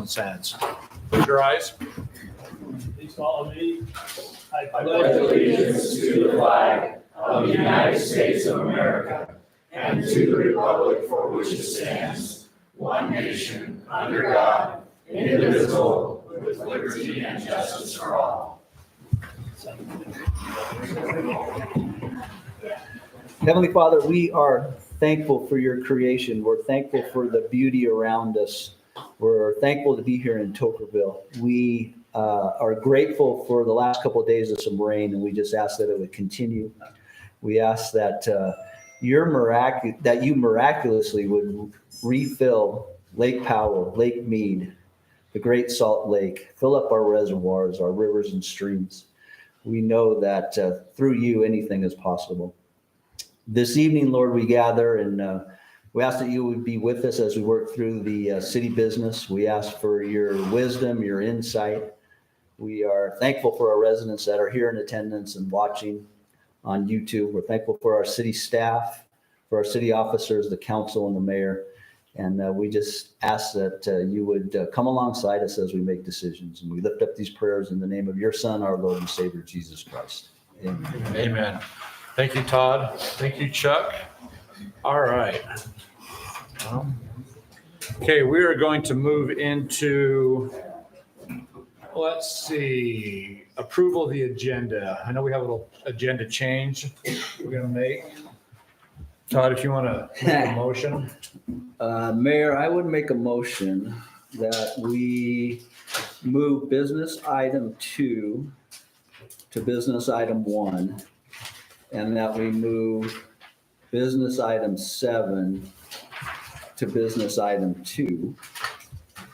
consent. Close your eyes. Please follow me. I pledge allegiance to the flag of the United States of America and to the republic for which it stands, one nation, under God, indivisible, with liberty and justice for all. Heavenly Father, we are thankful for your creation. We're thankful for the beauty around us. We're thankful to be here in Tokerville. We are grateful for the last couple of days of some rain, and we just ask that it would continue. We ask that you miraculously would refill Lake Powell, Lake Mead, the Great Salt Lake, fill up our reservoirs, our rivers and streams. We know that through you, anything is possible. This evening, Lord, we gather and we ask that you would be with us as we work through the city business. We ask for your wisdom, your insight. We are thankful for our residents that are here in attendance and watching on YouTube. We're thankful for our city staff, for our city officers, the council, and the mayor. And we just ask that you would come alongside us as we make decisions. And we lift up these prayers in the name of your Son, our Lord and Savior, Jesus Christ. Amen. Amen. Thank you, Todd. Thank you, Chuck. All right. Okay, we are going to move into, let's see, approval of the agenda. I know we have a little agenda change we're going to make. Todd, if you want to make a motion. Mayor, I would make a motion that we move business item 2 to business item 1, and that we move business item 7 to business item 2.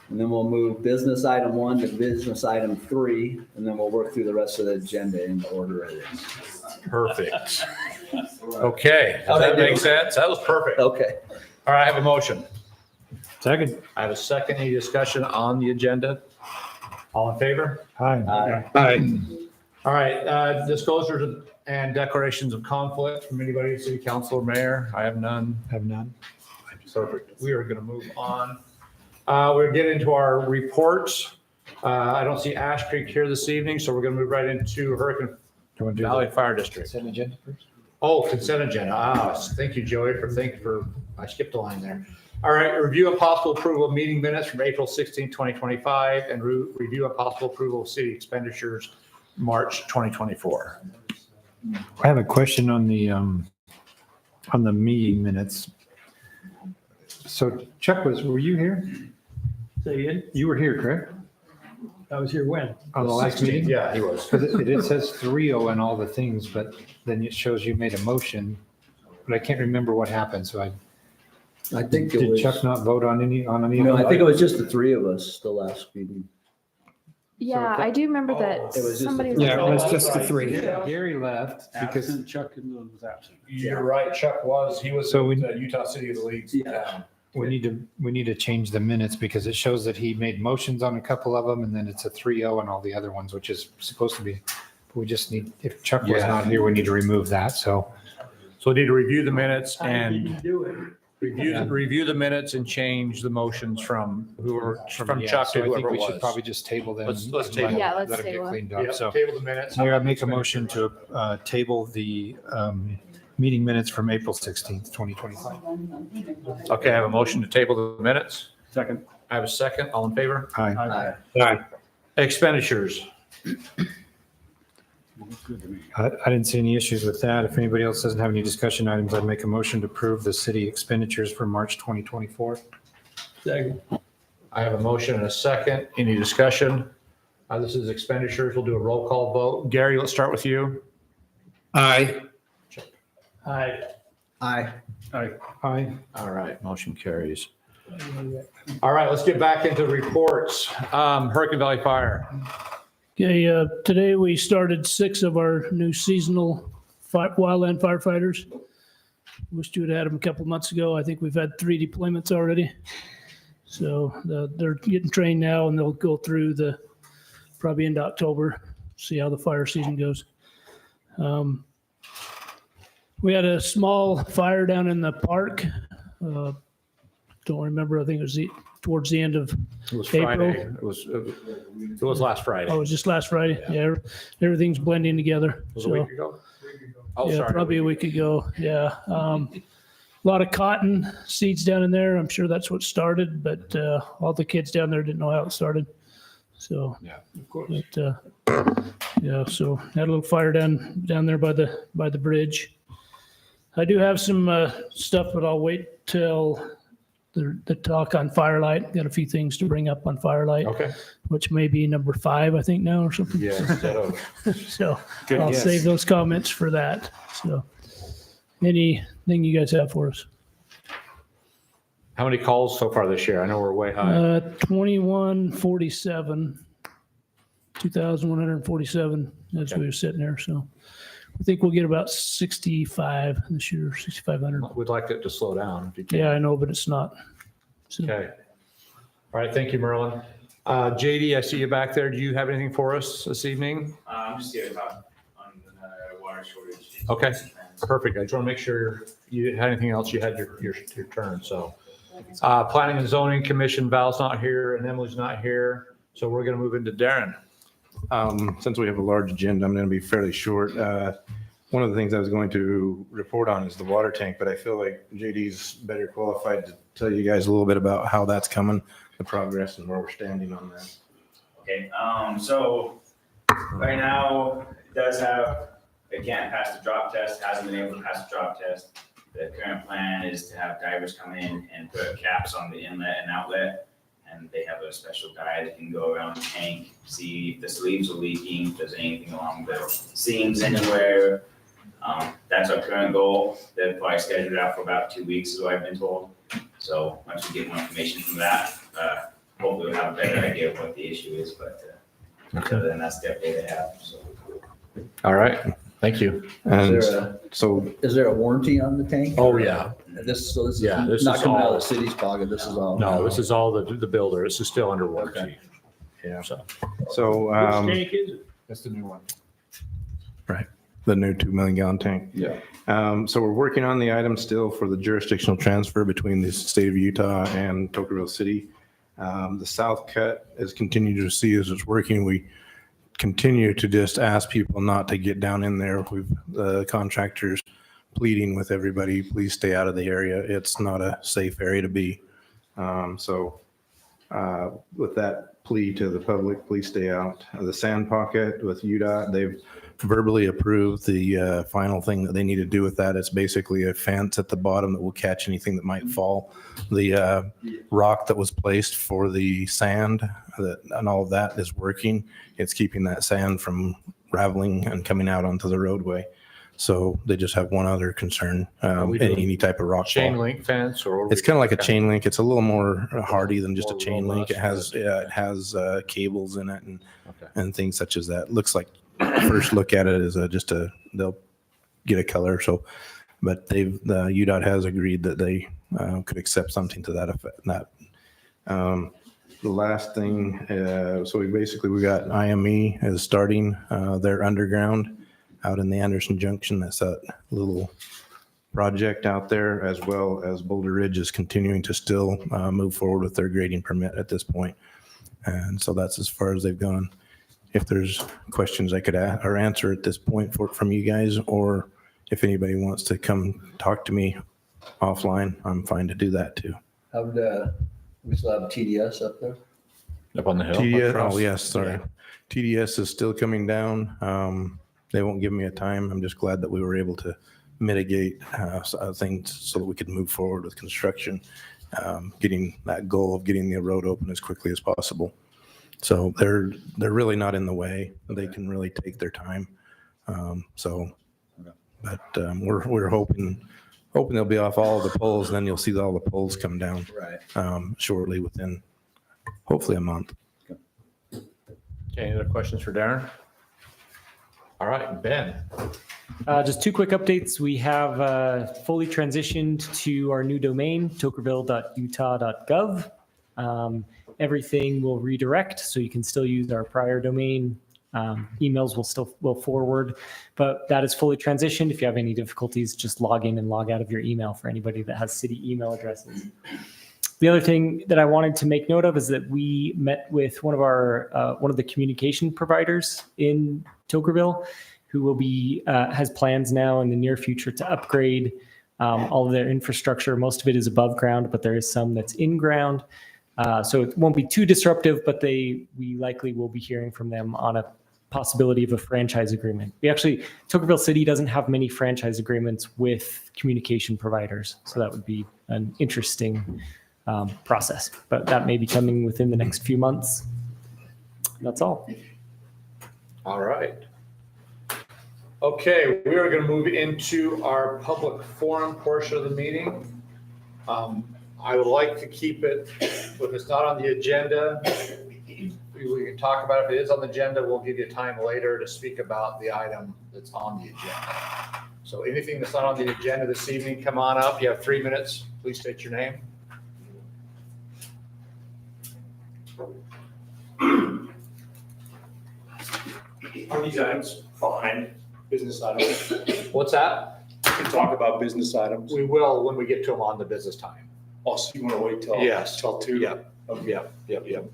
And then we'll move business item 1 to business item 3, and then we'll work through the rest of the agenda in the order it is. Perfect. Okay, does that make sense? That was perfect. All Okay. right, I have a motion. Second. I have a second. Any discussion on the agenda? All in favor? Aye. Aye. All right, disclosures and declarations of conflict from anybody, city council or mayor? I have none. Have none. Perfect. We are going to move on. We're getting into our reports. I don't see Ash Creek here this evening, so we're going to move right into Hurricane Do you want to do Valley the Fire District. consent agenda first? Oh, consent agenda. Thank you, Joey, I skipped a line there. All right, review and possible approval of meeting minutes from April 16, 2025, and review and possible approval of city expenditures, March 2024. I have a question on the meeting minutes. So Chuck, were you here? Say again? You were here, correct? I was here when? On the last 16th, meeting? Yeah, he was. Because it says 3-0 and all the things, but then it shows you made a motion, but I can't remember what happened. So I think it did was, Chuck not vote on any of no, I them? think it was just the 3 of us the last meeting. Yeah, I do remember that It was just somebody the- was. Yeah, it was just the 3. Gary left because, Absent, Chuck was absent. You're right, Chuck was. He was So at we- Utah City of the Leagues. Yeah. we need to change the minutes because it shows that he made motions on a couple of them and then it's a 3-0 on all the other ones, which is supposed to be, we just need, if Chuck was Yeah. not here, we need to remove that. So So we need to review the minutes How did you and do it? review the minutes and change the motions from from yeah, Chuck to so I think whoever we it should was. probably just table them. Let's and table. let Yeah, them- let's let them get table them. cleaned Yep, up. So table the minutes. Mayor, I make a motion to table the meeting minutes from April 16th, 2025. Okay, I have a motion to table the minutes. Second. I have a second. All in favor? Aye. Aye. Expenditures. Looks good to me. I didn't see any issues with that. If anybody else doesn't have any discussion items, I'd make a motion to approve the city expenditures for March 2024. Second. I have a motion and a second. Any discussion? This is expenditures. We'll do a roll call vote. Gary, let's start with you. Aye. Aye. Aye. Aye. All right, motion carries. All right, let's get back into reports. Hurricane Valley Fire. Okay, today we started 6 of our new seasonal wildland firefighters. Wished you had had them a couple months ago. I think we've had 3 deployments already. So they're getting trained now and they'll go through probably into October, see how the fire season goes. We had a small fire down in the park. Don't remember, I think it was towards the end of, It was April. Friday. It was last Friday. oh, it was just last Friday. Yeah, everything's blending together. Was it a So, week ago? Oh, yeah, sorry. probably a week ago. Yeah. A lot of cotton seeds down in there. I'm sure that's what started, but all the kids down there didn't know how it started. So, Yeah, of course. but, yeah, so had a little fire down there by the bridge. I do have some stuff, but I'll wait till the talk on Firelight. Got a few things to bring up on Firelight, Okay. which may be number 5, I think now or something. Yeah, instead of. So Good I'll guess. save those comments for that. So anything you guys have for us? How many calls so far this year? I know we're way high. 2147, 2,147 as we were sitting there. So I think we'll get about 65 this year, 6,500. We'd like it to slow down if you can. Yeah, I know, but it's not. So, Okay. All right, thank you, Merlin. JD, I see you back there. Do you have anything for us this evening? I'm just here to talk on water shortage. Okay. Perfect. I just want to make sure you had anything else. You had your turn, so. Planning and Zoning Commission, Val's not here and Emily's not here, so we're going to move into Darren. Since we have a large agenda, I'm going to be fairly short. One of the things I was going to report on is the water tank, but I feel like JD's better qualified to tell you guys a little bit about how that's coming, the progress and where we're standing on that. Okay, so right now it does have, it can't pass the drop test, hasn't been able to pass the drop test. The current plan is to have divers come in and put caps on the inlet and outlet. And they have a special guy that can go around the tank, see if the sleeves are leaking, if there's anything along the seams anywhere. That's our current goal. They've probably scheduled it out for about 2 weeks is what I've been told. So once we get more information from that, hopefully we'll have a better idea of what the issue is, but other than that's the update I have, so. All right, thank you. And Is there a, so is there a warranty on the tank? Oh, yeah. This Yeah, this is not is coming out all- of the city's pocket. This is all. No, this is all the builder. This is still under warranty. Yeah. So. So Which tank is it? That's the new one. the new 2 million gallon tank. Yeah. So we're working on the item still for the jurisdictional transfer between the state of Utah and Tocqueville City. The south cut is continuing to see as it's working. We continue to just ask people not to get down in there. We've, the contractors pleading with everybody, please stay out of the area. It's not a safe area to be. With that plea to the public, please stay out. The sand pocket with UDOT, they've verbally approved the final thing that they need to do with that. It's basically a fence at the bottom that will catch anything that might fall. The rock that was placed for the sand and all of that is working. It's keeping that sand from raveling and coming out onto the roadway. So they just have one other concern, we doing any type of rock Chain fall. link fence or? It's kind of like a chain link. It's a little more hardy than just a More chain link. It robust. has cables in it and Okay. and things such as that. Looks like first look at it is they'll get a color. So, but the UDOT has agreed that they could accept something to that effect. The last thing, so we got IME is starting their underground out in the Anderson Junction. That's that little project out there, as well as Boulder Ridge is continuing to still move forward with their grading permit at this point. And so that's as far as they've gone. If there's questions I could or answer at this point from you guys, or if anybody wants to come talk to me offline, I'm fine to do that too. We still have TDS up there? Up on the hill? TDS, across? oh yes, sorry. TDS is still coming down. They won't give me a time. I'm just glad that we were able to mitigate things so that we could move forward with construction, getting that goal of getting the road open as quickly as possible. So they're really not in the way. They can really take their time. We're hoping they'll be off all of the poles, and then you'll see all the poles come down Right. shortly within hopefully a month. Okay, any other questions for Darren? All right, Ben. Just two quick updates. We have fully transitioned to our new domain, tokerville.utah.gov. Everything will redirect, so you can still use our prior domain. Emails will forward, but that is fully transitioned. If you have any difficulties, just log in and log out of your email for anybody that has city email addresses. The other thing that I wanted to make note of is that we met with one of the communication providers in Tokerville, who will be has plans now in the near future to upgrade all of their infrastructure. Most of it is above ground, but there is some that's in ground. So it won't be too disruptive, but we likely will be hearing from them on a possibility of a franchise agreement. Tokerville City doesn't have many franchise agreements with communication providers, so that would be an interesting process, but that may be coming within the next few months. That's all. All right. Okay, we are going to move into our public forum portion of the meeting. I would like to keep it, if it's not on the agenda, we can talk about it. If it is on the agenda, we'll give you time later to speak about the item that's on the agenda. So anything that's not on the agenda this evening, come on up. You have 3 minutes. Please state your name. Are these items fine, business items? What's that? We can talk about business items. We will when we get to them on the business time. Also, you want to wait till? Yes. Till 2? Yep. Okay. Yep.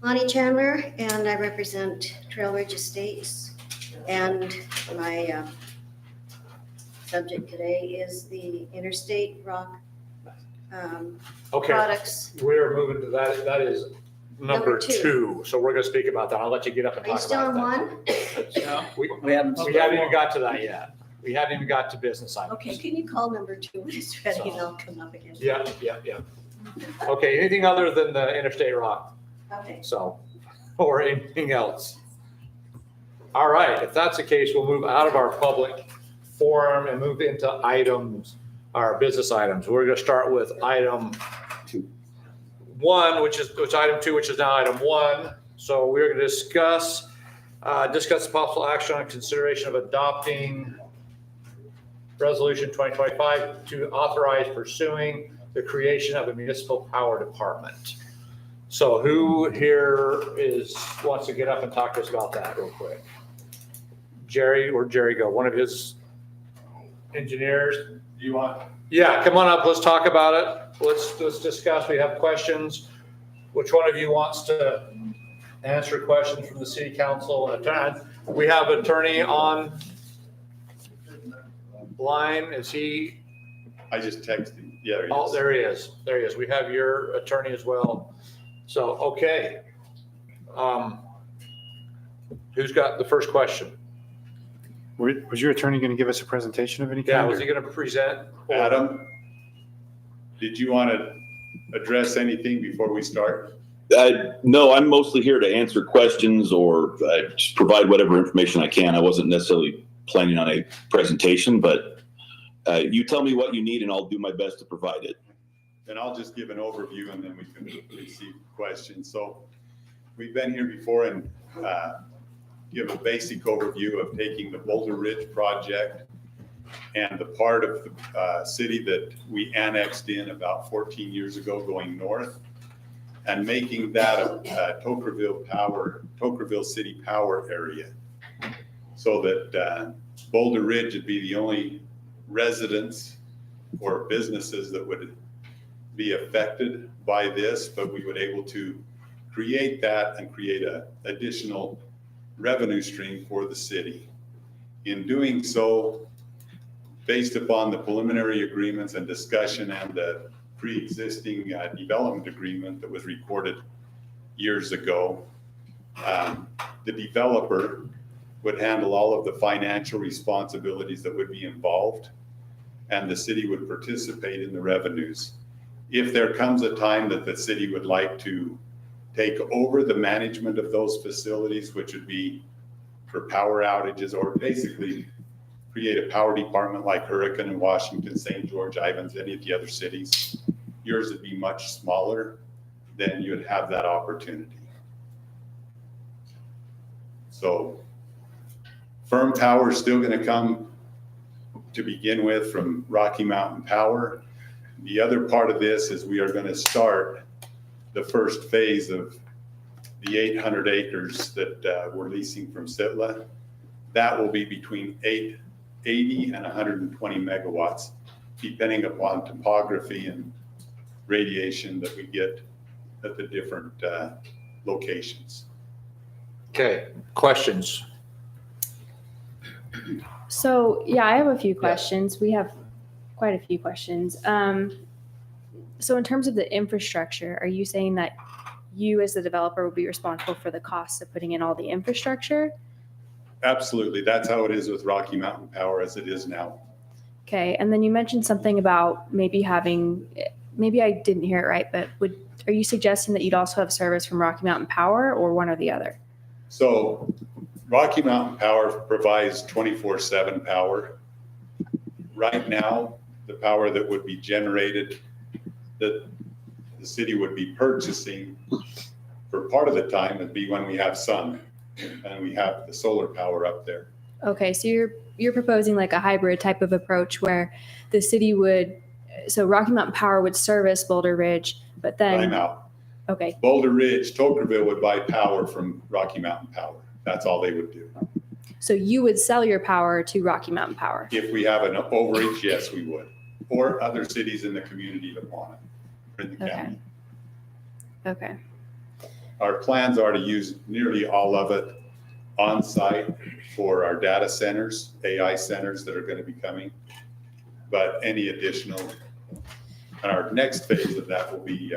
Lonnie Chandler, and I represent Trail Ridge Estates. And my subject today is the Interstate Rock Okay, Products. we're moving to that. That is number Number two. 2. So we're going to speak about that. I'll let you get up and Are you talk still about on that. one? We haven't. haven't even got to that yet. We haven't even got to business items. Okay, can you call number 2 when it's ready and I'll come up again? Yeah. Okay, anything other than the Interstate Rock? Okay. So, or anything else? All right, if that's the case, we'll move out of our public forum and move into items, our business items. We're going to start with item 1, which is item 2, which is now item 1. So we're going to discuss possible action on consideration of adopting Resolution 2025 to authorize pursuing the creation of a municipal power department. So who here wants to get up and talk to us about that real quick? Jerry, where'd Jerry go? One of his engineers? You want? Yeah, come on up. Let's talk about it. Let's discuss. We have questions. Which one of you wants to answer questions from the city council and attorney? We have attorney on line. Is he? I just texted. Yeah, there he Oh, is. there he is. There he is. We have your attorney as well. So, okay. Who's got the first question? Was your attorney going to give us a presentation of any Yeah, kind? was he going to present? Adam, did you want to address anything before we start? No, I'm mostly here to answer questions or just provide whatever information I can. I wasn't necessarily planning on a presentation, but you tell me what you need and I'll do my best to provide it. Then I'll just give an overview and then we can receive questions. So we've been here before and give a basic overview of taking the Boulder Ridge project and the part of the city that we annexed in about 14 years ago going north and making that a Tokerville City Power area so that Boulder Ridge would be the only residents or businesses that would be affected by this, but we would able to create that and create a additional revenue stream for the city. In doing so, based upon the preliminary agreements and discussion and the pre-existing development agreement that was recorded years ago, the developer would handle all of the financial responsibilities that would be involved, and the city would participate in the revenues. If there comes a time that the city would like to take over the management of those facilities, which would be for power outages or basically create a power department like Hurricane in Washington, St. George, Ivins, any of the other cities, yours would be much smaller, then you'd have that opportunity. So firm power is still going to come to begin with from Rocky Mountain Power. The other part of this is we are going to start the first phase of the 800 acres that we're leasing from Sitla. that will be between 80 and 120 megawatts, depending upon topography and radiation that we get at the different locations. Okay, questions? So, yeah, I have a few questions. We have quite a few questions. So in terms of the infrastructure, are you saying that you as the developer will be responsible for the costs of putting in all the infrastructure? Absolutely. That's how it is with Rocky Mountain Power as it is now. Okay, and then you mentioned something about maybe I didn't hear it right, but are you suggesting that you'd also have service from Rocky Mountain Power or one or the other? So Rocky Mountain Power provides 24/7 power. Right now, the power that would be generated, that the city would be purchasing for part of the time would be when we have sun and we have the solar power up there. Okay, so you're proposing like a hybrid type of approach where the city so Rocky Mountain Power would service Boulder Ridge, but then. I'm out. Okay, Boulder Ridge, Tokerville would buy power from Rocky Mountain Power. That's all they would do. so you would sell your power to Rocky Mountain Power? If we have an overage, yes, we would. Or other cities in the community that want it, or in the Okay. county. Okay, Our plans are to use nearly all of it on site for our data centers, AI centers that are going to be coming. But any additional, our next phase of that will be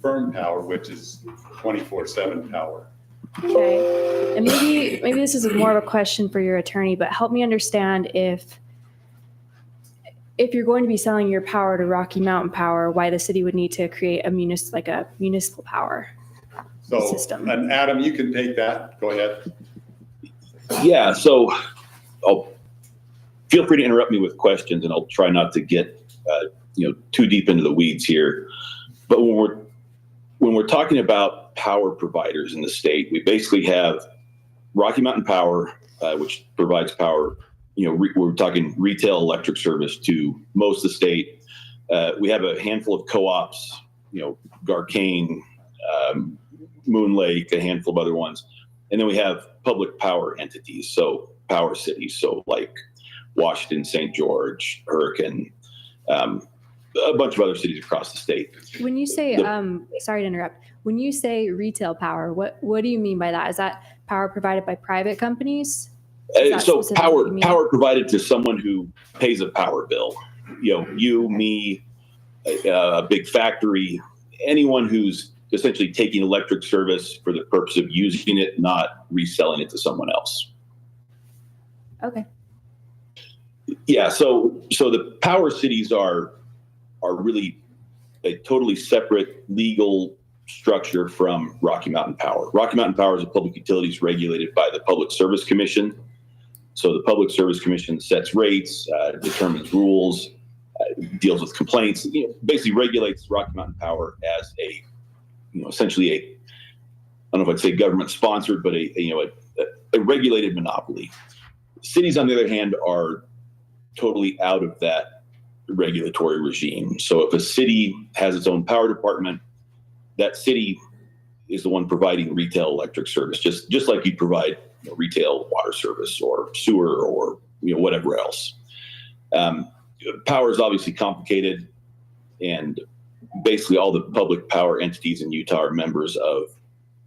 firm power, which is 24/7 power. okay. And maybe this is more of a question for your attorney, but help me understand if you're going to be selling your power to Rocky Mountain Power, why the city would need to create a municipal power So, system. and Adam, you can take that. Go ahead. Yeah, so feel free to interrupt me with questions and I'll try not to get too deep into the weeds here. But when we're talking about power providers in the state, we basically have Rocky Mountain Power, which provides power. We're talking retail electric service to most of the state. We have a handful of co-ops, Garcane, Moon Lake, a handful of other ones. And then we have public power entities, so power cities, so like Washington, St. George, Hurricane, a bunch of other cities across the state. When you say, sorry to interrupt, when you say retail power, what do you mean by that? Is that power provided by private companies? So power provided to someone who pays a power bill. You, me, a big factory, anyone who's essentially taking electric service for the purpose of using it, not reselling it to someone else. Okay. Yeah. So the power cities are really a totally separate legal structure from Rocky Mountain Power. Rocky Mountain Power is a public utilities regulated by the Public Service Commission. So the Public Service Commission sets rates, determines rules, deals with complaints, basically regulates Rocky Mountain Power as essentially I don't know if I'd say government sponsored, but a regulated monopoly. Cities, on the other hand, are totally out of that regulatory regime. So if a city has its own power department, that city is the one providing retail electric service, just like you provide retail water service or sewer or whatever else. Power is obviously complicated, and basically all the public power entities in Utah are members of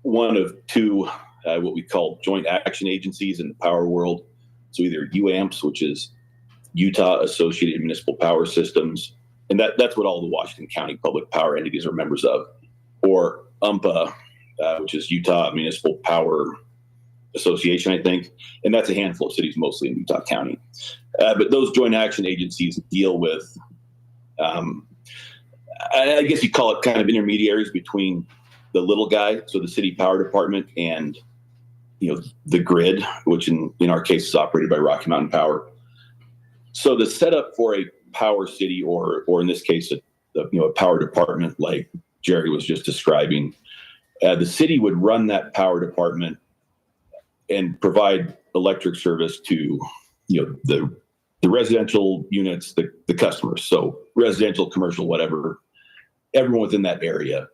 one of two what we call joint action agencies in the power world. So either UAMPS, which is Utah Associated Municipal Power Systems, and that's what all the Washington County public power entities are members of, or UMPA, which is Utah Municipal Power Association, I think, and that's a handful of cities, mostly in Utah County. But those joint action agencies deal with, I guess you call it kind of intermediaries between the little guy, so the city power department, and the grid, which in our case is operated by Rocky Mountain Power. So the setup for a power city, or in this case, a power department like Jerry was just describing, the city would run that power department and provide electric service to the residential units, the customers. So residential, commercial, whatever, everyone within that area.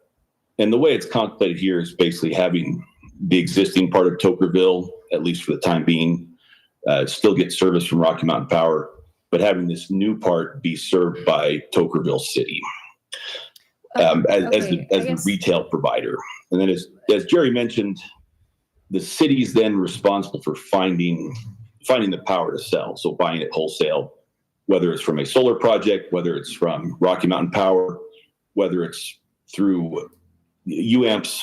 And the way it's contemplated here is basically having the existing part of Tokerville, at least for the time being, still get service from Rocky Mountain Power, but having this new part be served by Tokerville City as the retail provider. And then as Jerry mentioned, the city's then responsible for finding the power to sell. So buying it wholesale, whether it's from a solar project, whether it's from Rocky Mountain Power, whether it's through UAMPS.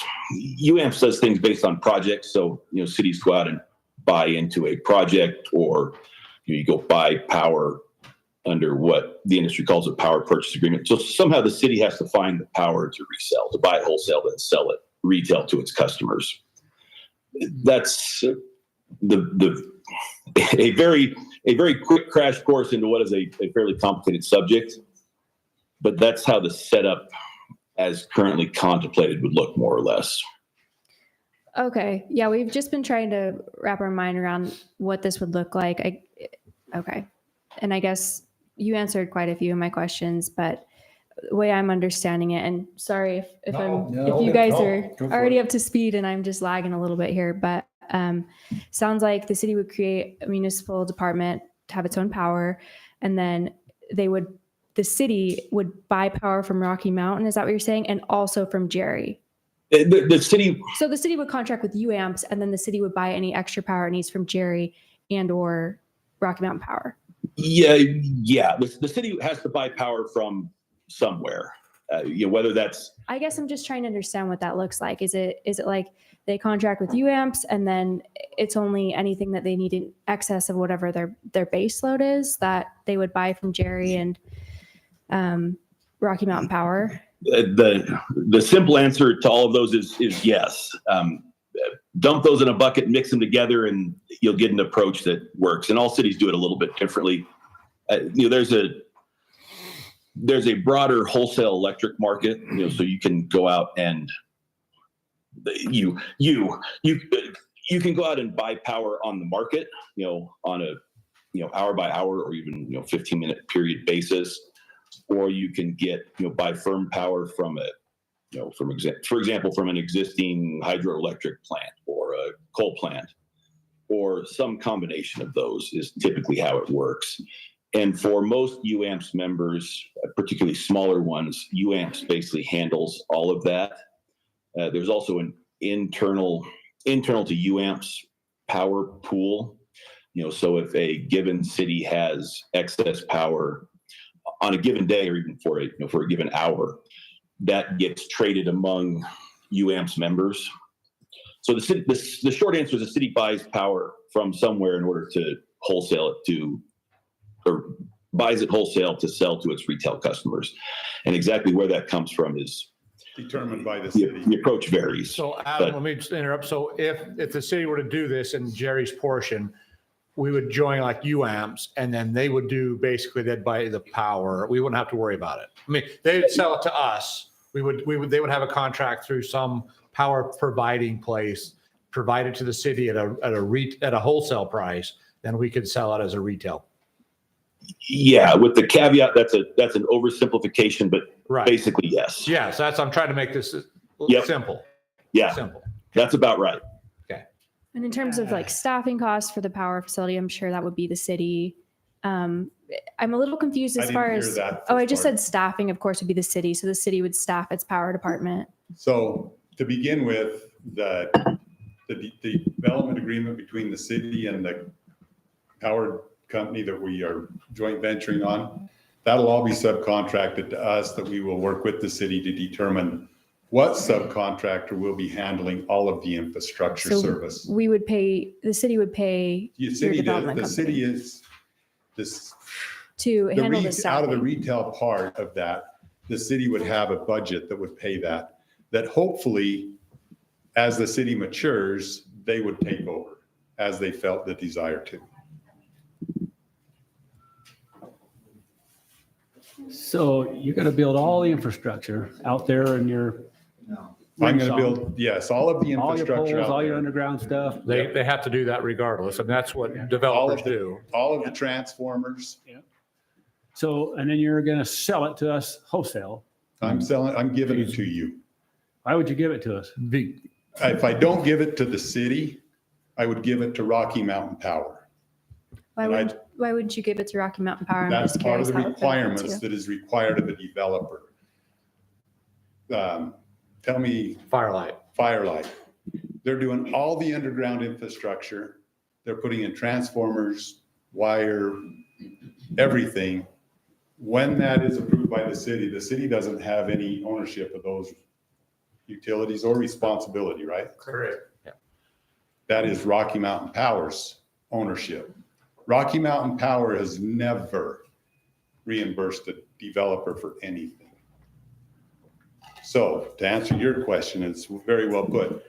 UAMPS does things based on projects. So, cities go out and buy into a project, or you go buy power under what the industry calls a power purchase agreement. So somehow the city has to find the power to resell, to buy it wholesale, then sell it retail to its customers. That's a very quick crash course into what is a fairly complicated subject, but that's how the setup as currently contemplated would look, more or less. Okay. Yeah, we've just been trying to wrap our mind around what this would look like. Okay. And I guess you answered quite a few of my questions, but the way I'm understanding it, and sorry if you guys are already up to speed and I'm just lagging a little bit here, but sounds like the city would create a municipal department to have its own power, and then the city would buy power from Rocky Mountain. Is that what you're saying? And also from Jerry? The city. So the city would contract with UAMPS, and then the city would buy any extra power it needs from Jerry and or Rocky Mountain Power. Yeah. The city has to buy power from somewhere. Whether that's. I guess I'm just trying to understand what that looks like. Is it like they contract with UAMPS, and then it's only anything that they need in excess of whatever their base load is that they would buy from Jerry and Rocky Mountain Power? The simple answer to all of those is yes. Dump those in a bucket, mix them together, and you'll get an approach that works. And all cities do it a little bit differently. There's a broader wholesale electric market. So you can go out and you can go out and buy power on the market. On a hour by hour or even 15-minute period basis. Or you can buy firm power from for example, from an existing hydroelectric plant or a coal plant, or some combination of those is typically how it works. And for most UAMPS members, particularly smaller ones, UAMPS basically handles all of that. There's also an internal to UAMPS power pool. So if a given city has excess power on a given day, or even for a given hour, that gets traded among UAMPS members. So the short answer is the city buys power from somewhere in order to wholesale it or buys it wholesale to sell to its retail customers. And exactly where that comes from is determined by the city. The approach varies. So Adam, let me just interrupt. So if the city were to do this in Jerry's portion, we would join like UAMPS, and then they would they'd buy the power. We wouldn't have to worry about it. I mean, they'd sell it to us. They would have a contract through some power providing place, provided to the city at a wholesale price. Then we could sell it as a retail. Yeah, with the caveat that's an oversimplification, but right. Basically yes. Yeah, so I'm trying to make this simple. Yeah, simple. That's about right. And in terms of like staffing costs for the power facility, I'm sure that would be the city. I'm a little confused as far as, I just said staffing, of course, would be the city. So the city would staff its power department. So to begin with, the development agreement between the city and the power company that we are joint venturing on, that'll all be subcontracted to us, that we will work with the city to determine what subcontractor will be handling all of the infrastructure service. The city would pay your development company. The city is this. To handle the staffing. Out of the retail part of that, the city would have a budget that would pay that hopefully, as the city matures, they would take over as they felt the desire to. So you're going to build all the infrastructure out there in your. I'm going to build, yes, all of the All your infrastructure poles, out all your there. underground stuff. They have to do that regardless, and that's what developers do. All of the transformers. So, and then you're going to sell it to us wholesale. I'm giving it to you. Why would you give it to us? If I don't give it to the city, I would give it to Rocky Mountain Power. Why And I- would, why would you give it to Rocky Mountain Power? I'm That's just part of curious the how it benefits requirements you. that is required of a developer. Tell me, Firelight. Firelight, they're doing all the underground infrastructure. They're putting in transformers, wire, everything. When that is approved by the city doesn't have any ownership of those utilities or responsibility, right? Correct. That is Rocky Mountain Power's ownership. Rocky Mountain Power has never reimbursed a developer for anything. So to answer your question, it's very well put.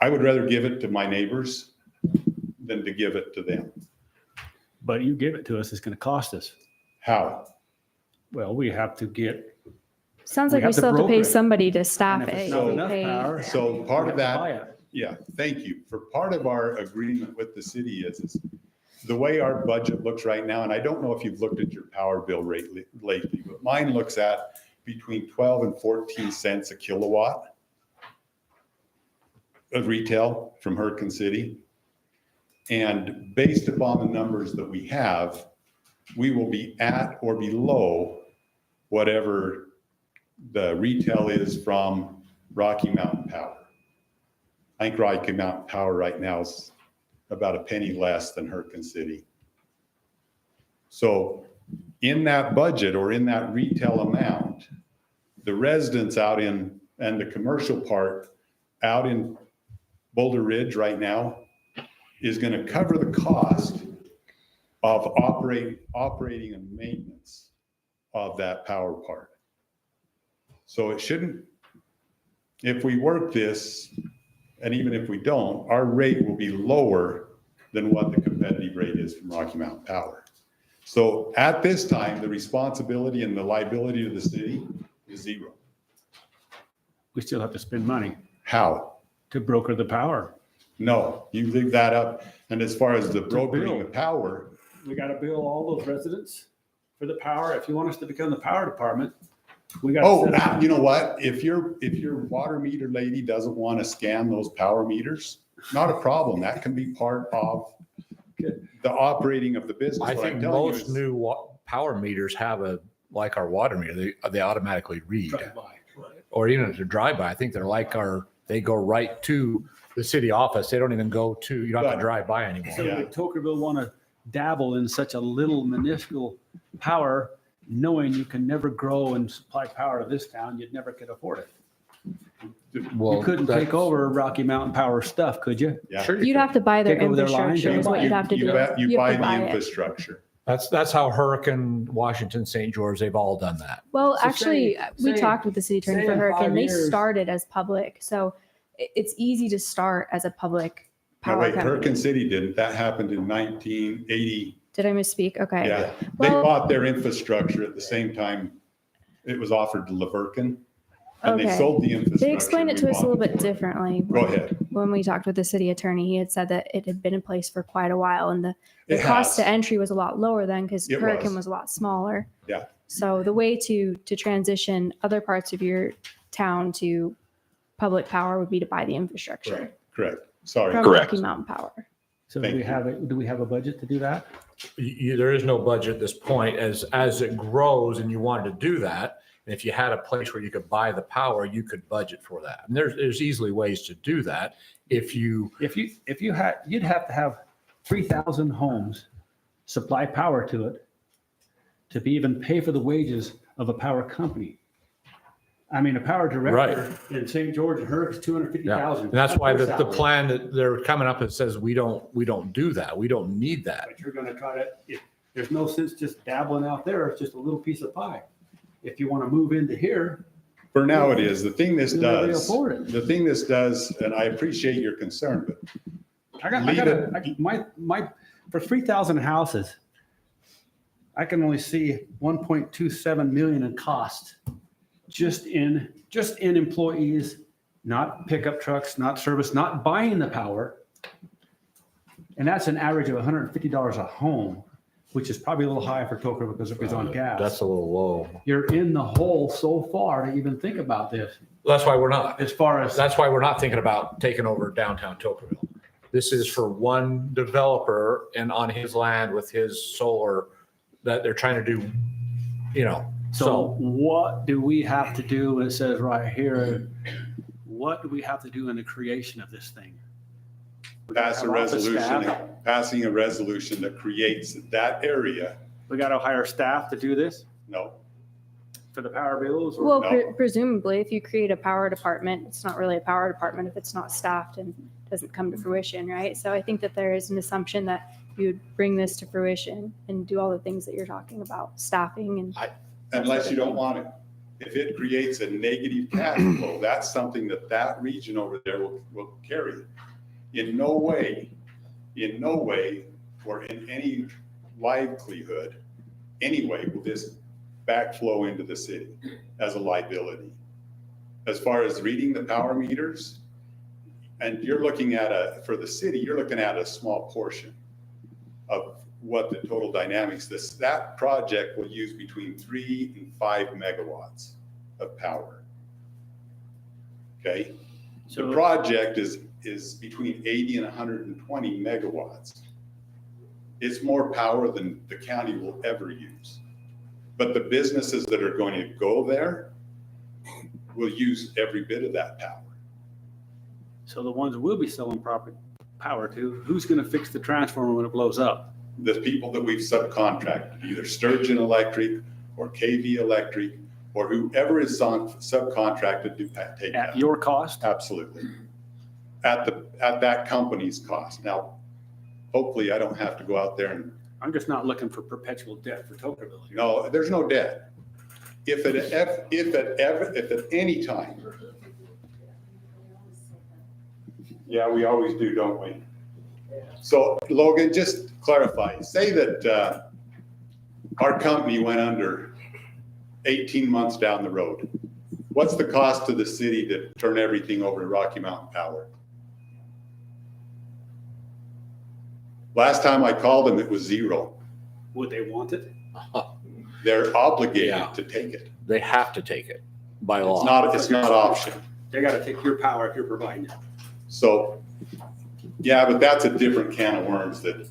I would rather give it to my neighbors than to give it to them. But you give it to us, it's gonna cost us. How? Well, we have to get. Sounds we like we have to still have to broker pay it. somebody to And staff if it. it's not So- enough Pay- power, So part of we have to buy that, it. yeah, thank you. For part of our agreement with the city is the way our budget looks right now, and I don't know if you've looked at your power bill rate lately, but mine looks at between 12 and 14 cents a kilowatt of retail from Hurricane City. And based upon the numbers that we have, we will be at or below whatever the retail is from Rocky Mountain Power. I think Rocky Mountain Power right now is about a penny less than Hurricane City. So in that budget or in that retail amount, the residents out in, and the commercial part out in Boulder Ridge right now is going to cover the cost of operating and maintenance of that power part. So it shouldn't, if we work this, and even if we don't, our rate will be lower than what the competitive rate is from Rocky Mountain Power. So at this time, the responsibility and the liability to the city is zero. We still have to spend money How? to broker the power. No, you leave that up. And as far as the brokering bill. the power, We gotta bill all those residents for the power. If you want us to become the power department, we gotta. oh, set up- you know what? If your water meter lady doesn't want to scan those power meters, not a problem. That can be part of the operating of the business. I What I'm think telling you most is- new power meters have like our water meter, they automatically read. Drive by. Or even if they're drive-by, I think they're like they go right to the city office. They don't even go to, you don't have to Right. drive by anymore. So Yeah. would Tokerville want to dabble in such a little minuscule power, knowing you can never grow and supply power to this town, you'd never could afford it. You couldn't take over Rocky Mountain Power stuff, could you? Yeah. Sure you You'd could. have to buy their Take over their lines, infrastructure is what you- you'd have to do. You You buy have the to buy it. infrastructure. That's how Hurricane, Washington, St. George, they've all done that. Well, So actually, we say- talked with the city attorney say for in Hurricane. 5 They years- started as public, so it's easy to start as a public No, power wait, Hurricane company. City didn't. That happened in 1980. Did I misspeak? Okay. Yeah. They Well- bought their infrastructure at the same time it was offered to Laverkin. And they Okay. sold the infrastructure. They explained it to us a little bit different. differently. Go ahead. When we talked with the city attorney, he had said that it had been in place for quite a while and the It cost has. to entry was a lot lower then because It Hurricane was. was a lot smaller. Yeah. So the way to transition other parts of your town to public power would be to buy the infrastructure Correct. Sorry. from Correct. Rocky Mountain Power. So Thank you. do we have a budget to do that? There is no budget at this point. As it grows and you wanted to do that, and if you had a place where you could buy the power, you could budget for that. And there's easily ways to do that. If you, If you had, you'd have to have 3,000 homes supply power to it to be even pay for the wages of a power company. I mean, a power director in St. George and Hurricane is yeah, 250,000. and that's why the Salary. plan that they're coming up and says, we don't do that. We don't need that. But you're gonna try to, there's no sense just dabbling out there. It's just a little piece of pie. If you want to move into here, For now it is. The thing this you'll never does, afford it. the thing this does, and I appreciate your concern, but For 3,000 houses, I can only see 1.27 million in cost just in employees, not pickup trucks, not service, not buying the power. And that's an average of $150 a home, which is probably a little high for Toker because it was on gas. That's a little low. You're in the hole so far to even think about this, That's why we're not. as far as. That's why we're not thinking about taking over downtown Tocqueville. This is for one developer and on his land with his solar that they're trying to do, So what do we have to do? It says right here, what do we have to do in the creation of this thing? Pass a Have office resolution, staff? passing a resolution that creates that area. We got to hire staff to do this No, for the power bills? or- Well, No. presumably, if you create a power department, it's not really a power department if it's not staffed and doesn't come to fruition, right? So I think that there is an assumption that you would bring this to fruition and do all the things that you're talking about, staffing and. unless you don't want it. If it creates a negative cash flow, that's something that region over there will carry. In no way, or in any likelihood, anyway, will this backflow into the city as a liability. As far as reading the power meters, and you're looking at for the city, you're looking at a small portion of what the total dynamics, that project will use between 3 and 5 megawatts of power. Okay? The So project is between 80 and 120 megawatts. It's more power than the county will ever use. But the businesses that are going to go there will use every bit of that power. so the ones we'll be selling power to, who's going to fix the transformer when it blows up? The people that we've subcontracted, either Sturgeon Electric or KV Electric, or whoever is subcontracted to take At that. your cost? Absolutely. At that company's cost. Now, hopefully I don't have to go out there and, I'm just not looking for perpetual debt for Tokerville here. no, there's no debt. If at any time. Yeah, we always do, don't we? So Logan, just clarify, say that our company went under 18 months down the road. What's the cost to the city to turn everything over to Rocky Mountain Power? Last time I called them, it was zero. Would they want it? They're Yeah. obligated to take it. They have to take it by It's not option. They got to take your power if you're providing it. So, yeah, but that's a different can of worms that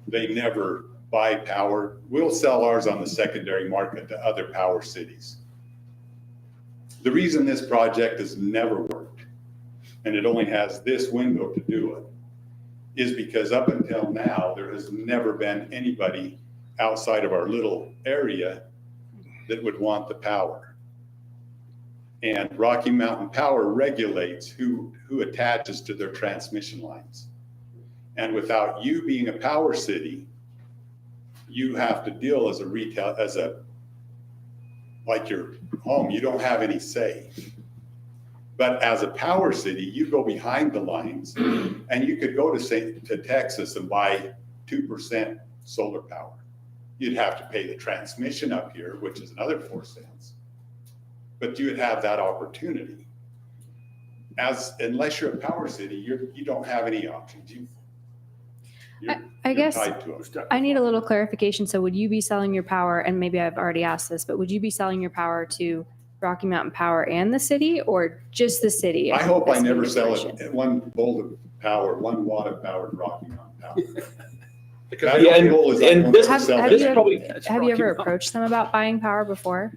they never buy power. We'll sell ours on the secondary market to other power cities. The reason this project has never worked, and it only has this window to do it, is because up until now, there has never been anybody outside of our little area that would want the power. And Rocky Mountain Power regulates who attaches to their transmission lines. And without you being a power city, you have to deal as like your home, you don't have any say. But as a power city, you go behind the lines and you could go to Texas and buy 2% solar power. You'd have to pay the transmission up here, which is another 4 cents. But you would have that opportunity. Unless you're a power city, you don't have any options. I You're guess tied to 'em. I need a little clarification. So would you be selling your power, and maybe I've already asked this, but would you be selling your power to Rocky Mountain Power and the city, or just the city? I hope I That's never the sell question. it at 1 volt of power, 1 watt of power to Rocky Mountain Power. Yeah, That and- goal is I and won't this- ever Have, sell have this. you, probably- have you ever approached them about buying power before?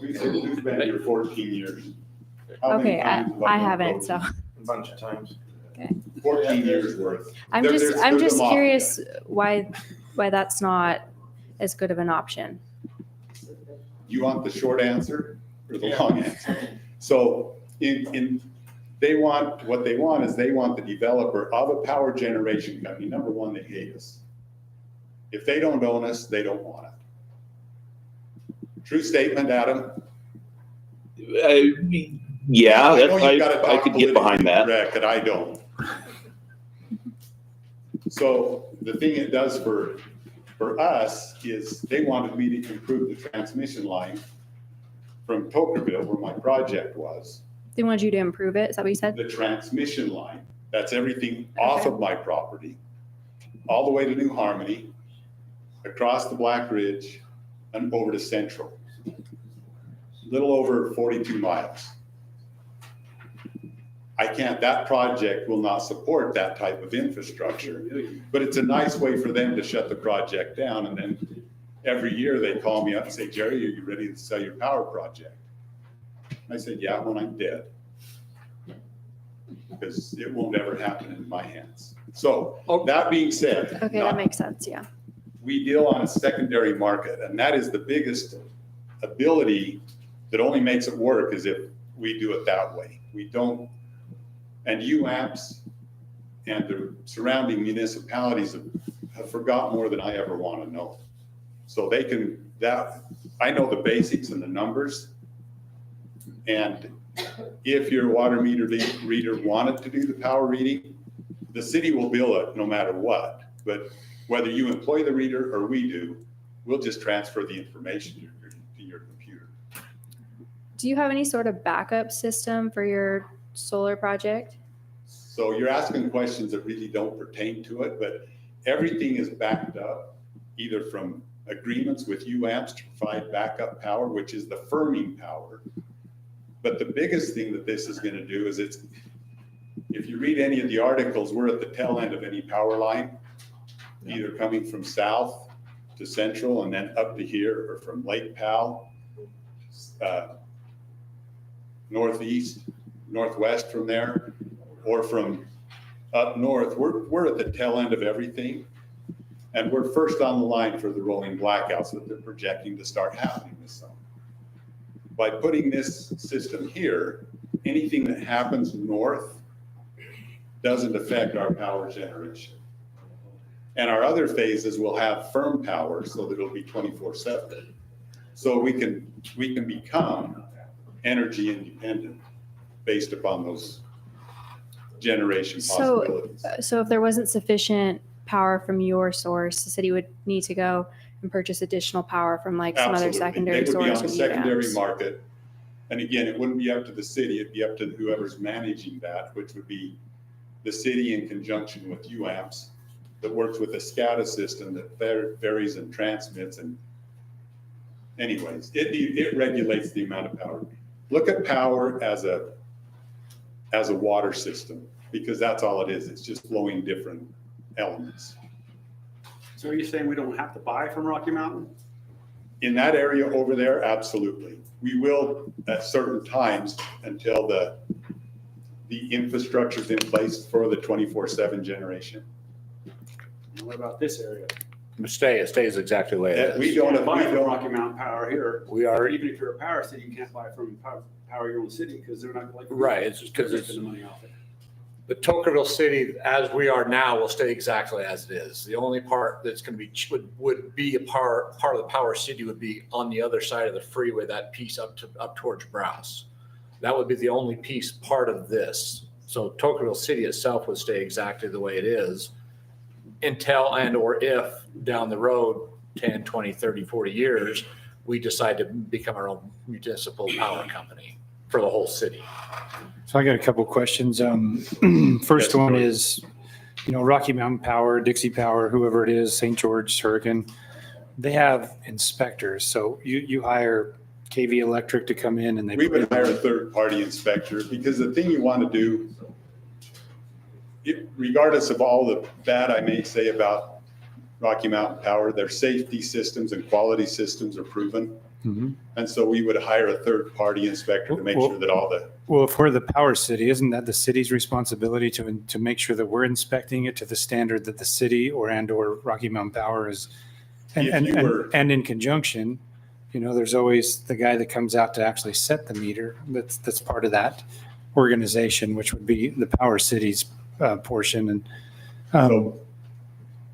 We've been here 14 years. How many Okay, times have I been haven't, so approached? A bunch of times. 14 years worth. I'm There- just, there's I'm a just mafia. curious why that's not as good of an option. You want the short answer or the long answer? So what they want is they want the developer of a power generation company. Number one, they hate us. If they don't own us, they don't want it. True statement, Adam? Yeah, I know you've gotta I talk could get behind that. politically correct, and I don't. So the thing it does for us is they wanted me to improve the transmission line from Tokerville, where my project was, They wanted you to improve it. Is that what you said? the transmission line. That's everything off of my property, all the way to New Harmony, across the Black Ridge, and over to Central. Little over 42 miles. that project will not support that type of infrastructure. But it's a nice way for them to shut the project down. And then every year they call me up and say, Jerry, are you ready to sell your power project? I said, yeah, when I'm dead. Because it won't ever happen in my hands. So that being said. Okay, that makes sense, yeah. We deal on a secondary market, and that is the biggest ability that only makes it work is if we do it that way. We don't, and UAMPS and the surrounding municipalities have forgot more than I ever want to know. So they can, I know the basics and the numbers. And if your water meter reader wanted to do the power reading, the city will bill it no matter what. But whether you employ the reader or we do, we'll just transfer the information to your computer. Do you have any sort of backup system for your solar project? So you're asking questions that really don't pertain to it, but everything is backed up either from agreements with UAMPS to provide backup power, which is the firming power. But the biggest thing that this is going to do is if you read any of the articles, we're at the tail end of any power line, either coming from south to central and then up to here, or from Lake Powell, northeast, northwest from there, or from up north. We're at the tail end of everything. And we're first on the line for the rolling blackouts that they're projecting to start happening this summer. By putting this system here, anything that happens north doesn't affect our power generation. And our other phases will have firm power so that it'll be 24/7. So we can become energy independent based upon those generation possibilities. So if there wasn't sufficient power from your source, the city would need to go and purchase additional power from like some other Absolutely. secondary They would be source. on or the secondary UAMPS. market. And again, it wouldn't be up to the city, it'd be up to whoever's managing that, which would be the city in conjunction with UAMPS that works with a SCADA system that varies and transmits. And anyways, it regulates the amount of power. Look at power as a water system, because that's all it is. It's just flowing different elements. So are you saying we don't have to buy from Rocky Mountain? In that area over there, absolutely. We will at certain times until the infrastructure's in place for the 24/7 generation. And what about this area? It stays exactly the way it We is. don't, You can't buy we from don't, Rocky Mountain Power here. We are, Even if you're a power city, you can't buy from power your own city because they're not like. Right, it's just 'cause they're it's- making the money off it. the Tokerville City, as we are now, will stay exactly as it is. The only part that's going to be, would be a part of the Power City would be on the other side of the freeway, that piece up towards Browse. That would be the only piece part of this. So Tokerville City itself would stay exactly the way it is until or if down the road, 10, 20, 30, 40 years, we decide to become our own municipal power company for the whole city. So I got a couple of questions. First one is, Rocky Mountain Power, Dixie Power, whoever it is, St. George, Hurricane, they have inspectors. So you hire KV Electric to come in and they. we would hire a third-party inspector, because the thing you want to do, regardless of all the bad I may say about Rocky Mountain Power, their safety systems and quality systems are proven. Mhm. And so we would hire a third-party inspector to make sure that all the, Well, if we're the power city, isn't that the city's responsibility to make sure that we're inspecting it to the standard that the city or Rocky Mountain Power is? If you were- And in conjunction, there's always the guy that comes out to actually set the meter. That's part of that organization, which would be the power city's portion. And so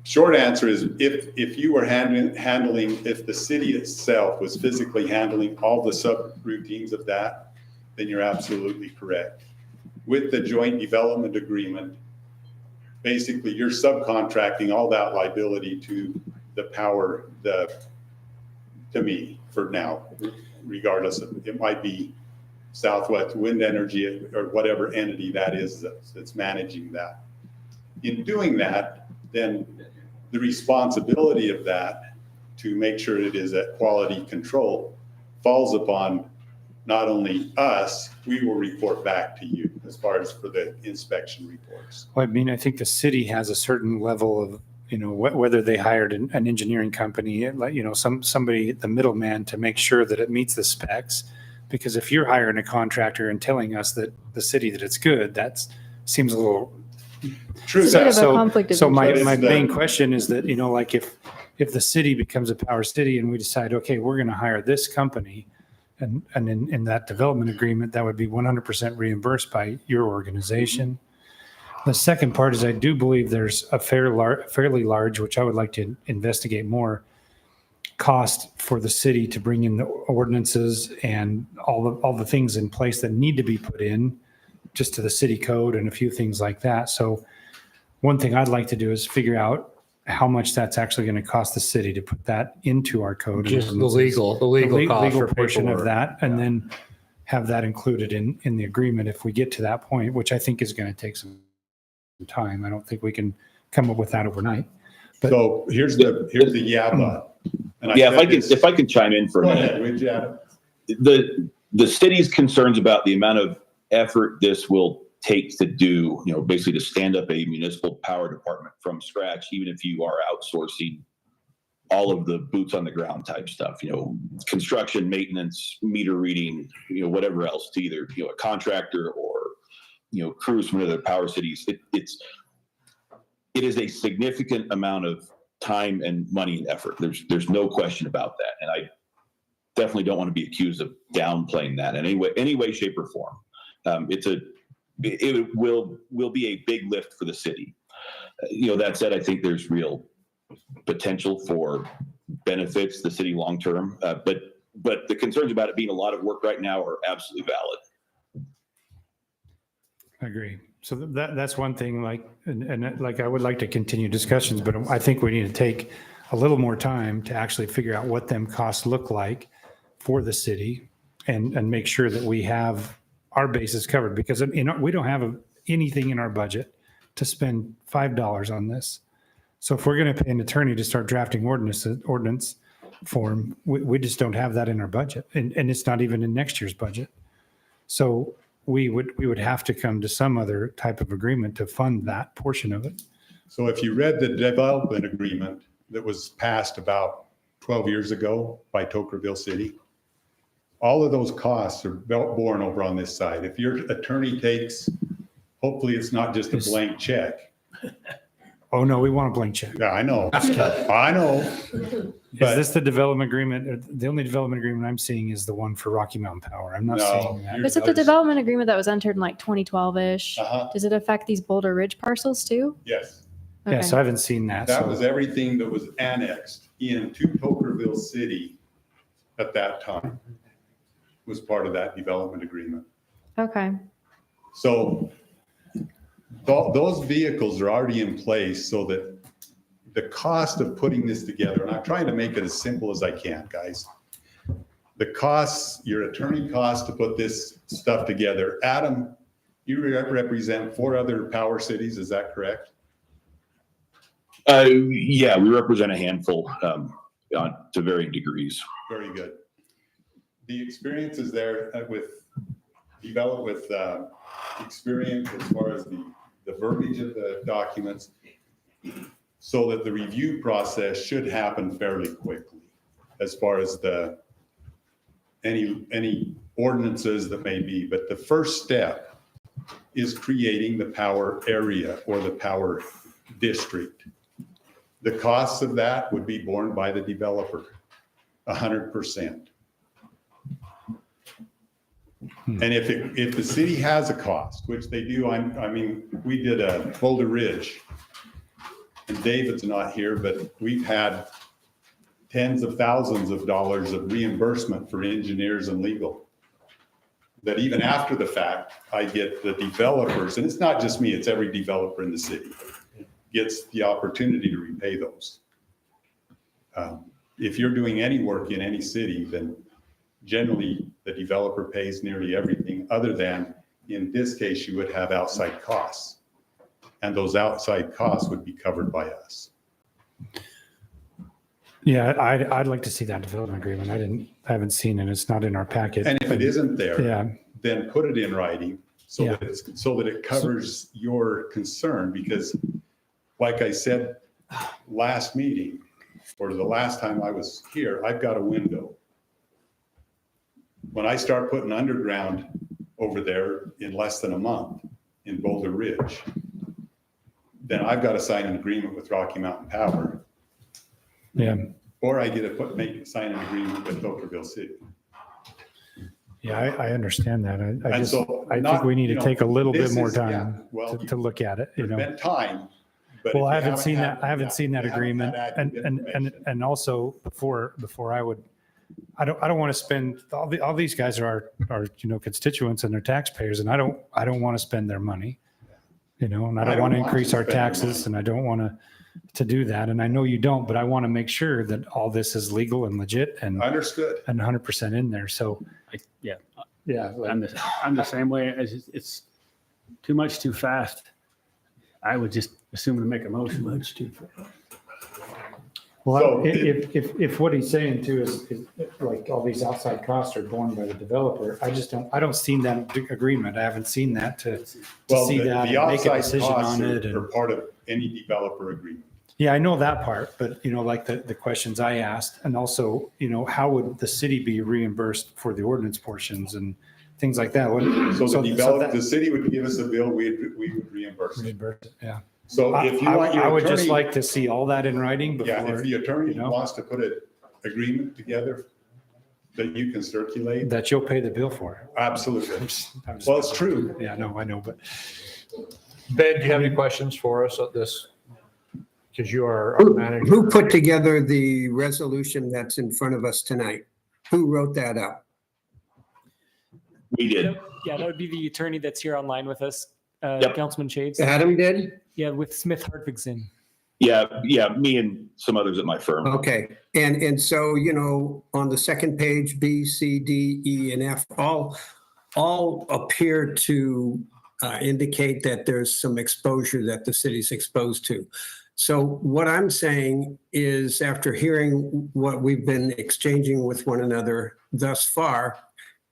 short answer is if you were handling, if the city itself was physically handling all the subroutines of that, then you're absolutely correct. With the joint development agreement, basically you're subcontracting all that liability to the power, to me for now, regardless of, it might be Southwest Wind Energy or whatever entity that is that's managing that. In doing that, then the responsibility of that to make sure it is at quality control falls upon not only us, we will report back to you as far as for the inspection reports. Well, I mean, I think the city has a certain level of, whether they hired an engineering company, like, somebody, the middleman, to make sure that it meets the specs. Because if you're hiring a contractor and telling us that the city that it's good, that seems a little. True. It's a bit of a So- conflict of So my interest. main question is that, like if the city becomes a power city and we decide, okay, we're going to hire this company, and in that development agreement, that would be 100% reimbursed by your organization. The second part is I do believe there's a fairly large, which I would like to investigate more, cost for the city to bring in the ordinances and all the things in place that need to be put in just to the city code and a few things like that. So one thing I'd like to do is figure out how much that's actually going to cost the city to put that into our code. Just the ordinances. legal cost for portion of paperwork. that, and then have that included in the agreement if we get to that point, which I think is going to take some time. I don't think we can come up with that overnight. But- So here's the yeah, but. And Yeah, said this- if I can chime in for a Go minute. ahead, would you, Adam? The city's concerns about the amount of effort this will take to do, basically to stand up a municipal power department from scratch, even if you are outsourcing all of the boots on the ground type stuff, construction, maintenance, meter reading, whatever else, to either, a contractor or, crews from other power cities. It is a significant amount of time and money and effort. There's no question about that. And I definitely don't want to be accused of downplaying that in any way, shape, or form. It will be a big lift for the city. That said, I think there's real potential for benefits to the city long term. But the concerns about it being a lot of work right now are absolutely valid. I agree. So that's one thing, and like I would like to continue discussions, but I think we need to take a little more time to actually figure out what them costs look like for the city and make sure that we have our bases covered, because we don't have anything in our budget to spend $5 on this. So if we're going to pay an attorney to start drafting ordinance form, we just don't have that in our budget, and it's not even in next year's budget. So we would have to come to some other type of agreement to fund that portion of it. So if you read the development agreement that was passed about 12 years ago by Tokerville City, all of those costs are borne over on this side. If your attorney takes, hopefully it's not just a blank check. Oh, no, we want a blank check. Yeah, I know. I know. Is But this the development agreement? The only development agreement I'm seeing is the one for Rocky Mountain Power. I'm not No, seeing that. you're- Is it the development agreement that was entered in like 2012-ish? Uh-huh. Does it affect these Boulder Ridge parcels too? Yes, Yeah, Okay. so I haven't seen that. that So was everything that was annexed into Tokerville City at that time was part of that development agreement. Okay. So those vehicles are already in place so that the cost of putting this together, and I'm trying to make it as simple as I can, guys. The costs, your attorney costs to put this stuff together. Adam, you represent 4 other power cities, is that correct? Yeah, we represent a handful to varying degrees. Very good. The experiences there developed with experience as far as the verbiage of the documents, so that the review process should happen fairly quickly as far as any ordinances that may be. But the first step is creating the power area or the power district. The costs of that would be borne by the developer, 100%. And if the city has a cost, which they do, I mean, we did a Boulder Ridge, and David's not here, but we've had tens of thousands of dollars of reimbursement for engineers and legal. That even after the fact, I get the developers, and it's not just me, it's every developer in the city, gets the opportunity to repay those. If you're doing any work in any city, then generally the developer pays nearly everything, other than, in this case, you would have outside costs. And those outside costs would be covered by us. Yeah, I'd like to see that development agreement. I haven't seen it. It's not in our packet. And if it isn't there, Yeah, then put it in writing so Yeah. that it covers your concern, because like I said, last meeting, or the last time I was here, I've got a window. When I start putting underground over there in less than a month in Boulder Ridge, then I've got to sign an agreement with Rocky Mountain Power, yeah, or I get to sign an agreement with Tocqueville City. yeah, I understand that. I And just, so I think not- we need you to know, take a little bit this more is- yeah, time well, to look at it, you There's know? been time. but Well, if I you haven't seen had- that. I haven't seen that you haven't agreement. had And, accurate and information. also before I would, I don't want to spend, all these guys are, you know, constituents and they're taxpayers, and I don't want to spend their money, you know, and I don't want to increase our spend their taxes, money. and I don't want to do that. And I know you don't, but I want to make sure that all this is legal and legit and Understood. 100% in there. So, Yeah, yeah, I'm the same way. It's too much too fast. I would just assume to make a motion. Much too fast. well, So if what he's saying too is like all these outside costs are borne by the developer, I don't see that agreement. I haven't seen that to Well, see the that and make a outside decision costs on it. are And part of any developer agreement. yeah, I know that part, but you know, like the questions I asked, and also, you know, how would the city be reimbursed for the ordinance portions and things like that? So that- the city would give us a bill, we would reimburse it. reimburse it, yeah. So if you want your I would just attorney, like to see all that in writing yeah, before, if the attorney you know. wants to put an agreement together that you can circulate, that you'll pay the bill for. absolutely. I'm just- Well, it's true. Yeah, no, I know, but Ben, do you have any questions for us at this? Because you are our manager. Who put together the resolution that's in front of us tonight? Who wrote that up? We did. Yeah, that would be the attorney that's here online with us, Yep. Councilman Shades. Adam did? Yeah, with Smith Hartwigson. Yeah, me and some others at my firm. Okay. And so, you know, on the second page, B, C, D, E, and F, all appear to indicate that there's some exposure that the city's exposed to. So what I'm saying is, after hearing what we've been exchanging with one another thus far,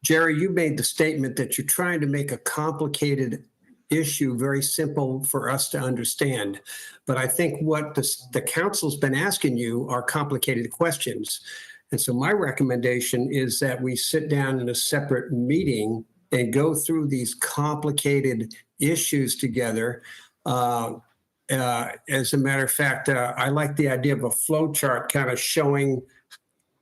Jerry, you made the statement that you're trying to make a complicated issue very simple for us to understand. But I think what the council's been asking you are complicated questions. And so my recommendation is that we sit down in a separate meeting and go through these complicated issues together. As a matter of fact, I like the idea of a flow chart kind of showing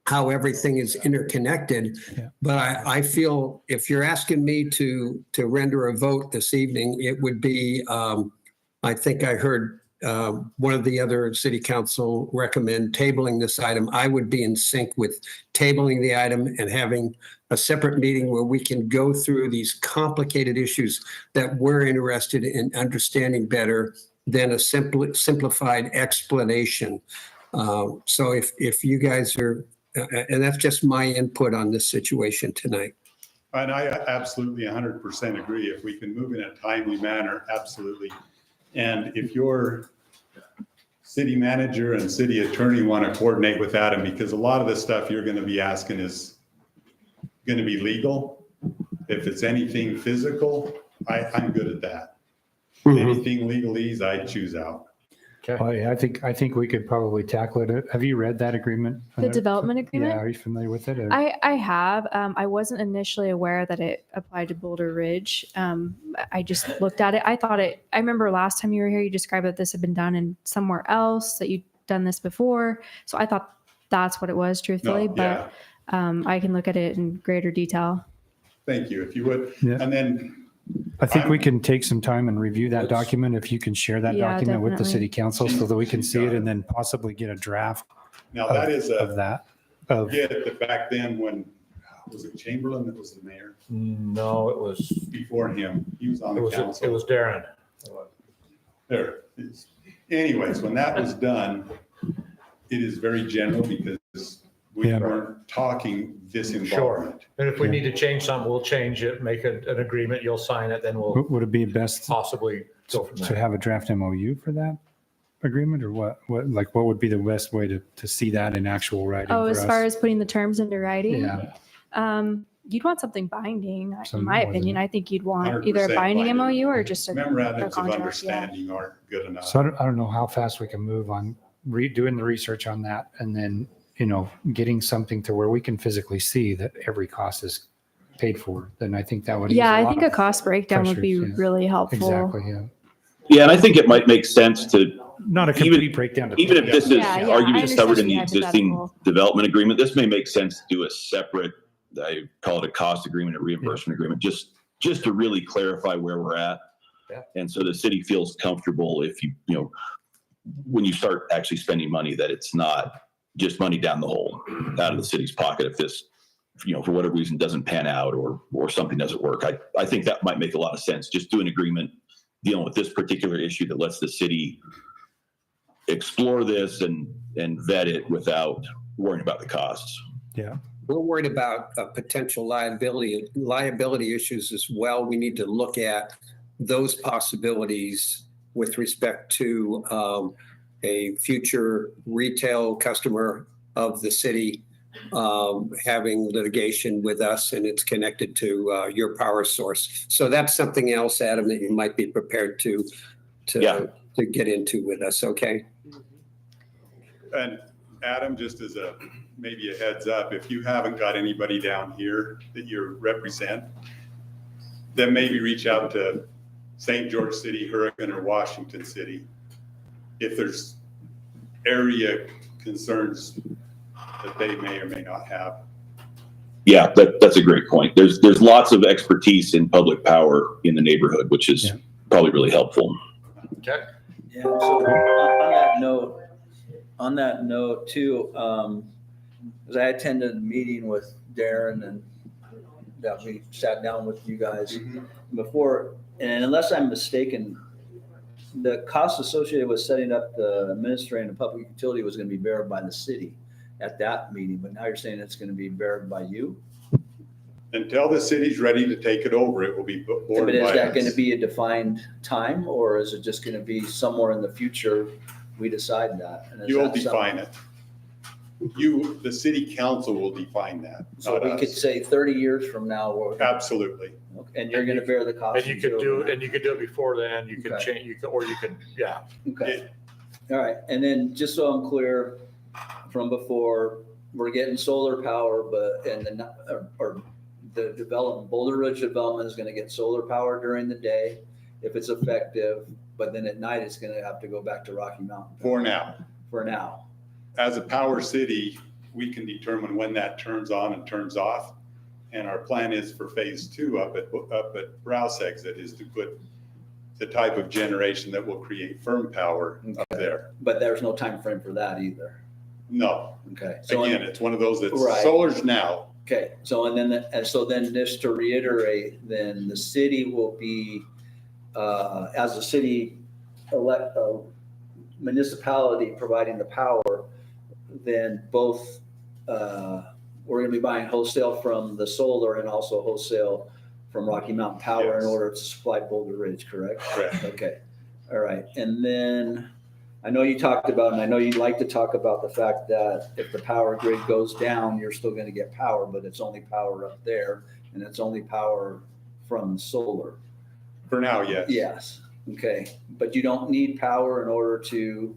how everything is interconnected. Yeah. But I feel if you're asking me to render a vote this evening, it would be, I think I heard one of the other city council recommend tabling this item. I would be in sync with tabling the item and having a separate meeting where we can go through these complicated issues that we're interested in understanding better than a simplified explanation. So if you guys are, and that's just my input on this situation tonight. And I absolutely 100% agree. If we can move in a timely manner, absolutely. And if your city manager and city attorney want to coordinate with Adam, because a lot of the stuff you're going to be asking is going to be legal. If it's anything physical, I'm good at that. Anything legalese, I choose out. well, yeah, I think we could probably tackle it. Have you read that agreement? The development agreement? Yeah, are you familiar with it? Or- I have. I wasn't initially aware that it applied to Boulder Ridge. I just looked at it. I remember last time you were here, you described that this had been done in somewhere else, that you'd done this before. So I thought that's what it was, truthfully. No, But I can look at it in greater detail. Thank you, if you would. Yeah. And then I think we can take some time and review that document if you can share that Yeah, document with the definitely. city council so that we can see it and then possibly get a draft now that is of a, that. Of, yeah, back then when, was it Chamberlain that was the mayor? No, it was, Before him, he was on the council. it was Darren. There. it is. Anyways, when that was done, it is very general because we Yeah. weren't talking this Sure. involvement. And if we Yeah. need to change something, we'll change it, make an agreement, you'll sign it, then we'll would it be best possibly go from to there. have a draft MOU for that? agreement or what, what would be the best way to see that in actual writing? Oh, for as us? far as putting the terms into writing? Yeah. You'd want something binding, in Some my more than- opinion. I think you'd want either a 100% binding binding. MOU or just a Memorandums of contract, yeah. understanding aren't good enough. So I don't know how fast we can move on doing the research on that and then, getting something to where we can physically see that every cost is paid for. Then I think that would. ease Yeah, I lot think a of cost breakdown would be pressures, yeah. really helpful. Exactly, yeah. Yeah, and I think it might make sense to, Not a Even- complete breakdown. even if this is Yeah, yeah, arguably I covered in understand the the existing hypothetical. development agreement, this may make sense to do a separate, I call it a cost agreement, a reimbursement agreement, just to really clarify where we're at. Yeah. And so the city feels comfortable if when you start actually spending money, that it's not just money down the hole out of the city's pocket if this, for whatever reason doesn't pan out or something doesn't work. I think that might make a lot of sense. Just do an agreement dealing with this particular issue that lets the city explore this and vet it without worrying about the costs. Yeah. We're worried about potential liability issues as well. We need to look at those possibilities with respect to a future retail customer of the city having litigation with us, and it's connected to your power source. So that's something else, Adam, that you might be prepared to Yeah. get into with us, okay? And Adam, just as maybe a heads up, if you haven't got anybody down here that you represent, then maybe reach out to St. George City, Hurricane, or Washington City. If there's area concerns that they may or may not have. Yeah, that's a great point. There's lots of expertise in public power in the neighborhood, which is probably really helpful. Okay. Yeah, so on that note too, because I attended a meeting with Darren and that we sat down with you guys before, and unless I'm mistaken, the cost associated with setting up the administrative and public utility was going to be borne by the city at that meeting, but now you're saying it's going to be borne by you? Until the city's ready to take it over, it will be borne by us. But is that going to be a defined time, or is it just going to be somewhere in the future we decide that? And is You'll that define it. The city council will define that, So not we could us. say 30 years from now, Absolutely. and you're going to bear the cost. And you could do it before then, you could Okay. change, yeah. Okay. All right. And then just so I'm clear from before, we're getting solar power, or the development, Boulder Ridge development is going to get solar power during the day if it's effective, but then at night it's going to have to go back to Rocky Mountain. For now. For now. As a power city, we can determine when that turns on and turns off. And our plan is for phase 2 up at Rouse Exit is to put the type of generation that will create firm power up there. But there's no time frame for that either. No, Okay. again, it's one of those that's Right. solar's now. Okay, so then just to reiterate, then the city will be, as a city municipality providing the power, then both, we're gonna be buying wholesale from the solar and also wholesale from Rocky Mountain Power in Yes. order to supply Boulder Ridge, correct? Correct. Okay, all right. And then I know you talked about, and I know you'd like to talk about the fact that if the power grid goes down, you're still going to get power, but it's only power up there and it's only power from solar. For now, yes. Yes. Okay. But you don't need power in order to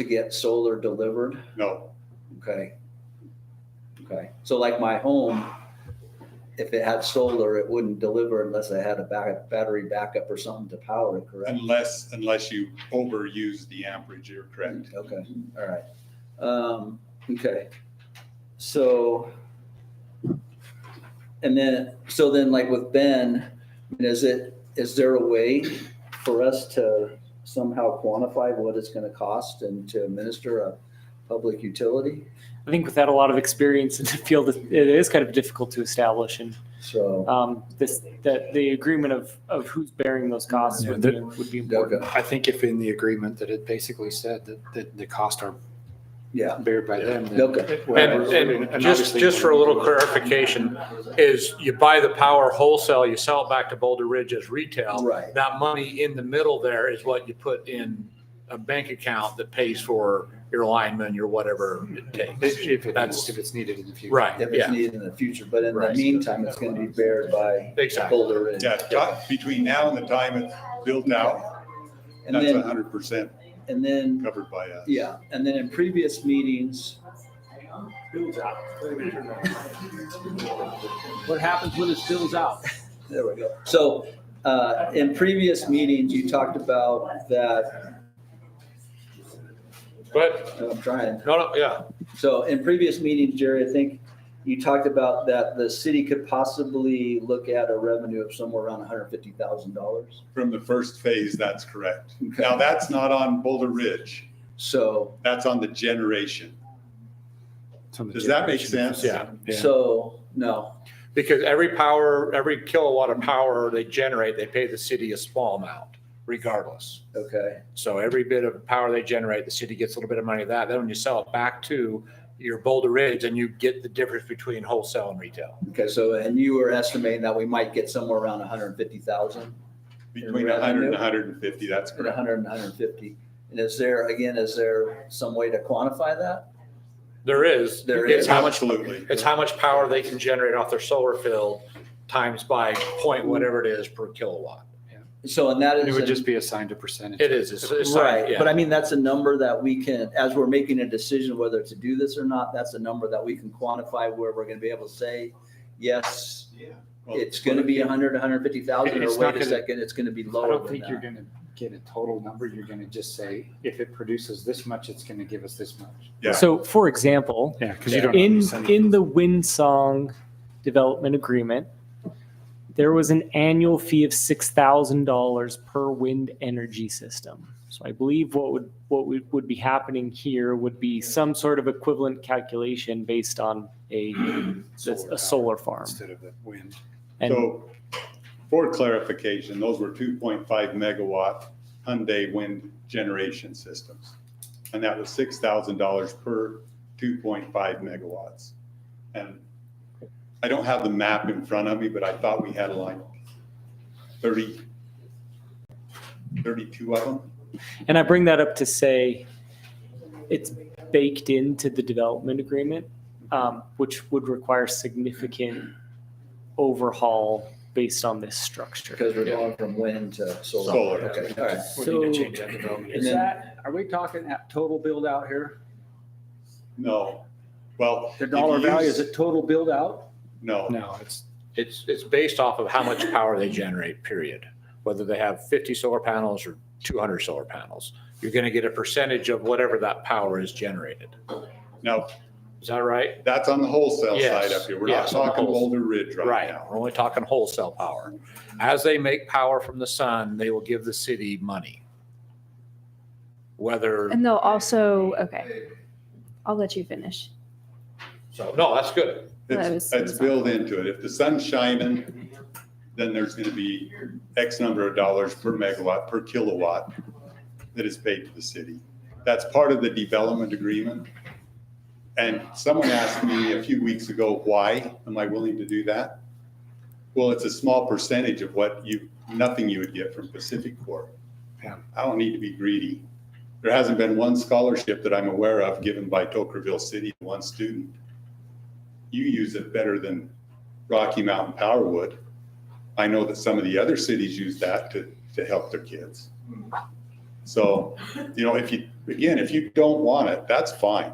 get solar delivered. No, Okay. Okay. So like my home, if it had solar, it wouldn't deliver unless I had a battery backup or something to power it, correct? unless you overuse the amperage, you're correct. Okay, all right. Okay. So, so then like with Ben, is there a way for us to somehow quantify what it's gonna cost and to administer a public utility? I think without a lot of experience in the field, it is kind of difficult to establish. And So, the agreement of who's bearing those costs Yeah, would be important. okay, I think if in the agreement that it basically said that the costs are Yeah. bear by them. then Okay. whatever- And just for a little clarification, is you buy the power wholesale, you sell it back to Boulder Ridge as retail. Right. That money in the middle there is what you put in a bank account that pays for your lineman, your whatever it takes. If it's needed in the future. Right, If it's yeah, needed in the future, but in the Right. meantime, it's gonna be bared by exactly. Boulder Ridge. Yeah, between now and the time it's built out, And that's then, 100% and then, covered by us. yeah, and then in previous meetings, What happens when it spills out? there we go. So, in previous meetings, you talked about that, But, I'm trying. no, yeah, So in previous meetings, Jerry, I think you talked about that the city could possibly look at a revenue of somewhere around $150,000. From the first phase, that's correct. Okay. Now, that's not on Boulder Ridge. So, That's on the generation. It's on the Does that make generation. sense? yeah. so, no, Because every kilowatt of power they generate, they pay the city a small amount regardless. okay. So every bit of power they generate, the city gets a little bit of money of that. Then when you sell it back to your Boulder Ridge, and you get the difference between wholesale and retail. Okay, so, and you were estimating that we might get somewhere around 150,000 Between 100 and 150, that's at correct. 100 and 150. And is there some way to quantify that? There is. There It's is. how much, Absolutely. it's how much power they can generate off their solar field times by point whatever it is per kilowatt. So, and that It is. would an- just be assigned a percentage. It is. It's Right, yeah. but I mean, that's a number that we can, as we're making a decision whether to do this or not, that's a number that we can quantify where we're gonna be able to say, yes, Well, it's gonna be 100, 150,000, It's or not wait a gonna- second, it's gonna be I lower don't than think you're that. gonna get a total number. You're gonna just say, if it produces this much, it's gonna give us this much. Yeah. So for example, Yeah, because you don't. know in, the percentage. in the Windsong development agreement, there was an annual fee of $6,000 per wind energy system. So I believe what would be happening here would be some sort of equivalent calculation based on a solar farm. Instead of the wind. And So for clarification, those were 2.5 megawatt Hyundai wind generation systems. And that was $6,000 per 2.5 megawatts. And I don't have the map in front of me, but I thought we had like 32 of them. And I bring that up to say it's baked into the development agreement, which would require significant overhaul based on this structure. Because we're going from wind to solar. Solar. Okay, all right. We need to change that development. Is that, are we talking at total build out here? No. Well. The if dollar you value, use- is it total build out? No. No, It's based off of how much power they generate, period. Whether they have 50 solar panels or 200 solar panels. You're going to get a percentage of whatever that power is generated. Now, Is that right? that's on the wholesale Yes. side up here. We're not Yes, on the talking wholesale. Boulder Ridge right Right. now. We're only talking wholesale power. As they make power from the sun, they will give the city money. Whether, And they'll also, okay, I'll let you finish. so, no, that's good. That It's was- built into it. If the sun's shining, then there's going to be X number of dollars per megawatt, per kilowatt that is paid to the city. That's part of the development agreement. And someone asked me a few weeks ago, why am I willing to do that? Well, it's a small percentage of nothing you would get from Pacific Corp. Yeah. I don't need to be greedy. There hasn't been one scholarship that I'm aware of given by Tokerville City to one student. You use it better than Rocky Mountain Power would. I know that some of the other cities use that to help their kids. So, if you don't want it, that's fine.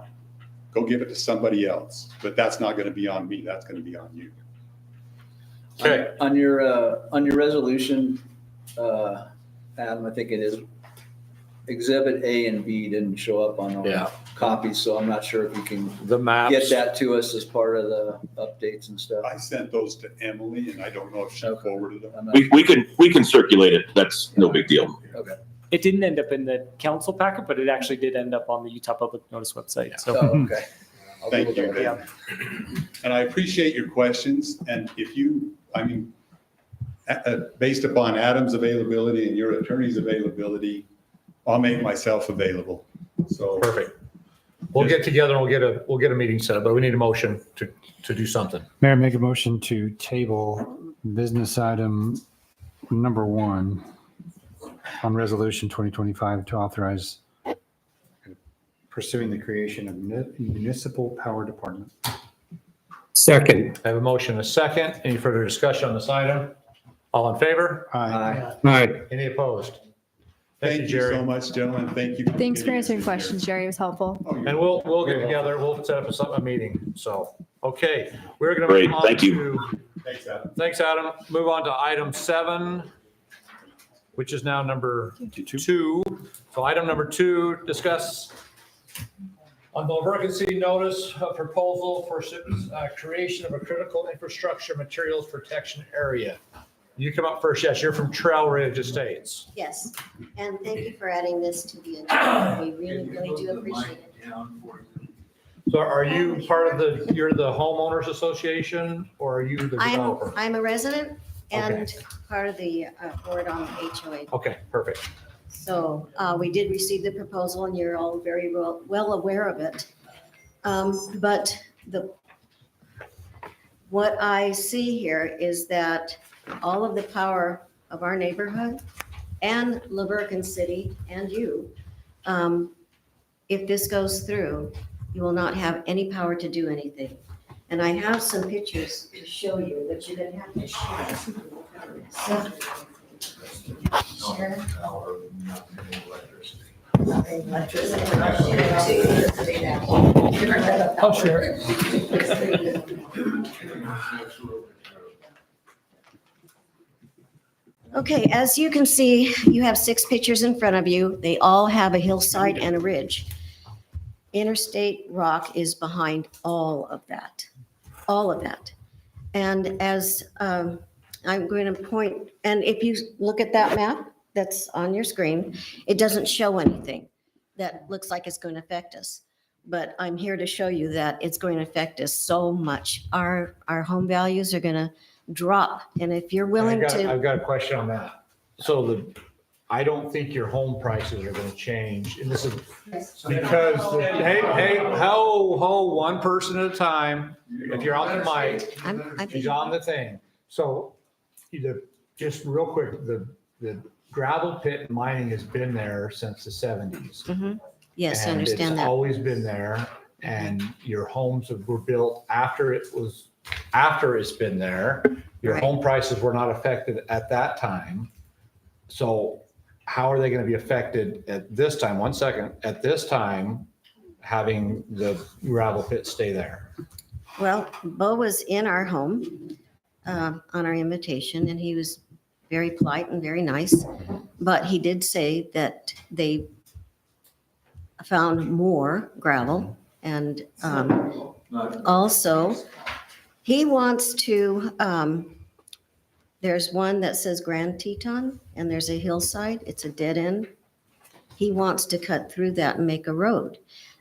Go give it to somebody else, but that's not going to be on me. That's going to be on you. Okay. On your resolution, Adam, I think it is Exhibit A and B didn't show up on Yeah. our copies, so I'm not sure if you can The maps. get that to us as part of the updates and stuff. I sent those to Emily and I don't know if she Okay. forwarded them. I'm not- We can circulate it. That's no big deal. Okay. It didn't end up in the council packet, but it actually did end up on the Utah Public Notice website. So Oh, okay. I'll Thank go you, with that. Ben. And I appreciate your questions. And based upon Adam's availability and your attorney's availability, I'll make myself available. So Perfect. We'll get together and we'll get a meeting set up, but we need a motion to do something. Mayor, make a motion to table business item number 1 on resolution 2025 to authorize pursuing the creation of municipal power department. Second. I have a motion, a second. Any further discussion on this item? All in favor? Aye. Aye. Any opposed? Thank you, Thank you so Jerry. much, gentlemen. Thank you. Thanks for getting us answering here. questions, Jerry. It was helpful. And we'll get together. We'll set up a meeting. So, okay, we're going to Great, move on thank you. to. Thanks, Adam. Thanks, Adam. Move on to item 7, which is now number 2. So item number 2, discuss on the Laverne City notice of proposal for creation of a critical infrastructure materials protection area. You come up first. Yes, you're from Trail Ridge Estates. Yes, and thank you for adding this to the agenda. We really, really do appreciate it. So are you part of you're the homeowners association or are you the developer? I'm a resident and part of the board on the HOA. Okay, perfect. So we did receive the proposal and you're all very well aware of it. But what I see here is that all of the power of our neighborhood and Laverne City and you, if this goes through, you will not have any power to do anything. And I have some pictures to show you, but you're gonna have to share. Share. I'll share. Okay, as you can see, you have 6 pictures in front of you. They all have a hillside and a ridge. Interstate Rock is behind all of that, all of that. And as I'm going to point, and if you look at that map that's on your screen, it doesn't show anything that looks like it's going to affect us. But I'm here to show you that it's going to affect us so much. Our home values are going to drop. And if you're willing I've to, got a question on that. So I don't think your home prices are going to change. And this is because, hey, ho, one person at a time. If you're on the mic, I'm he's on the thing. So just real quick, the gravel pit mining has been there since the 70s. yes, I And understand it's that. always been there. And your homes were built after it's been there. Your Right. home prices were not affected at that time. So how are they going to be affected at this time? One second, at this time, having the gravel pit stay there? Well, Bo was in our home on our invitation, and he was very polite and very nice. But he did say that they found more gravel, and also he wants to. There's one that says Grand Teton, and there's a hillside. It's a dead end. He wants to cut through that and make a road.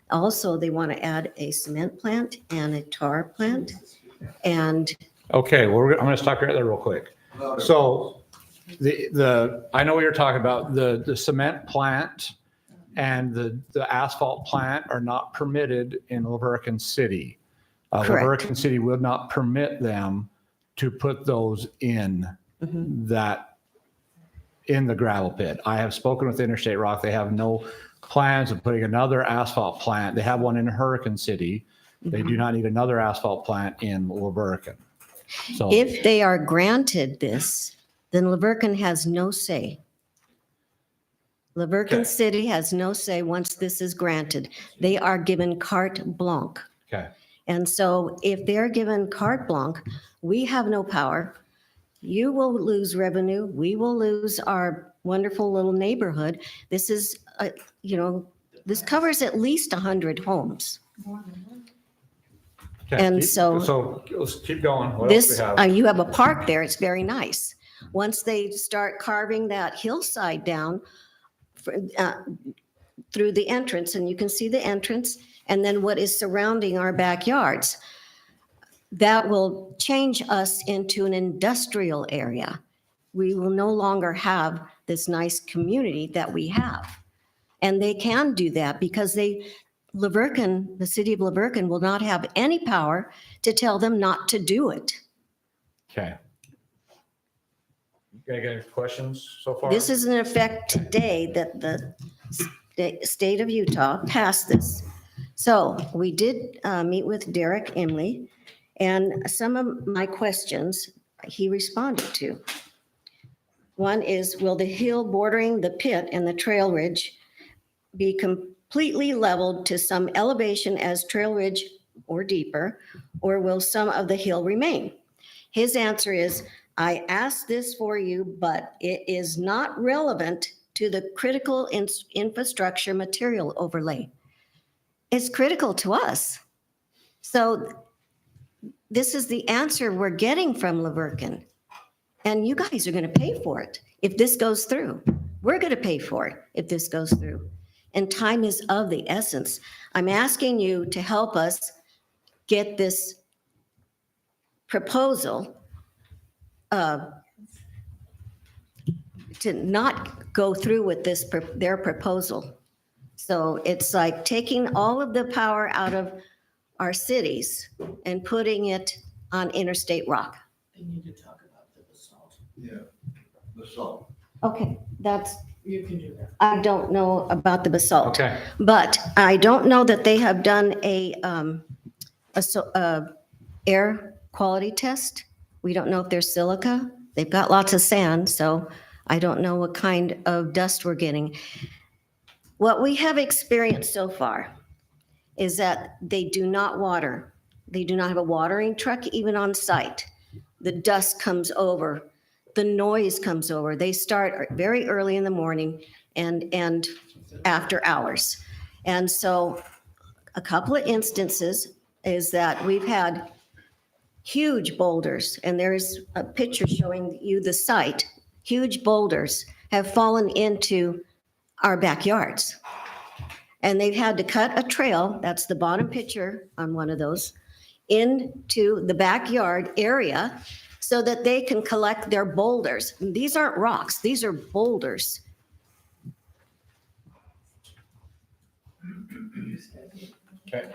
Also, they want to add a cement plant and a tar plant. And Okay, well, I'm going to stop you right there real quick. So I know what you're talking about. The cement plant and the asphalt plant are not permitted in Laverne City. Correct. Laverne City would not permit them to put those in in the gravel pit. I have spoken with Interstate Rock. They have no plans of putting another asphalt plant. They have one in Hurricane City. They do not need another asphalt plant in Laverne. So if they are granted this, then Laverne has no say. Laverne Okay. City has no say once this is granted. They are given carte blanche. okay. And so if they're given carte blanche, we have no power. You will lose revenue. We will lose our wonderful little neighborhood. This is, this covers at least 100 homes. Okay, And so- So let's keep going. What else This, we have? you have a park there. It's very nice. Once they start carving that hillside down through the entrance, and you can see the entrance, and then what is surrounding our backyards, that will change us into an industrial area. We will no longer have this nice community that we have. And they can do that because Laverton, the city of Laverton will not have any power to tell them not to do it. Okay. You got any questions so far? This is in effect today that the state of Utah passed this. So we did meet with Derek Emley, and some of my questions he responded to. One is, will the hill bordering the pit and the trail ridge be completely leveled to some elevation as trail ridge or deeper, or will some of the hill remain? His answer is, I asked this for you, but it is not relevant to the critical infrastructure material overlay. It's critical to us. So this is the answer we're getting from Laverton. And you guys are going to pay for it if this goes through. We're going to pay for it if this goes through. And time is of the essence. I'm asking you to help us get this proposal to not go through with this, their proposal. So it's like taking all of the power out of our cities and putting it on Interstate Rock. They need to talk about the basalt. Yeah, basalt. Okay, that's, You can do that. I don't know about the basalt. Okay. But I don't know that they have done a air quality test. We don't know if there's silica. They've got lots of sand, so I don't know what kind of dust we're getting. What we have experienced so far is that they do not water. They do not have a watering truck even on site. The dust comes over. The noise comes over. They start very early in the morning and after hours. And so a couple of instances is that we've had huge boulders, and there's a picture showing you the site. Huge boulders have fallen into our backyards. And they've had to cut a trail, that's the bottom picture on one of those, into the backyard area so that they can collect their boulders. These aren't rocks, these are boulders. Okay.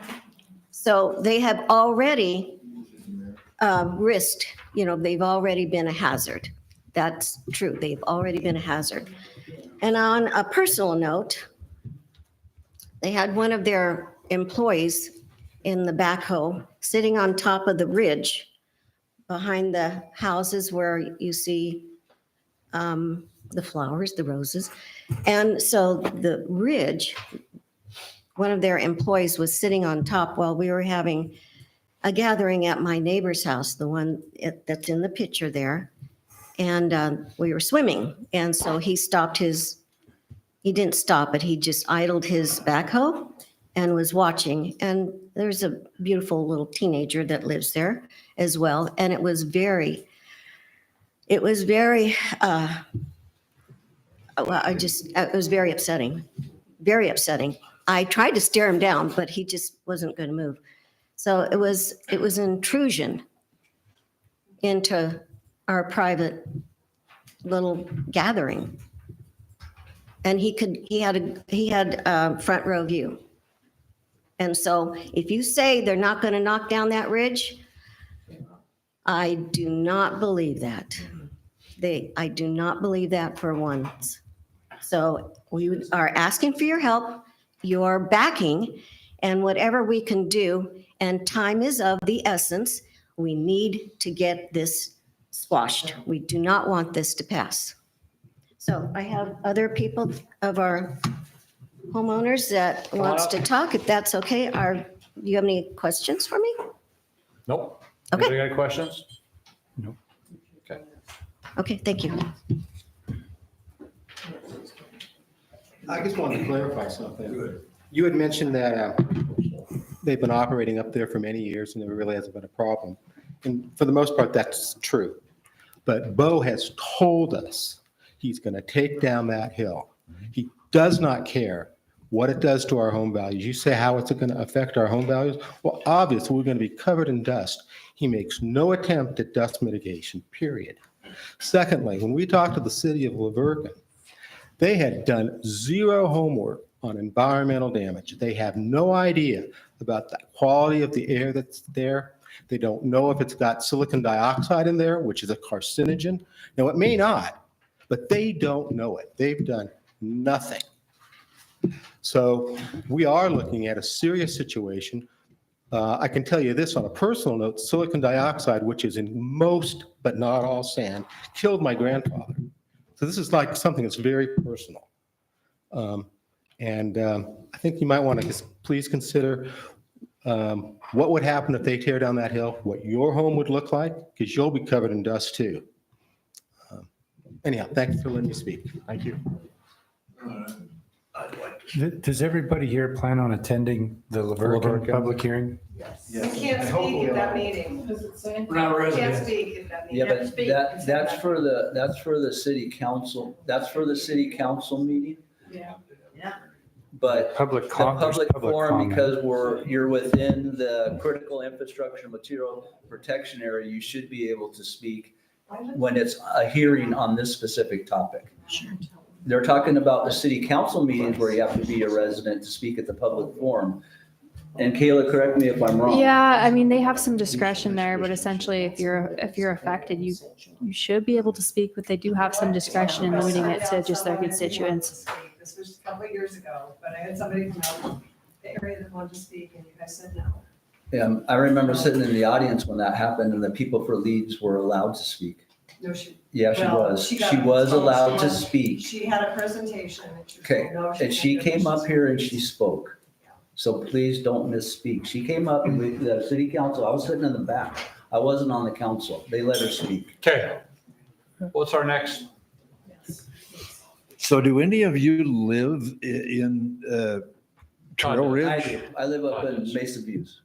So they have already risked, they've already been a hazard. That's true, they've already been a hazard. And on a personal note, they had one of their employees in the backhoe sitting on top of the ridge behind the houses where you see the flowers, the roses. And so the ridge, one of their employees was sitting on top while we were having a gathering at my neighbor's house, the one that's in the picture there. And we were swimming. And so he didn't stop it. He just idled his backhoe and was watching. And there's a beautiful little teenager that lives there as well. And it was very, it was very upsetting, very upsetting. I tried to stare him down, but he just wasn't going to move. So it was intrusion into our private little gathering. And he had a front row view. And so if you say they're not going to knock down that ridge, I do not believe that. I do not believe that for once. So we are asking for your help, your backing, and whatever we can do. And time is of the essence. We need to get this squashed. We do not want this to pass. So I have other people of our homeowners that wants to talk, if that's okay. Do you have any questions for me? Nope. Okay. Anybody got questions? Nope. Okay. Okay, thank you. I just wanted to clarify something. You had mentioned that they've been operating up there for many years and there really hasn't been a problem. And for the most part, that's true. But Bo has told us he's going to take down that hill. He does not care what it does to our home values. You say how it's going to affect our home values? Well, obviously, we're going to be covered in dust. He makes no attempt at dust mitigation, period. Secondly, when we talked to the city of Laverton, they had done zero homework on environmental damage. They have no idea about the quality of the air that's there. They don't know if it's got silicon dioxide in there, which is a carcinogen. Now, it may not, but they don't know it. They've done nothing. So we are looking at a serious situation. I can tell you this on a personal note, silicon dioxide, which is in most but not all sand, killed my grandfather. So this is like something that's very personal. I think you might want to please consider what would happen if they tear down that hill, what your home would look like, because you'll be covered in dust too. Anyhow, thanks for letting me speak. Thank you. Does everybody here plan on attending the Laverne public hearing? You can't speak at that meeting. We're not You can't residents. speak at that Yeah, meeting. but that's for the city council. That's for the city council meeting. Yeah. But Public the comment. public forum, comment. because you're within the critical infrastructure material protection area, you should be able to speak when it's a hearing on this specific topic. They're talking about the city council meetings where you have to be a resident to speak at the public forum. And Kayla, correct me if I'm wrong. Yeah, I mean, they have some discretion there, but essentially if you're affected, you should be able to speak, but they do have some discretion in limiting it to just their constituents. This was a couple of years ago, but I had somebody from out the area that wanted to speak and you guys said no. I remember sitting in the audience when that happened and the people for Leeds were allowed to speak. No, she. Yeah, she well, was. got She was told allowed to she speak. She had a presentation. And she was Okay, told no, and she couldn't came finish up here and she spoke. So please don't misspeak. She came up with the city council. I was sitting in the back. I wasn't on the council. They let her speak. Okay. What's our next? So do any of you live in Trail I Ridge? do. I live up in Mesa Views,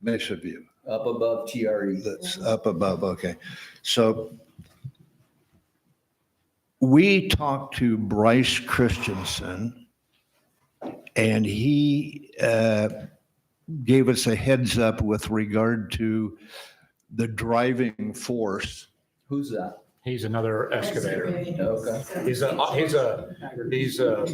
Mesa View, up above TRE. that's up above, okay. So we talked to Bryce Christensen and he gave us a heads up with regard to the driving force. Who's that? He's another excavator. Okay. He's a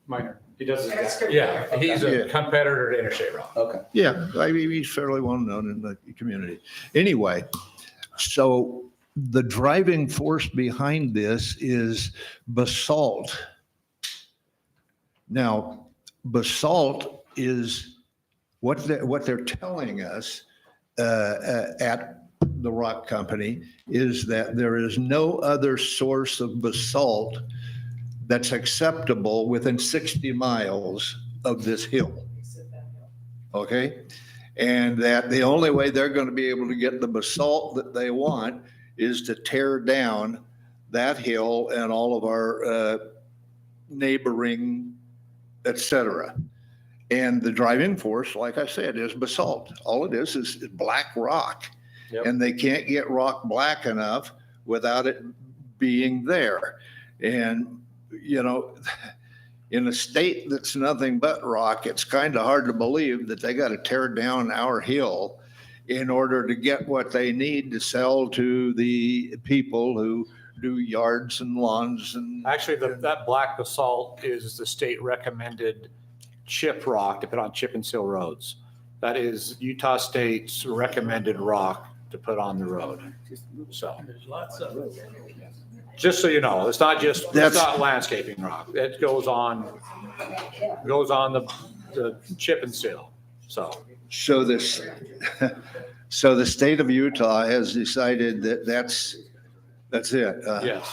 minor. He does, Excavator. yeah, he's a Yeah. competitor to Interstate Rock. Okay. Yeah, I mean, he's fairly well known in the community. Anyway, so the driving force behind this is basalt. Now, basalt is what they're telling us at the rock company is that there is no other source of basalt that's acceptable within 60 miles of this hill. Okay? And that the only way they're going to be able to get the basalt that they want is to tear down that hill and all of our neighboring, et cetera. And the driving force, like I said, is basalt. All it is black rock. Yep. And they can't get rock black enough without it being there. And, you know, in a state that's nothing but rock, it's kind of hard to believe that they got to tear down our hill in order to get what they need to sell to the people who do yards and lawns and. Actually, that black basalt is the state recommended chip rock to put on chip and seal roads. That is Utah State's recommended rock to put on the road. So, just so you know, it's not landscaping rock. It goes on the chip and seal. So So this, so the state of Utah has decided that that's it. yes,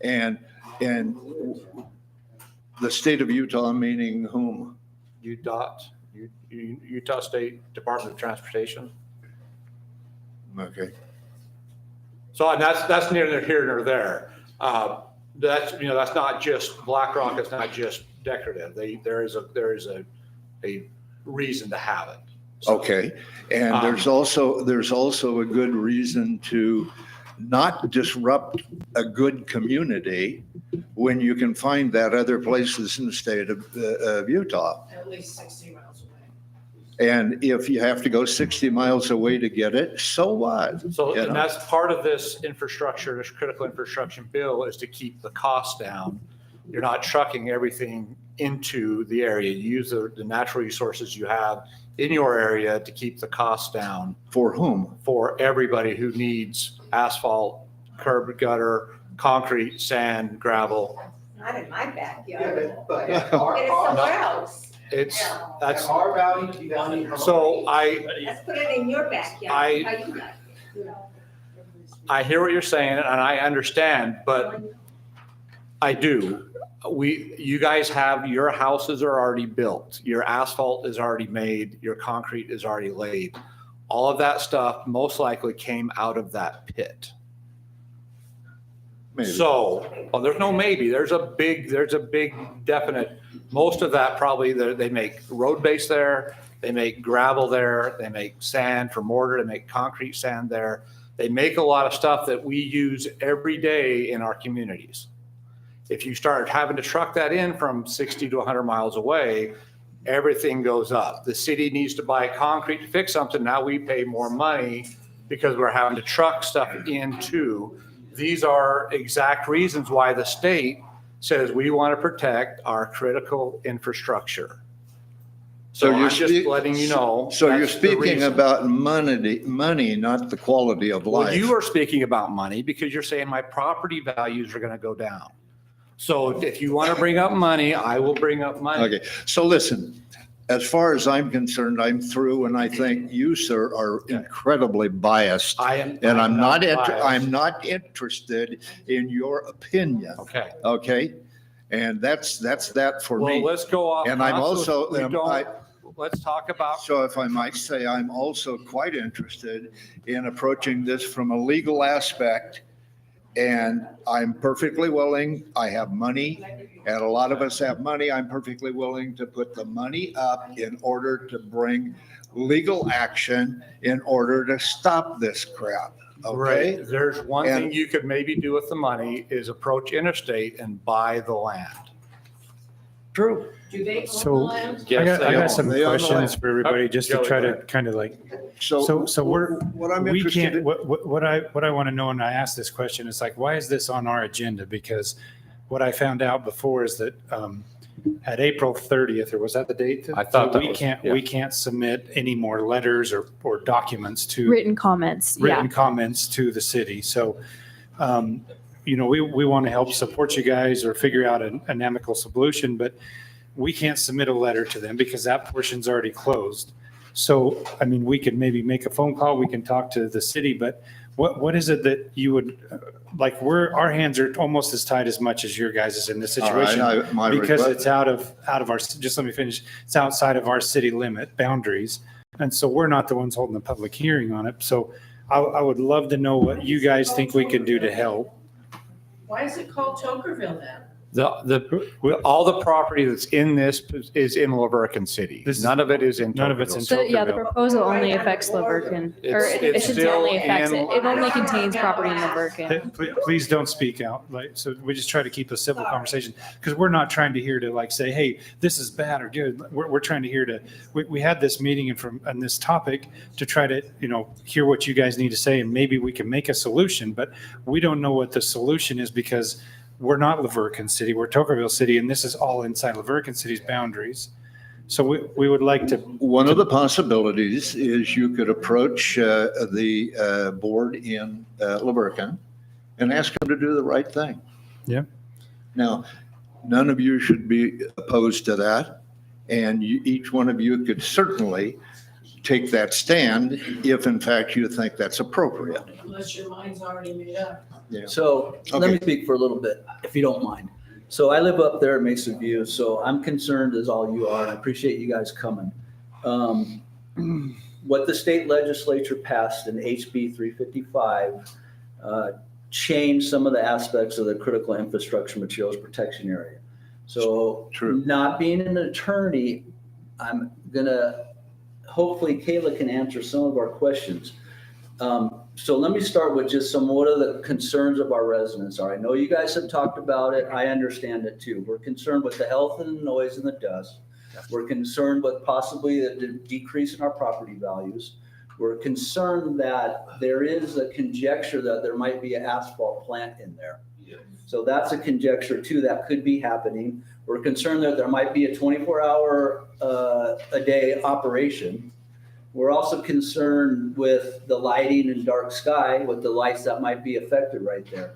And the state of Utah meaning whom? Utah State Department of Transportation. Okay. So and that's neither here nor there. That's not just black rock. It's not just decorative. There is a reason to have it. So, Okay. And there's also a good reason to not disrupt a good community when you can find that other places in the state of Utah. At least 60 miles away. And if you have to go 60 miles away to get it, so what? So, You and know? that's part of this infrastructure, this critical infrastructure bill is to keep the cost down. You're not trucking everything into the area. You use the natural resources you have in your area to keep the costs down. For whom? For everybody who needs asphalt, curb, gutter, concrete, sand, gravel. Not in my backyard. But Get it somewhere else. That's, Our Valley. so Let's put it in your backyard. How you like it. I hear what you're saying and I understand, but I do. You guys have, your houses are already built. Your asphalt is already made. Your concrete is already laid. All of that stuff most likely came out of that pit. Maybe. So, well, there's no maybe, there's a big definite, most of that probably, they make road base there, they make gravel there, they make sand for mortar, they make concrete sand there. They make a lot of stuff that we use every day in our communities. If you start having to truck that in from 60 to 100 miles away, everything goes up. The city needs to buy concrete to fix something, now we pay more money because we're having to truck stuff into. These are exact reasons why the state says we want to protect our critical infrastructure. So I'm just letting you know. So you're that's the speaking reason. about money, not the quality of Well, life. you are speaking about money because you're saying my property values are going to go down. So if you want to bring up money, I will bring up money. Okay, so listen, as far as I'm concerned, I'm through, and I think you, sir, are incredibly biased. I am. And I'm not biased. I'm not interested in your opinion. Okay. Okay? And that's that for me. Well, let's go off. And I'm also, We don't- let's talk about. so if I might say, I'm also quite interested in approaching this from a legal aspect. And I'm perfectly willing, I have money, and a lot of us have money. I'm perfectly willing to put the money up in order to bring legal action in order to stop this crap. Okay? Right. There's one And- thing you could maybe do with the money is approach interstate and buy the land. True. Do they own the So- land? I got they own. some They own the questions land. for everybody, just to Joey, try go to ahead. kind of like, So what I'm we interested can't, in. what I want to know, and I asked this question, is like, why is this on our agenda? Because what I found out before is that at April 30th, or was that the date? I thought that we was- can't, yeah. we can't submit any more letters or documents to Written comments, yeah. written comments to the city. So, we want to help support you guys or figure out an amicable solution, but we can't submit a letter to them because that portion's already closed. So, I mean, we could maybe make a phone call, we can talk to the city, but what is it that you would, like, our hands are almost as tight as much as your guys is in this All right, situation. my Because request- it's out of our, just let me finish, it's outside of our city limit boundaries. And so we're not the ones holding the public hearing on it. So I would love to know what you guys think we can do to help. Why is it called Tokerville then? All the property that's in this is in Laverton City. This is- None of it is in. None of it's in Tokerville. The Tokerville. proposal only affects Laverton, or It's- it it's should say still only affects it. in- It only contains property in Laverton. Please don't speak out. Like, so we just try to keep a civil conversation because we're not trying to hear to like say, hey, this is bad or good. We're trying to hear to, we had this meeting on this topic to try to, hear what you guys need to say and maybe we can make a solution, but we don't know what the solution is because we're not Laverton City, we're Tokerville City, and this is all inside Laverton City's boundaries. So we would like to. One of the possibilities is you could approach the board in Laverton and ask them to do the right thing. Yeah. Now, none of you should be opposed to that, and each one of you could certainly take that stand if in fact you think that's appropriate. Unless your mind's already made up. So let me speak for a little bit, if you don't mind. So I live up there at Mesa View, so I'm concerned as all you are, and I appreciate you guys coming. What the state legislature passed in HB 355 changed some of the aspects of the critical infrastructure materials protection area. So True. Not being an attorney, I'm gonna, hopefully Kayla can answer some of our questions. So let me start with just what are the concerns of our residents are. I know you guys have talked about it. I understand it too. We're concerned with the health and the noise and the dust. We're concerned with possibly the decrease in our property values. We're concerned that there is a conjecture that there might be an asphalt plant in there. So that's a conjecture too that could be happening. We're concerned that there might be a 24-hour a day operation. We're also concerned with the lighting and dark sky, with the lights that might be affected right there.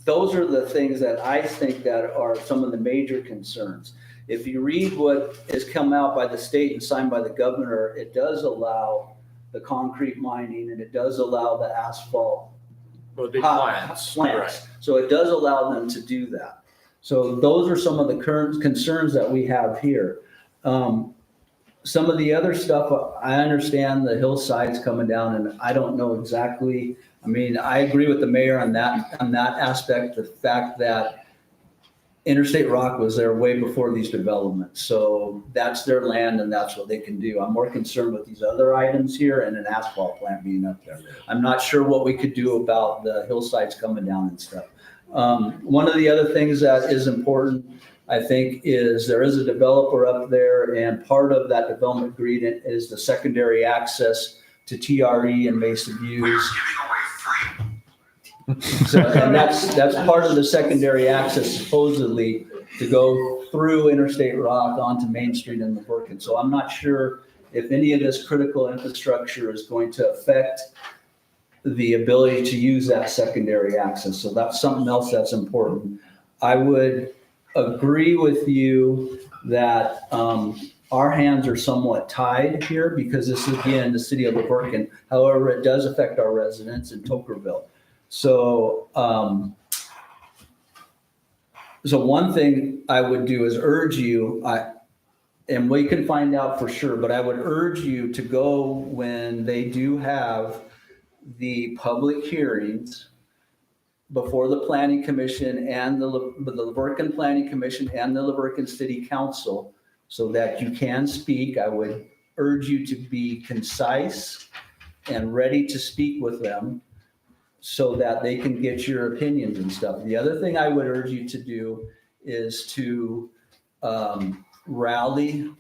Those are the things that I think that are some of the major concerns. If you read what has come out by the state and signed by the governor, it does allow the concrete mining and it does allow the asphalt Well, big plants. plants. So it does allow them to do that. So those are some of the current concerns that we have here. Some of the other stuff, I understand the hillsides coming down and I don't know exactly. I mean, I agree with the mayor on that aspect, the fact that Interstate Rock was there way before these developments. So that's their land and that's what they can do. I'm more concerned with these other items here and an asphalt plant being up there. I'm not sure what we could do about the hillsides coming down and stuff. One of the other things that is important, I think, is there is a developer up there and part of that development agreement is the secondary access to TRE and Mesa Views. So, and that's part of the secondary access supposedly to go through Interstate Rock onto Main Street and the Birkin. So I'm not sure if any of this critical infrastructure is going to affect the ability to use that secondary access. So that's something else that's important. I would agree with you that our hands are somewhat tied here because this is, again, the city of La Birkin. However, it does affect our residents in Tokerville. So, so one thing I would do is urge you, and we can find out for sure, but I would urge you to go when they do have the public hearings before the Planning Commission and the La Birkin Planning Commission and the La Birkin City Council so that you can speak. I would urge you to be concise and ready to speak with them so that they can get your opinions and stuff. The other thing I would urge you to do is to rally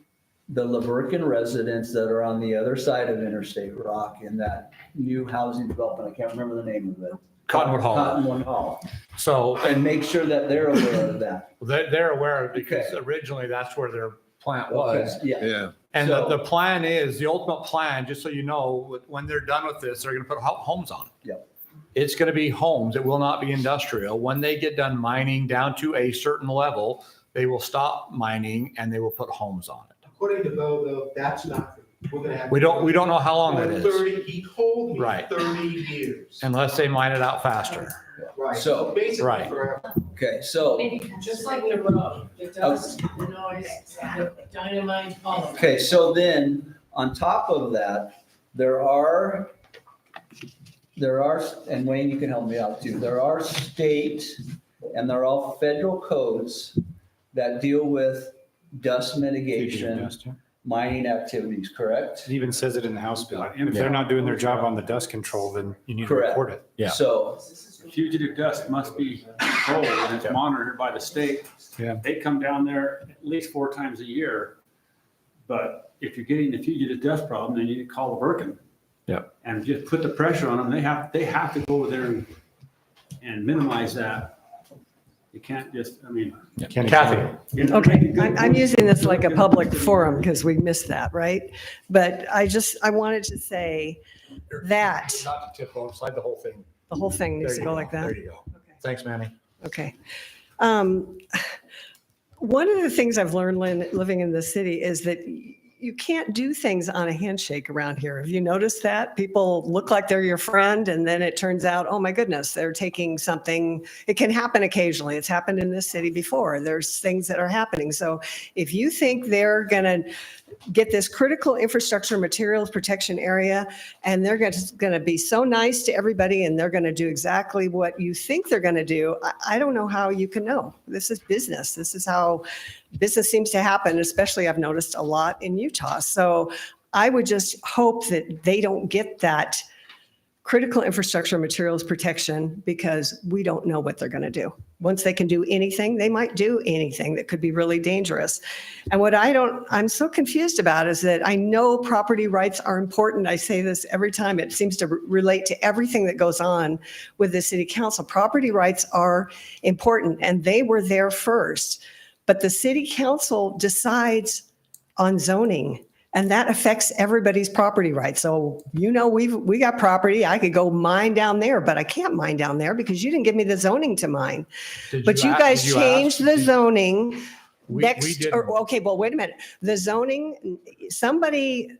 the La Birkin residents that are on the other side of Interstate Rock in that new housing development. I can't remember the name of it. Cottonwood Hall. Cottonwood Hall. So, And make sure that they're aware of that. they're aware of it because originally that's where their plant was. Okay, yeah. And So- the plan is, the ultimate plan, just so you know, when they're done with this, they're going to put homes on it. Yep. It's going to be homes. It will not be industrial. When they get done mining down to a certain level, they will stop mining and they will put homes on it. According to Bo, though, that's not true. We're gonna have. We don't know how long that is. 30, he told me Right. 30 years. Unless they mine it out faster. Right. So- Basically Right. forever. Okay, so, Just like the road, the dust, the noise, the dynamite, all of it. okay, so then on top of that, there are, and Wayne, you can help me out too. There are state and they're all federal codes that deal with dust mitigation, mining activities, correct? It even says it in the House bill. And if they're not doing their job on the dust control, then you need to Correct. report it. Yeah. So, Fugitive dust must be controlled and it's monitored by the state. Yeah. They come down there at least 4 times a year. But if you're getting the fugitive dust problem, then you need to call the Birkin. Yep. And just put the pressure on them. They have to go over there and minimize that. You can't just, I mean. Kathy. Okay, I'm using this like a public forum because we missed that, right? But I wanted to say that Not to tip over, slide the whole thing. the whole thing needs There to you go like that. There you go. Thanks, Manny. Okay. One of the things I've learned living in the city is that you can't do things on a handshake around here. Have you noticed that? People look like they're your friend and then it turns out, oh my goodness, they're taking something. It can happen occasionally. It's happened in this city before. There's things that are happening. So if you think they're going to get this critical infrastructure materials protection area and they're going to be so nice to everybody and they're going to do exactly what you think they're going to do, I don't know how you can know. This is business. This is how business seems to happen, especially I've noticed a lot in Utah. So I would just hope that they don't get that critical infrastructure materials protection because we don't know what they're going to do. Once they can do anything, they might do anything that could be really dangerous. And what I'm so confused about is that I know property rights are important. I say this every time. It seems to relate to everything that goes on with the city council. Property rights are important and they were there first. But the city council decides on zoning. And that affects everybody's property rights. So, we got property. I could go mine down there, but I can't mine down there because you didn't give me the zoning to mine. But you guys changed the zoning okay, well, wait a minute. The zoning,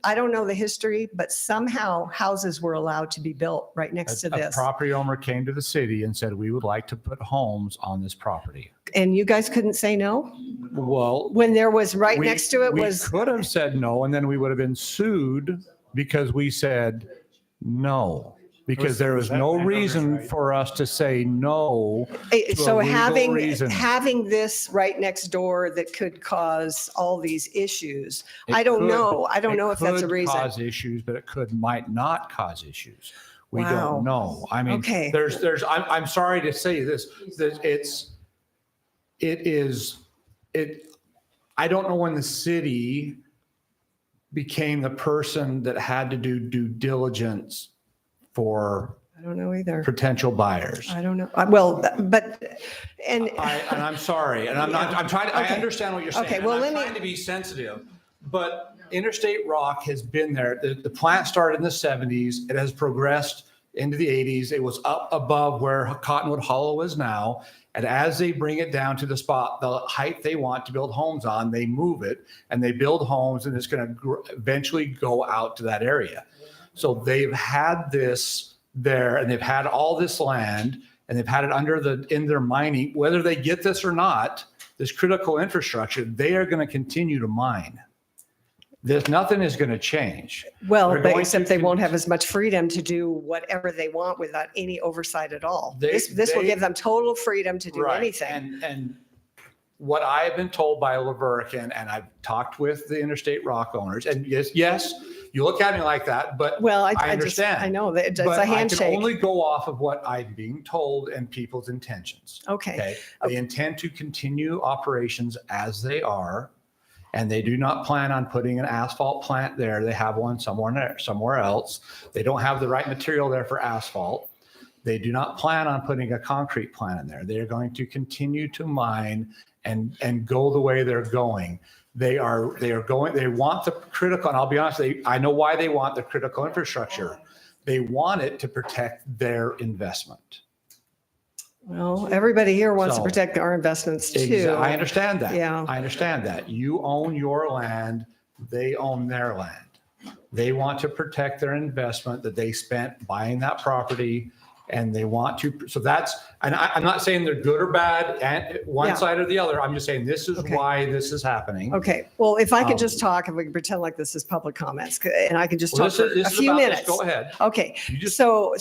I don't know the history, but somehow houses were allowed to be built right next to A this. property owner came to the city and said, we would like to put homes on this property. And you guys couldn't say no? Well, When there was right we- next to it we was, could have said no, and then we would have been sued because we said no. Because there was no reason for us to say no. to a so legal reason. having this right next door that could cause all these issues. It I don't could- know. I don't know if that's a It could reason. cause issues, but it might not cause issues. We Wow. don't know. I mean, Okay. I'm sorry to say this, that I don't know when the city became the person that had to do due diligence for I don't know either. potential buyers. I don't know. Well, but, and I'm sorry, and I'm trying to, I Okay. understand what you're saying. Okay, and well, I'm let me- trying to be sensitive, but Interstate Rock has been there. The plant started in the 70s. It has progressed into the 80s. It was up above where Cottonwood Hollow is now. And as they bring it down to the spot, the height they want to build homes on, they move it and they build homes, and it's going to eventually go out to that area. So they've had this there, and they've had all this land, and they've had it in their mining. Whether they get this or not, this critical infrastructure, they are going to continue to mine. Nothing is going to change. well, They're but going except to they won't have as much freedom to do whatever they want without any oversight at all. They- This will they- give them total freedom to do Right. anything. And what I have been told by Lavercan, and I've talked with the Interstate Rock owners, and yes, you look at me like that, but Well, I understand. I know that it's But a I can handshake. only go off of what I'm being told and people's intentions. Okay. They intend to continue operations as they are, and they do not plan on putting an asphalt plant there. They have one somewhere else. They don't have the right material there for asphalt. They do not plan on putting a concrete plant in there. They are going to continue to mine and go the way they're going. They want the critical, and I'll be honest, I know why they want the critical infrastructure. They want it to protect their investment. Well, everybody here wants to So- protect our investments too. I understand that. Yeah. I understand that. You own your land, they own their land. They want to protect their investment that they spent buying that property, and they want to, so I'm not saying they're good or bad, and one Yeah. side or the other. I'm just saying this is why this is happening. Okay, well, if I could Um, just talk, if we can pretend like this is public comments, and I can just Well, talk for this a is few about this. minutes. Go ahead. Okay, You just- so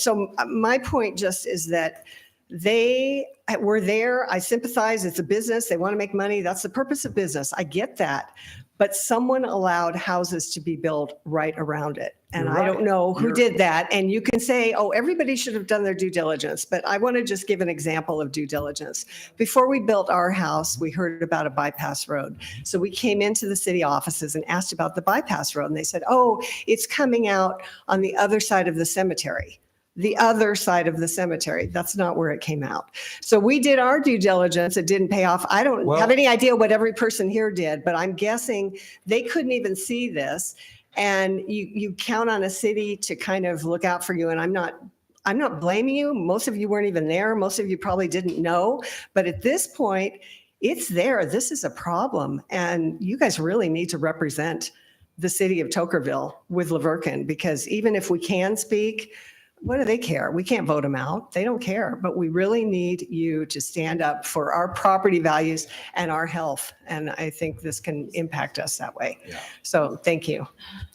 my point just is that they were there. I sympathize. It's a business. They want to make money. That's the purpose of business. I get that. But someone allowed houses to be built right around it. And You're I don't right. know who You're- did that. And you can say, oh, everybody should have done their due diligence. But I want to just give an example of due diligence. Before we built our house, we heard about a bypass road. So we came into the city offices and asked about the bypass road. And they said, oh, it's coming out on the other side of the cemetery. The other side of the cemetery. That's not where it came out. So we did our due diligence. It didn't pay off. I don't Well- have any idea what every person here did, but I'm guessing they couldn't even see this. And you count on a city to kind of look out for you. And I'm not blaming you. Most of you weren't even there. Most of you probably didn't know. But at this point, it's there. This is a problem. And you guys really need to represent the city of Tokerville with Lavercan, because even if we can speak, what do they care? We can't vote them out. They don't care. But we really need you to stand up for our property values and our health. And I think this can impact us that way. Yeah. So thank you.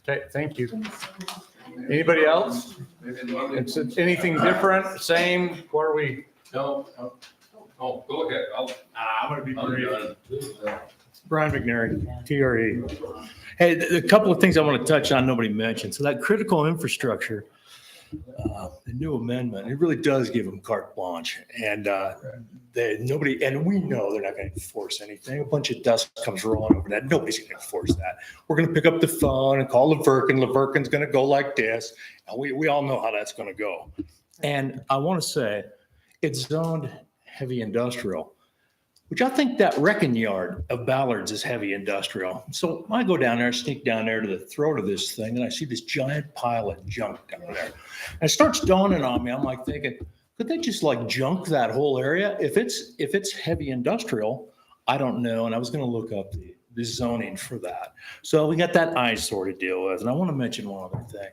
Okay, thank you. Anybody else? It's anything different, same, what are we? No. Oh, go ahead. I'm gonna be brief. Brian McNary, TRE. Hey, a couple of things I want to touch on nobody mentioned. So that critical infrastructure, the new amendment, it really does give them carte blanche. And nobody, and we know they're not going to enforce anything. A bunch of dust comes rolling over that. Nobody's going to enforce that. We're going to pick up the phone and call Laverkin. Laverkin's going to go like this. And we all know how that's going to go. And I want to say it's zoned heavy industrial, which I think that wrecking yard of Ballard's is heavy industrial. So I go down there, sneak down there to the throat of this thing, and I see this giant pile of junk down there. And it starts dawning on me. I'm like thinking, could they just like junk that whole area? If it's heavy industrial, I don't know. And I was going to look up the zoning for that. So we got that eyesore to deal with. And I want to mention one other thing.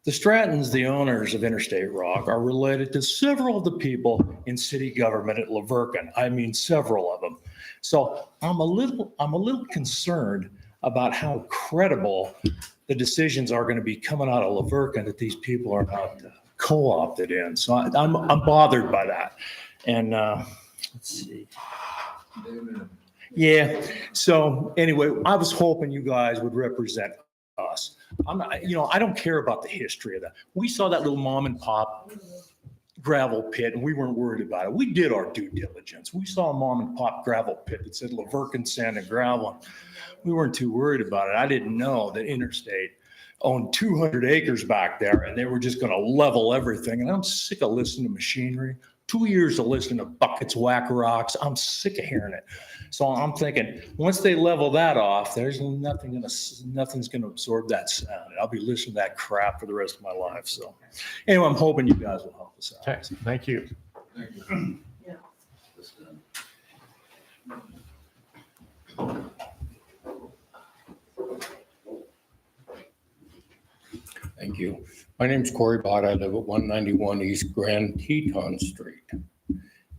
The Strattons, the owners of Interstate Rock, are related to several of the people in city government at Laverkin. I mean, several of them. So I'm a little concerned about how credible the decisions are going to be coming out of Laverkin that these people are not co-opted in. So I'm bothered by that. And let's see. Yeah. So anyway, I was hoping you guys would represent us. I'm not, I don't care about the history of that. We saw that little mom and pop gravel pit and we weren't worried about it. We did our due diligence. We saw a mom and pop gravel pit that said Laverkin Sand and Gravel. We weren't too worried about it. I didn't know that Interstate owned 200 acres back there and they were just going to level everything. And I'm sick of listening to machinery. 2 years of listening to buckets, whack rocks. I'm sick of hearing it. So I'm thinking, once they level that off, there's nothing's gonna absorb that sound. I'll be listening to that crap for the rest of my life. So anyway, I'm hoping you guys will help us out. Okay, thank you. Thank you. My name's Corey Bott. I live at 191 East Grand Teton Street.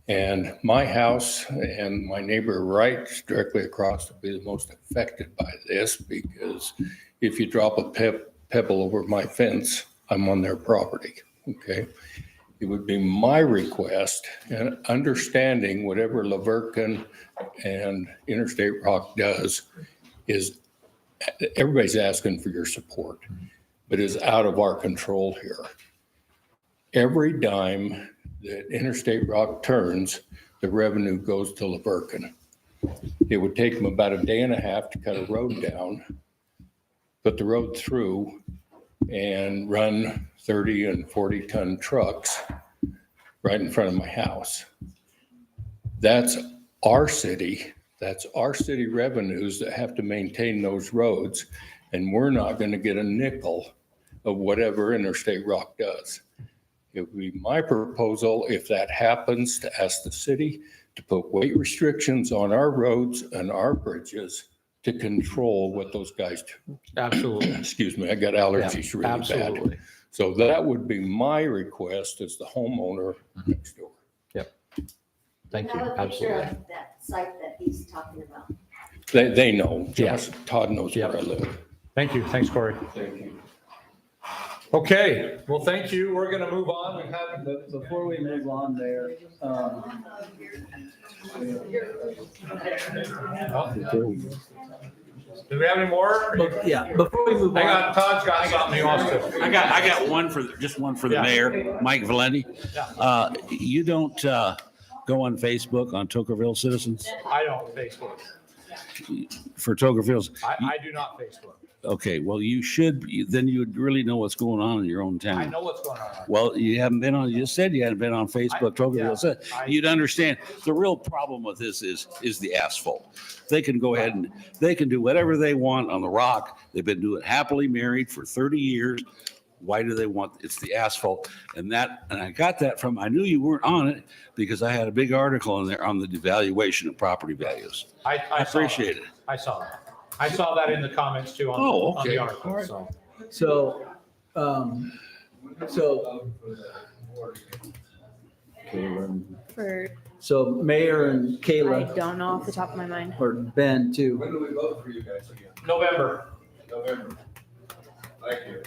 And my house and my neighbor right directly across will be the most affected by this because if you drop a pebble over my fence, I'm on their property, okay? It would be my request, and understanding whatever Laverkin and Interstate Rock does is everybody's asking for your support, but is out of our control here. Every dime that Interstate Rock turns, the revenue goes to Laverkin. It would take them about a day and a half to cut a road down, put the road through, and run 30 and 40 ton trucks right in front of my house. That's our city. That's our city revenues that have to maintain those roads. And we're not going to get a nickel of whatever Interstate Rock does. It would be my proposal, if that happens, to ask the city to put weight restrictions on our roads and our bridges to control what those guys do. Absolutely. Excuse me, I got allergies really absolutely. bad. So that would be my request as the homeowner next door. Yep. Thank you. Have a picture Absolutely. of that site that he's talking about. They know. Yeah. Todd knows where I live. Thank you. Thanks, Corey. Thank you. Okay, well, thank you. We're going to move on. We have Before we move on there, do we have any more? yeah, before we move Hang on. on, Todd's got something he wants to. I got one for the Yeah. mayor, Mike Valenti. Yeah. You don't go on Facebook on Tokerville citizens I don't Facebook. for Tokerville's. I do not Facebook. Okay, well, you should, then you would really know what's going on in your own town. I know what's going on. Well, you haven't been on, you just said you hadn't been on Facebook, Tokerville. So you'd understand, the real problem with this is the asphalt. They can go ahead and they can do whatever they want on the rock. They've been doing happily married for 30 years. Why do they want, it's the asphalt. And I got that from, I knew you weren't on it because I had a big article in there on the devaluation of property values. I appreciate it. I saw that. I saw that in the comments too on, Oh, on okay. the article. All right. So. So Mayor and I Kayla, don't know off the top of my mind. or Ben too. When do we vote for you guys again? November. November. Thank you.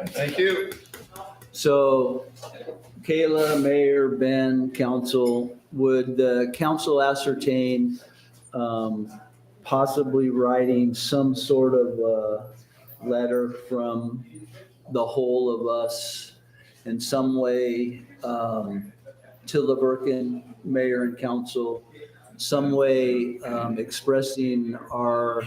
Thank you. So Kayla, Mayor, Ben, council, would the council ascertain possibly writing some sort of letter from the whole of us in some way, to the Berkin mayor and council, some way expressing our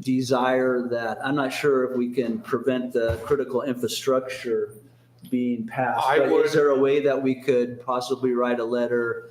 desire that, I'm not sure if we can prevent the critical infrastructure being passed. I But would- is there a way that we could possibly write a letter,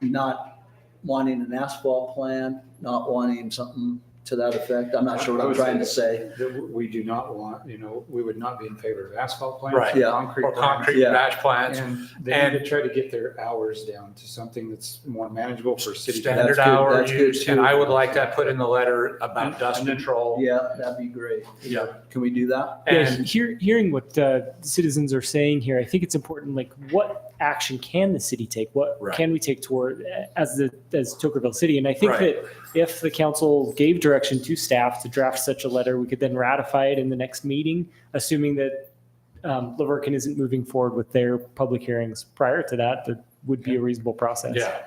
not wanting an asphalt plan, not wanting something to that effect? I'm not sure what I'm trying to say. That we do not want, we would not be in favor of asphalt plants. Right. Yeah. Concrete Or plants. concrete Yeah. batch plants. And they need to try to get their hours down to something that's more manageable for city. Standard That's good, hour that's good use, and too. I would like that put in the letter about dust control. Yeah, that'd be great. Yeah. Can we do that? Yeah, And hearing what citizens are saying here, I think it's important, like, what action can the city take? What Right. can we take toward, as Tokerville City? And I think Right. that if the council gave direction to staff to draft such a letter, we could then ratify it in the next meeting, assuming that Laverkin isn't moving forward with their public hearings prior to that. That would be a reasonable process. yeah,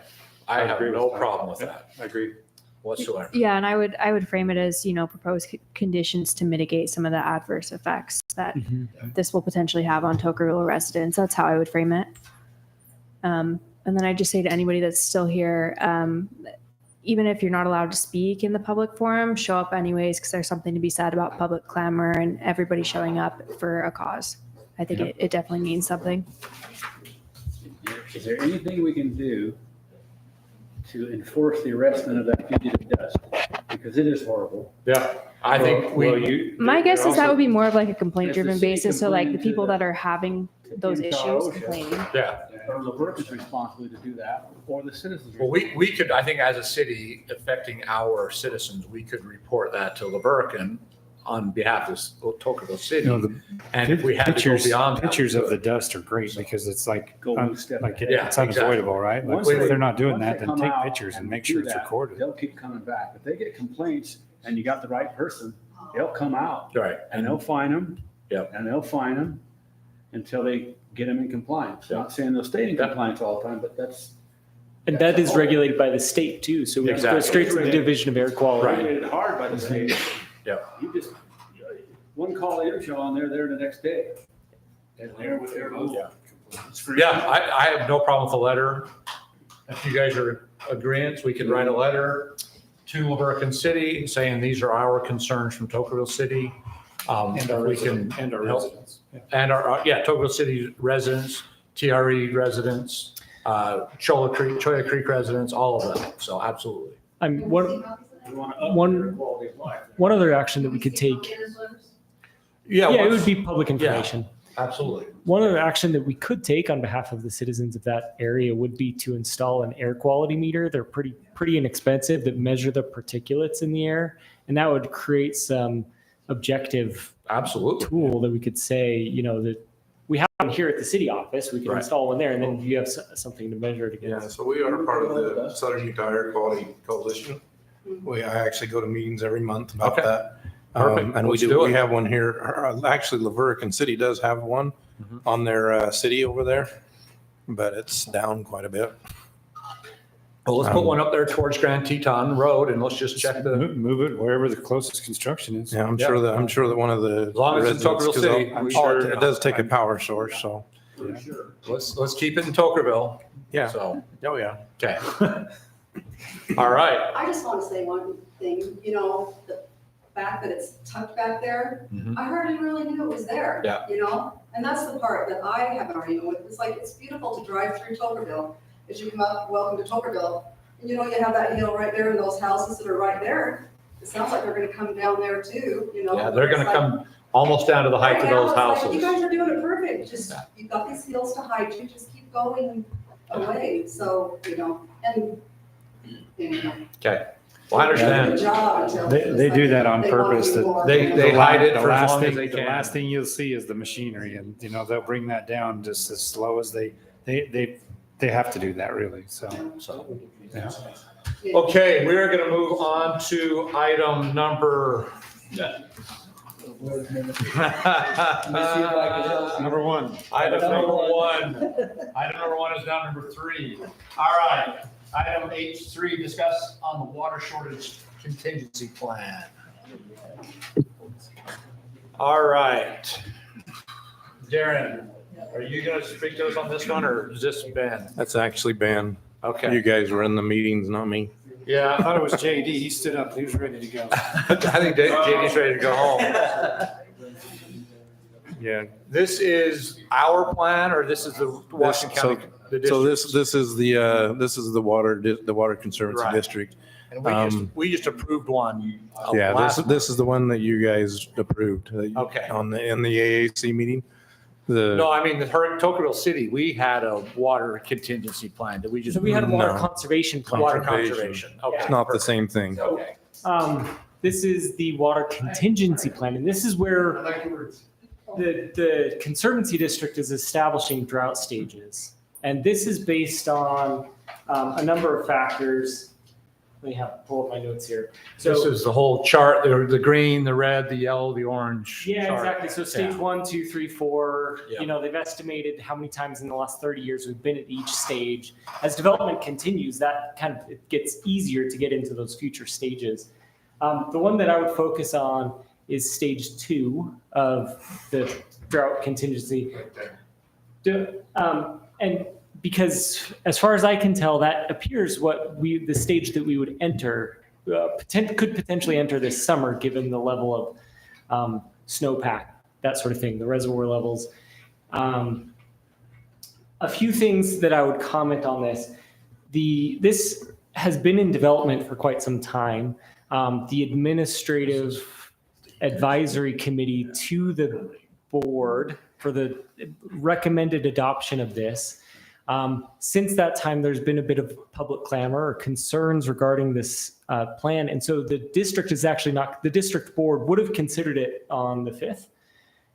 I have agree with no that. problem with that I agree. whatsoever. Yeah, and I would frame it as, propose conditions to mitigate some of the adverse effects that this will potentially have on Tokerville residents. That's how I would frame it. And then I just say to anybody that's still here, even if you're not allowed to speak in the public forum, show up anyways, because there's something to be said about public clamor and everybody showing up for a cause. I think it definitely means something. Is there anything we can do to enforce the arrestment of that fugitive dust? Because it is horrible. Yeah, I think My guess is that would be more of like a complaint If the driven city basis. So like the complained to people the- that are having those Into issues OSHA. complaining. yeah. Or Laverkin's responsibility to do that, or the citizens. Well, we could, I think as a city affecting our citizens, we could report that to LaBerkin on behalf of Tokerville City. And if we had to go Pictures, beyond that, we pictures of could. the dust are great because it's like, Go one step like ahead. Yeah, it's unavoidable, right? Like, Once if they're not doing once that, they then come take out pictures and make do sure it's that, recorded. They'll keep coming back. If they get complaints and you got the right person, they'll come out Right. and they'll fine them. Yep. And they'll fine them until they get them in compliance. Not saying they'll stay in compliance all the time, but that's. And that is regulated by the state too. So we have to go Exactly. straight to the Division of Air Quality. Regulated hard by the state. Yeah. You just, one call later, show on there, there the next day. And there with their rule. Yeah, I have no problem with the letter. If you guys are agreeing, we could write a letter to LaBerkin City saying these are our concerns from Tokerville City. And our We can residents. And our help- residents. Yeah. And Tokerville City residents, TRE residents, Cholla Creek residents, all of them. So absolutely. One other action that we could take. Yeah, Yeah, it what's- would be public information. Absolutely. One other action that we could take on behalf of the citizens of that area would be to install an air quality meter. They're pretty inexpensive that measure the particulates in the air. And that would create some objective Absolutely. tool that we could say, that we have one here at the city office. We can Right. install one there and then you have something to measure it Yeah, against. so we are part of the Southern Utah Air Quality Coalition. I actually go to meetings every month about Okay. that. Perfect. And Let's do it. we have one here. Actually, Laverkin City does have one on their city over there, but it's down quite a bit. Well, let's put one up there towards Grand Teton Road and let's just check the, Move it wherever the closest construction is. Yeah, I'm sure that one of the. As long as it's in residents- Tokerville 'cause City, I'm we sure sure- it does take a power source, so. let's keep it in Tokerville. Yeah. So, Oh, yeah. okay. All right. I just want to say one thing, the fact that it's tucked back there, Mhm. I hardly really knew it was there. Yeah. And that's the part that I have an argument with. It's like, it's beautiful to drive through Tokerville. As you come up, welcome to Tokerville. And you have that hill right there and those houses that are right there. It sounds like they're gonna come down there too, Yeah, they're gonna It's like- come almost down to the height of Right now, those it's like, houses. You guys are doing it perfect. Just, you've got these hills to hide you, just keep going away. So, and, Okay. Well, I understand. Good job until They do that on they want purpose. you that- more. They hide it the for as last long as thing- they The can. last thing you'll see is the machinery and, they'll bring that down just as slow as they have to do that really. So, yeah. Okay, we're gonna move on to item number. Number one. Item number one. Item number one is now number three. All right. Item H3, discuss on the water shortage contingency plan. All right. Darren, are you going to speak to us on this one or is this Ben? That's actually Ben. Okay. You guys were in the meetings, not me. Yeah. I thought it was JD. He stood up. He was ready to go. I think JD's ready to go home. Yeah. This is our plan or this is the Washington County? the So district's? this is the Water Conservancy Right. District. And we just approved one. Yeah, last this is the one that you guys approved. Okay. In the AAC meeting. No, I mean, the Tocqueville City, we had a water contingency plan. Did we just? So we had a water No. conservation plan. Water conservation. Okay. It's not the same thing. Okay. This is the water contingency plan, and this is where the Conservancy District is establishing drought stages. And this is based on a number of factors. Let me pull up my notes here. So This is the whole chart, the green, the red, the yellow, the orange. yeah, chart. exactly. So stage Yeah. 1, 2, 3, 4, Yeah. they've estimated how many times in the last 30 years we've been at each stage. As development continues, that kind of it gets easier to get into those future stages. The one that I would focus on is stage 2 of the drought contingency. And because as far as I can tell, that appears the stage that we would enter, could potentially enter this summer, given the level of snowpack, that sort of thing, the reservoir levels. A few things that I would comment on this. This has been in development for quite some time. The administrative advisory committee to the board for the recommended adoption of this. Since that time, there's been a bit of public clamor or concerns regarding this plan. And so the district is actually the district board would have considered it on the 5th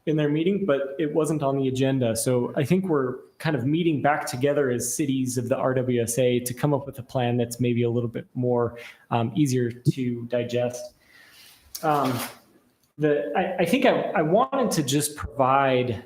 in their meeting, but it wasn't on the agenda. So I think we're kind of meeting back together as cities of the RWSA to come up with a plan that's maybe a little bit more easier to digest. I think I wanted to just provide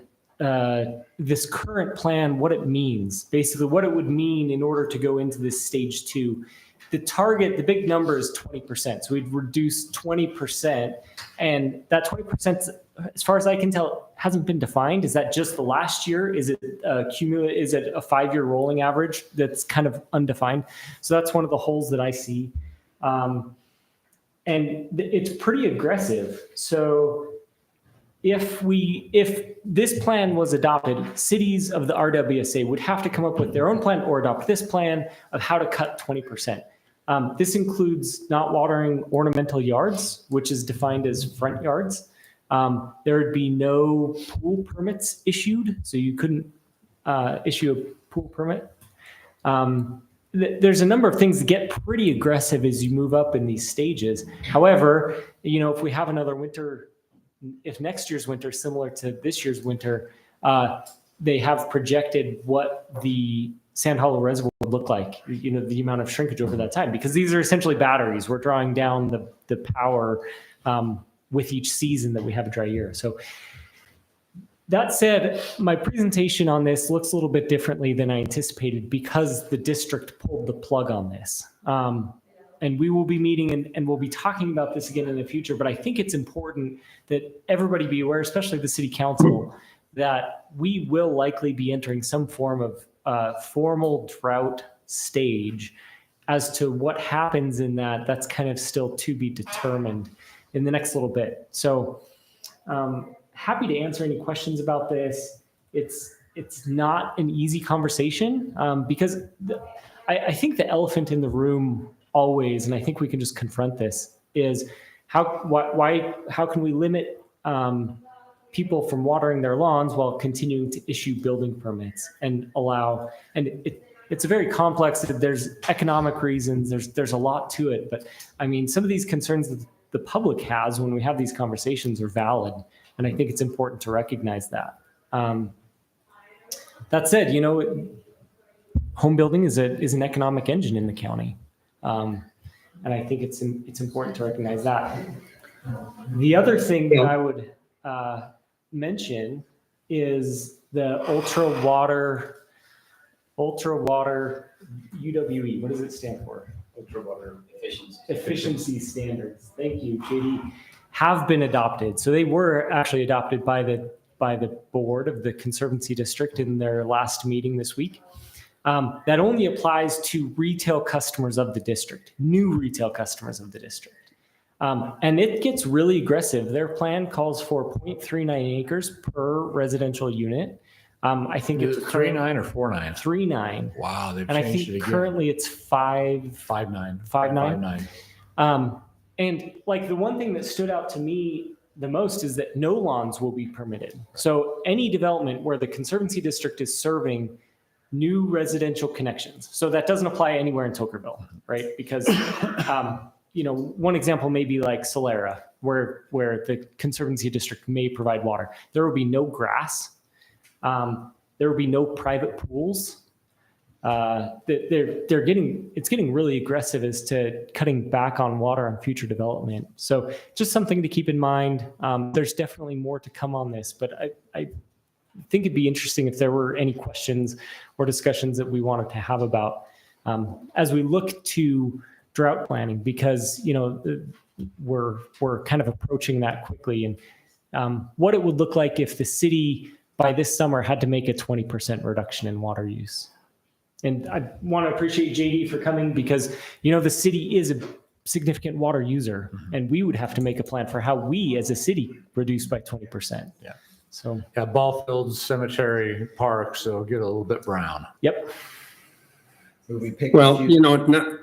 this current plan, what it means, basically what it would mean in order to go into this stage 2. The target, the big number is 20%. So we'd reduce 20%. And that 20%, as far as I can tell, hasn't been defined. Is that just the last year? Is it cumulative? Is it a 5-year rolling average that's kind of undefined? So that's one of the holes that I see. And it's pretty aggressive. So if this plan was adopted, cities of the RWSA would have to come up with their own plan or adopt this plan of how to cut 20%. This includes not watering ornamental yards, which is defined as front yards. There would be no pool permits issued, so you couldn't issue a pool permit. There's a number of things that get pretty aggressive as you move up in these stages. However, if we have another winter, if next year's winter is similar to this year's winter, they have projected what the Sand Hollow Reservoir would look like, the amount of shrinkage over that time, because these are essentially batteries. We're drawing down the power with each season that we have a dry year. So that said, my presentation on this looks a little bit differently than I anticipated because the district pulled the plug on this. And we will be meeting and we'll be talking about this again in the future, but I think it's important that everybody be aware, especially the city council, that we will likely be entering some form of formal drought stage. As to what happens in that's kind of still to be determined in the next little bit. So happy to answer any questions about this. It's not an easy conversation because I think the elephant in the room always, and I think we can just confront this, is how can we limit people from watering their lawns while continuing to issue building permits and allow, and it's a very complex, there's economic reasons, there's a lot to it, but I mean, some of these concerns that the public has when we have these conversations are valid, and I think it's important to recognize that. That said, home building is an economic engine in the county. And I think it's important to recognize that. The other thing that I would mention is the ultra water UWE. What does it stand for? Ultra water efficiency. Efficiency standards. Thank you, JD. have been adopted. So they were actually adopted by the board of the Conservancy District in their last meeting this week. That only applies to retail customers of the district, new retail customers of the district. And it gets really aggressive. Their plan calls for 0.39 acres per residential unit. I think Is it's it 3.9 or 4.9? 3.9. Wow, they've And I changed it think again. currently it's 5.9. 5.9. And like the one thing that stood out to me the most is that no lawns will be permitted. So any development where the Conservancy District is serving new residential connections. So that doesn't apply anywhere in Tokerville, right? Because, one example may be like Solera, where the Conservancy District may provide water. There will be no grass. There will be no private pools. It's getting really aggressive as to cutting back on water on future development. So just something to keep in mind. There's definitely more to come on this, but I think it'd be interesting if there were any questions or discussions that we wanted to have about as we look to drought planning, because we're kind of approaching that quickly, and what it would look like if the city by this summer had to make a 20% reduction in water use. And I want to appreciate JD for coming, because, the city is a significant water user, and we would have to make a plan for how we as a city reduce by 20%. Yeah. So, Yeah, ball fields, cemetery, parks, so get a little bit brown. yep. Well,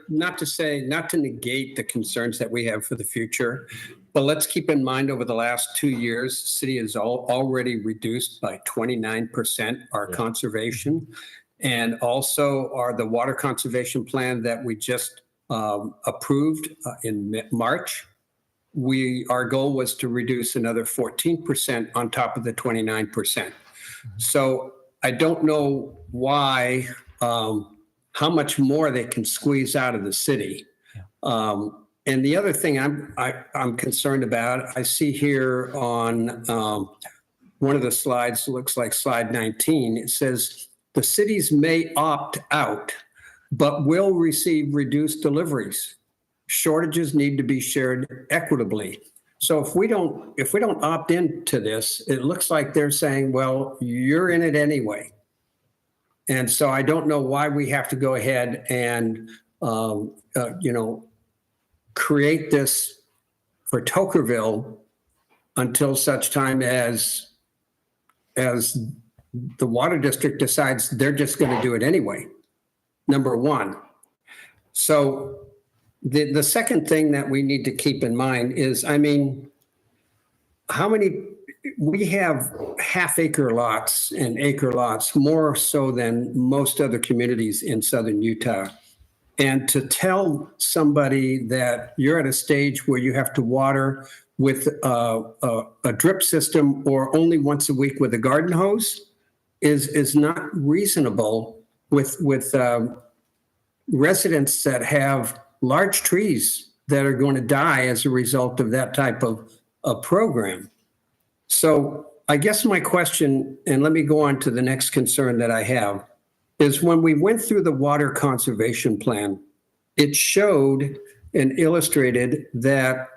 not to negate the concerns that we have for the future, but let's keep in mind over the last 2 years, the city has already reduced by 29% our conservation. And also the water conservation plan that we just approved in March. Our goal was to reduce another 14% on top of the 29%. So I don't know why, how much more they can squeeze out of the city. And the other thing I'm concerned about, I see here on one of the slides, looks like slide 19, it says the cities may opt out, but will receive reduced deliveries. Shortages need to be shared equitably. So if we don't opt into this, it looks like they're saying, well, you're in it anyway. And so I don't know why we have to go ahead and, create this for Tokerville until such time as the water district decides they're just going to do it anyway. Number one. So the second thing that we need to keep in mind is, we have half-acre lots and acre lots, more so than most other communities in southern Utah. And to tell somebody that you're at a stage where you have to water with a drip system or only once a week with a garden hose is not reasonable with residents that have large trees that are going to die as a result of that type of program. So I guess my question, and let me go on to the next concern that I have, is when we went through the water conservation plan, it showed and illustrated that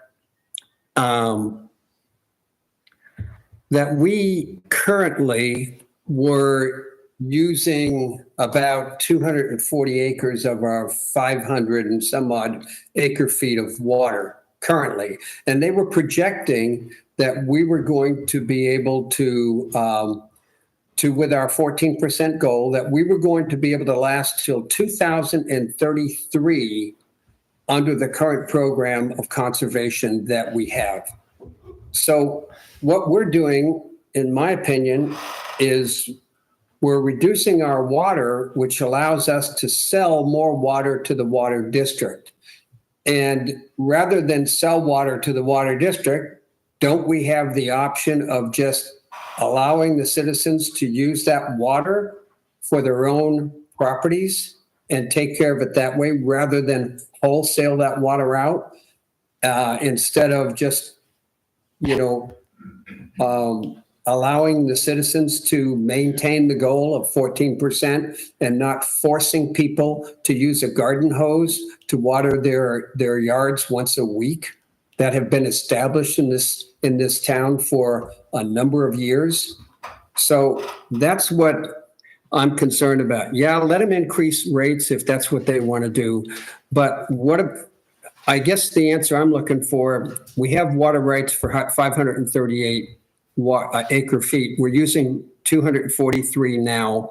that we currently were using about 240 acres of our 500 and some odd acre feet of water currently. And they were projecting that we were going to be able to with our 14% goal, that we were going to be able to last till 2033 under the current program of conservation that we have. So what we're doing, in my opinion, is we're reducing our water, which allows us to sell more water to the water district. And rather than sell water to the water district, don't we have the option of just allowing the citizens to use that water for their own properties and take care of it that way, rather than wholesale that water out, instead of just, allowing the citizens to maintain the goal of 14% and not forcing people to use a garden hose to water their yards once a week? that have been established in this town for a number of years. So that's what I'm concerned about. Yeah, let them increase rates if that's what they want to do. But I guess the answer I'm looking for, we have water rights for 538 acre feet. We're using 243 now.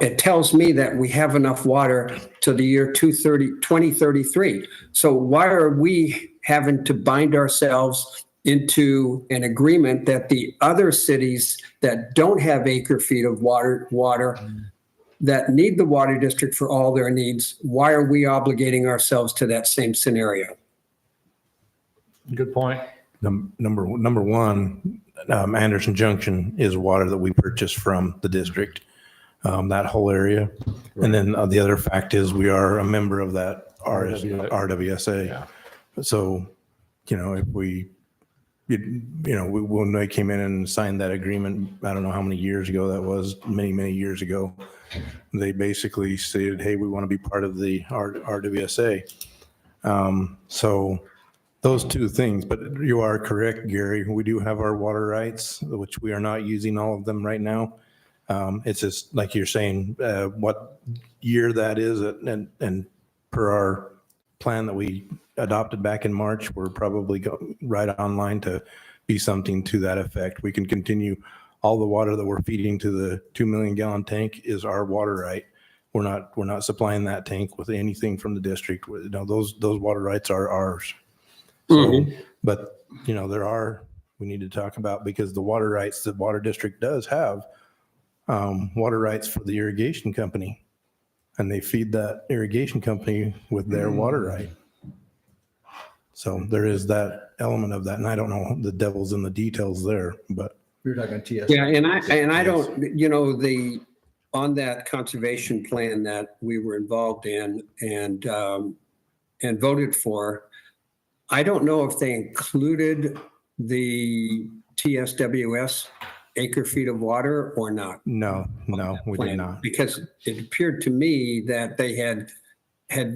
It tells me that we have enough water to the year 2033. So why are we having to bind ourselves into an agreement that the other cities that don't have acre feet of water that need the water district for all their needs, why are we obligating ourselves to that same scenario? Good point. Number one, Anderson Junction is water that we purchase from the district, that whole area. And then the other fact is we are a member of that RWSA. Yeah. So, if when they came in and signed that agreement, I don't know how many years ago that was, many years ago, they basically stated, hey, we want to be part of the RWSA. So those two things, but you are correct, Gary. We do have our water rights, which we are not using all of them right now. It's just like you're saying, what year that is, and per our plan that we adopted back in March, we're probably right online to be something to that effect. We can continue. All the water that we're feeding to the 2 million gallon tank is our water right. We're not supplying that tank with anything from the district. Those water rights are ours. So, but we need to talk about, because the water rights, the water district does have water rights for the irrigation company, and they feed that irrigation company with their water right. So there is that element of that, and I don't know the devil's in the details there, but. You're talking TS. Yeah, and I don't, on that conservation plan that we were involved in and voted for, I don't know if they included the TSWS acre feet of water or not. No, we did not. Because it appeared to me that they had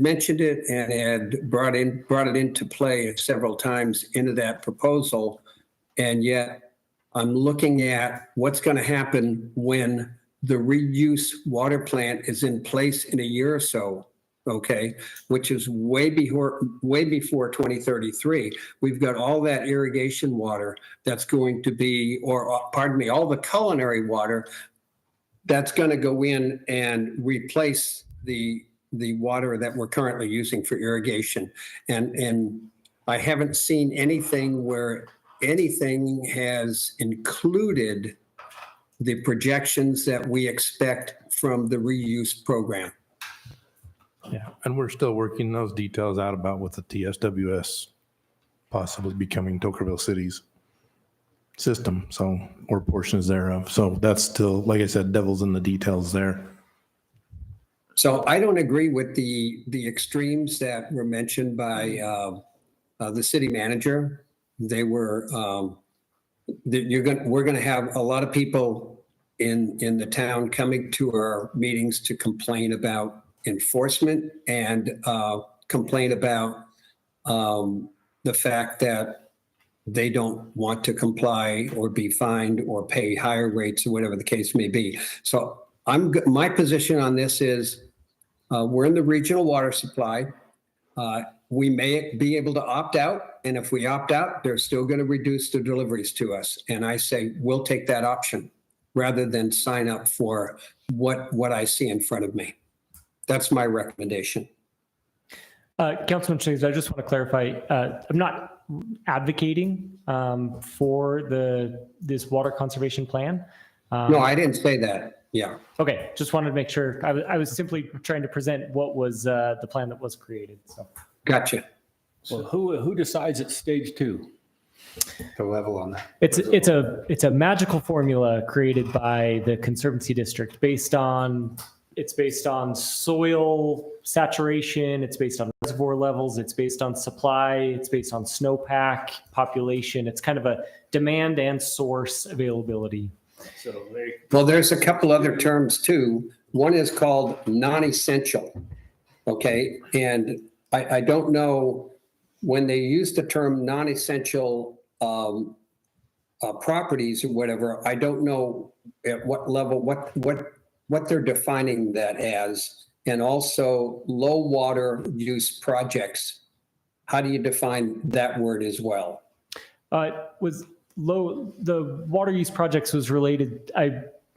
mentioned it and had brought it into play several times into that proposal, and yet I'm looking at what's going to happen when the reuse water plant is in place in a year or so, okay, which is way before 2033. We've got all that irrigation water that's going to be, all the culinary water that's going to go in and replace the water that we're currently using for irrigation. And I haven't seen anything where anything has included the projections that we expect from the reuse program. Yeah, and we're still working those details out about with the TSWS possibly becoming Tocqueville City's system, so, or portions thereof. So that's still, like I said, devil's in the details there. So I don't agree with the extremes that were mentioned by the city manager. They were, we're going to have a lot of people in the town coming to our meetings to complain about enforcement and complain about the fact that they don't want to comply or be fined or pay higher rates or whatever the case may be. So my position on this is we're in the regional water supply. We may be able to opt out, and if we opt out, they're still going to reduce the deliveries to us. And I say, we'll take that option rather than sign up for what I see in front of me. That's my recommendation. Councilman Shiggs, I just want to clarify, I'm not advocating for this water conservation plan. No, I didn't say that. Yeah. Okay, just wanted to make sure. I was simply trying to present what was the plan that was created. So. Gotcha. Well, who decides it's stage 2? The level on that. It's a magical formula created by the Conservancy District based on soil saturation, it's based on reservoir levels, it's based on supply, it's based on snowpack, population. It's kind of a demand and source availability. Well, there's a couple other terms too. One is called non-essential. Okay. And I don't know when they use the term non-essential properties or whatever, I don't know at what level, what they're defining that as. And also low water use projects. How do you define that word as well? The water use projects was related,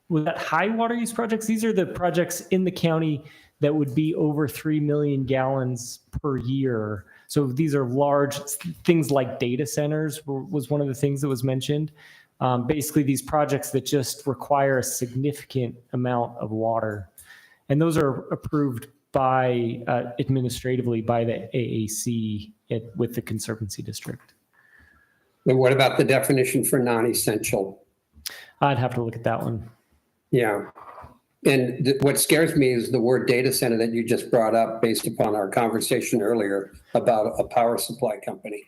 was that high water use projects? These are the projects in the county that would be over 3 million gallons per year. So these are large things like data centers was one of the things that was mentioned. Basically these projects that just require a significant amount of water. And those are approved by administratively by the AAC with the Conservancy District. And what about the definition for non-essential? I'd have to look at that one. Yeah. And what scares me is the word data center that you just brought up based upon our conversation earlier about a power supply company.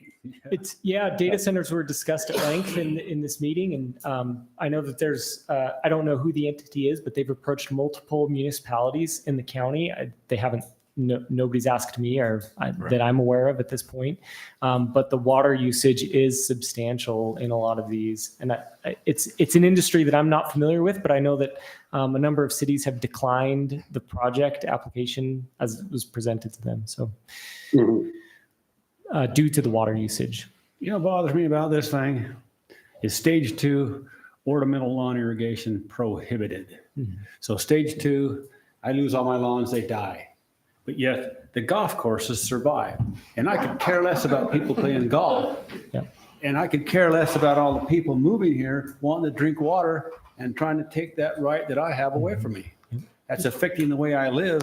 Data centers were discussed at length in this meeting. And I know that there's, I don't know who the entity is, but they've approached multiple municipalities in the county. They haven't, nobody's asked me that I'm aware of at this point. But the water usage is substantial in a lot of these. And it's an industry that I'm not familiar with, but I know that a number of cities have declined the project application as it was presented to them. So due to the water usage. You know what bothers me about this thing is stage 2 ornamental lawn irrigation prohibited. So stage 2, I lose all my lawns, they die. But yet the golf courses survive. And I could care less about people playing golf. And I could care less about all the people moving here wanting to drink water and trying to take that right that I have away from me. That's affecting the way I live.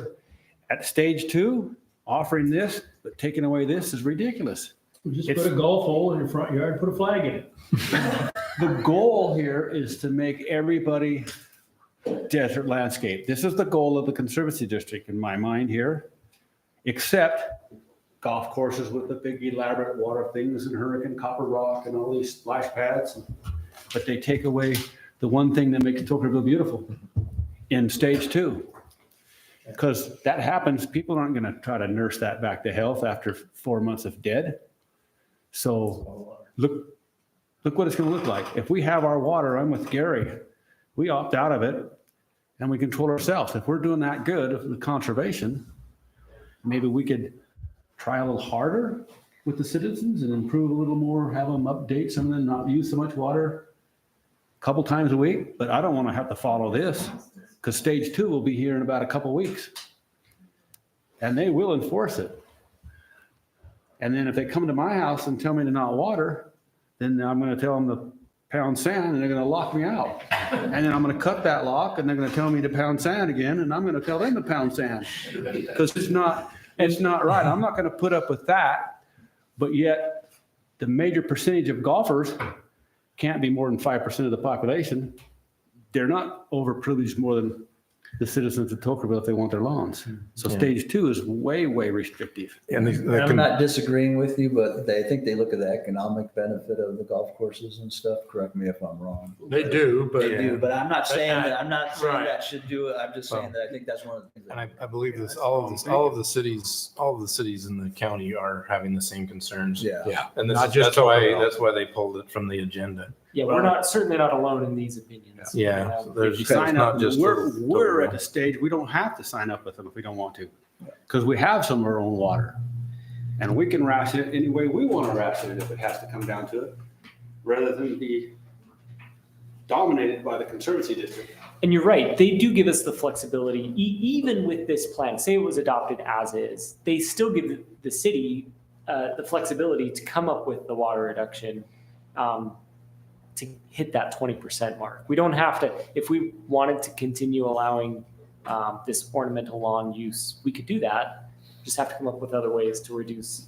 At stage 2, offering this, but taking away this is ridiculous. Just put a golf hole in your front yard and put a flag in it. The goal here is to make everybody desert landscape. This is the goal of the Conservancy District in my mind here, except golf courses with the big elaborate water things and Hurricane Copper Rock and all these splash pads. But they take away the one thing that makes Tocqueville beautiful in stage 2. Because that happens, people aren't going to try to nurse that back to health after 4 months of dead. So look what it's going to look like. If we have our water, I'm with Gary, we opt out of it and we control ourselves. If we're doing that good with conservation, maybe we could try a little harder with the citizens and improve a little more, have them update some of them, not use so much water a couple times a week. But I don't want to have to follow this because stage 2 will be here in about a couple weeks and they will enforce it. And then if they come to my house and tell me to not water, then I'm going to tell them to pound sand and they're going to lock me out. And then I'm going to cut that lock and they're going to tell me to pound sand again. And I'm going to tell them to pound sand because it's not right. I'm not going to put up with that. But yet the major percentage of golfers can't be more than 5% of the population. They're not overprivileged more than the citizens of Tocqueville if they want their lawns. So stage 2 is way, way restrictive. And I'm not disagreeing with you, but I think they look at the economic benefit of the golf courses and stuff. Correct me if I'm wrong. They do, but. They do, but I'm not saying that, Right. that should do it. I'm just saying that I think that's one of the things. And I believe all of the cities in the county are having the same concerns. Yeah. And Not just that's why they pulled it from the agenda. Yeah, we're certainly not alone in these opinions. Yeah. If you sign up, we're at a stage, we don't have to sign up with them if we don't want to. Because we have some of our own water. And we can ration it any way we want to ration it if it has to come down to it, rather than be dominated by the Conservancy District. And you're right, they do give us the flexibility, even with this plan, say it was adopted as is, they still give the city the flexibility to come up with the water reduction to hit that 20% mark. We don't have to, if we wanted to continue allowing this ornamental lawn use, we could do that. Just have to come up with other ways to reduce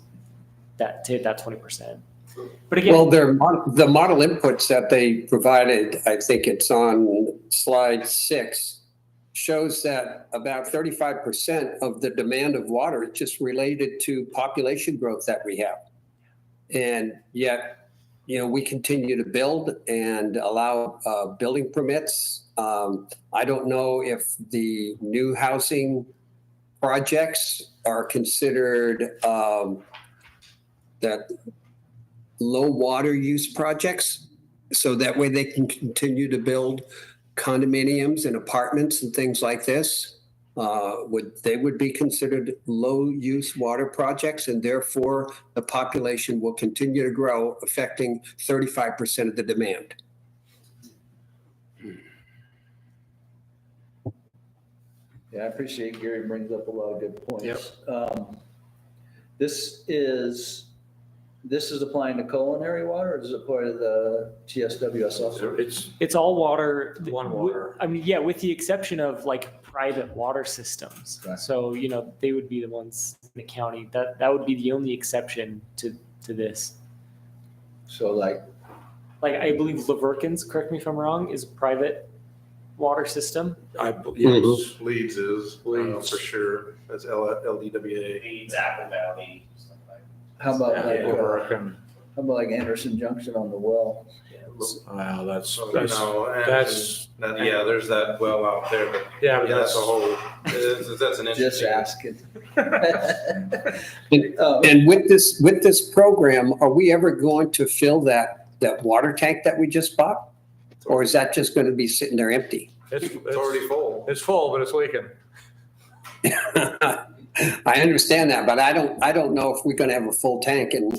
that, to hit that 20%. But again, Well, the model inputs that they provided, I think it's on slide 6, shows that about 35% of the demand of water is just related to population growth that we have. And yet, we continue to build and allow building permits. I don't know if the new housing projects are considered that low water use projects, so that way they can continue to build condominiums and apartments and things like this. They would be considered low use water projects, and therefore the population will continue to grow, affecting 35% of the demand. Yeah, I appreciate Gary brings up a lot of good points. This is applying to culinary water, or is it part of the TSWS also? It's all water. One water. I mean, yeah, with the exception of like private water systems. Right. So, you know, they would be the ones in the county. That would be the only exception to this. So like I believe Laverkins, correct me if I'm wrong, is a private water system. Yes, Leeds is, for sure. That's LDWA. Leeds, Apple Valley. How about like, Laverkin. how about like Anderson Junction on the well? Wow, that's Yeah, there's that well out there, but yeah, but that's that's a whole, that's an Just interesting. asking. And with this program, are we ever going to fill that water tank that we just bought? Or is that just going to be sitting there empty? it's already full. It's full, but it's leaking. I understand that, but I don't know if we're going to have a full tank, and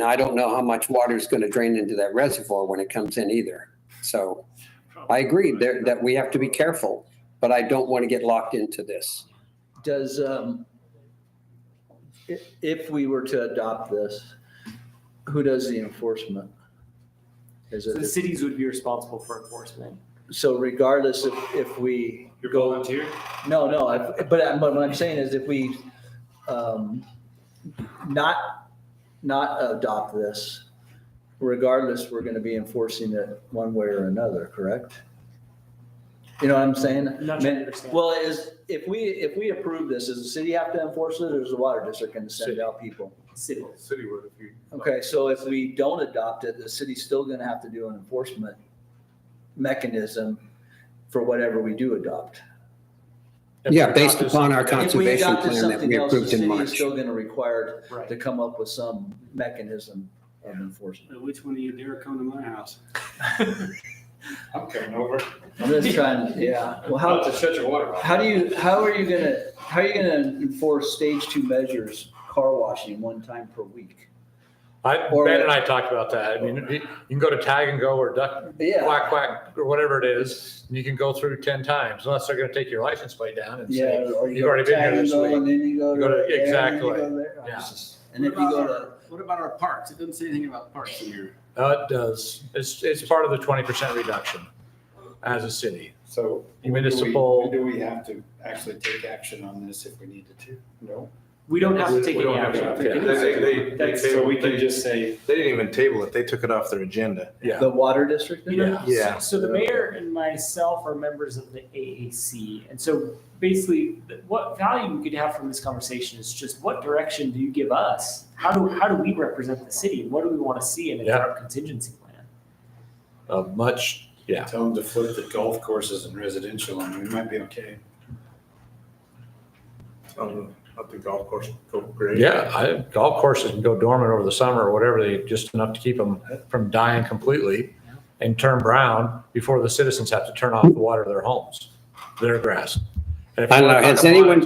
I don't know how much water is going to drain into that reservoir when it comes in either. So I agree that we have to be careful, but I don't want to get locked into this. Does, if we were to adopt this, who does the enforcement? Is So the it, cities would be responsible for enforcement. so regardless if we You're go, volunteer? no, but what I'm saying is if we, not adopt this, regardless, we're gonna be enforcing it one way or another, correct? You know what I'm saying? I'm not sure I understand. Well, if we approve this, does the city have to enforce it, or is the water district gonna send out people? City. City would, if you. Okay, so if we don't adopt it, the city's still gonna have to do an enforcement mechanism for whatever we do adopt. Yeah, based upon our If we conservation adopted plan that something we else, the approved in city is March. still gonna require Right. to come up with some mechanism of enforcement. Which one of you dare come to my house? I'm coming over. I'm just trying to, yeah, well, shut your water off. how are you gonna enforce stage 2 measures, car washing 1 time per week? Or- Ben and I talked about that. I mean, you can go to Tag and Go or Duck, Yeah, Quack Quack, or whatever it is, and you can go through 10 times, unless they're gonna take your license plate down and yeah, say, or you you've go already to been here Tag and this Go, week. and then you go You go to. to- there, and then you exactly. go there. Yeah. And if you go to, What about our parks? It doesn't say anything about parks in here. It does. It's part of the 20% reduction as a city. So Municipal- when do we have to actually take action on this if we needed to? No? We don't have to take We any don't have to. action. So we can just say. They didn't even table it. They took it off their agenda. Yeah. the water district? You know, Yeah. So the mayor and myself are members of the AAC. And so basically, what value we could have from this conversation is just what direction do you give us? How do we represent the city? And what do we want to see in a Yeah. drought contingency plan? Yeah. Tell them to flip the golf courses and residential, and we might be okay. Let the golf course go great. Yeah, golf courses can go dormant over the summer or whatever, just enough to keep them from dying completely and turn brown before the citizens have to turn off the water to their homes, their grass. And if I you don't know, wanna has talk about anyone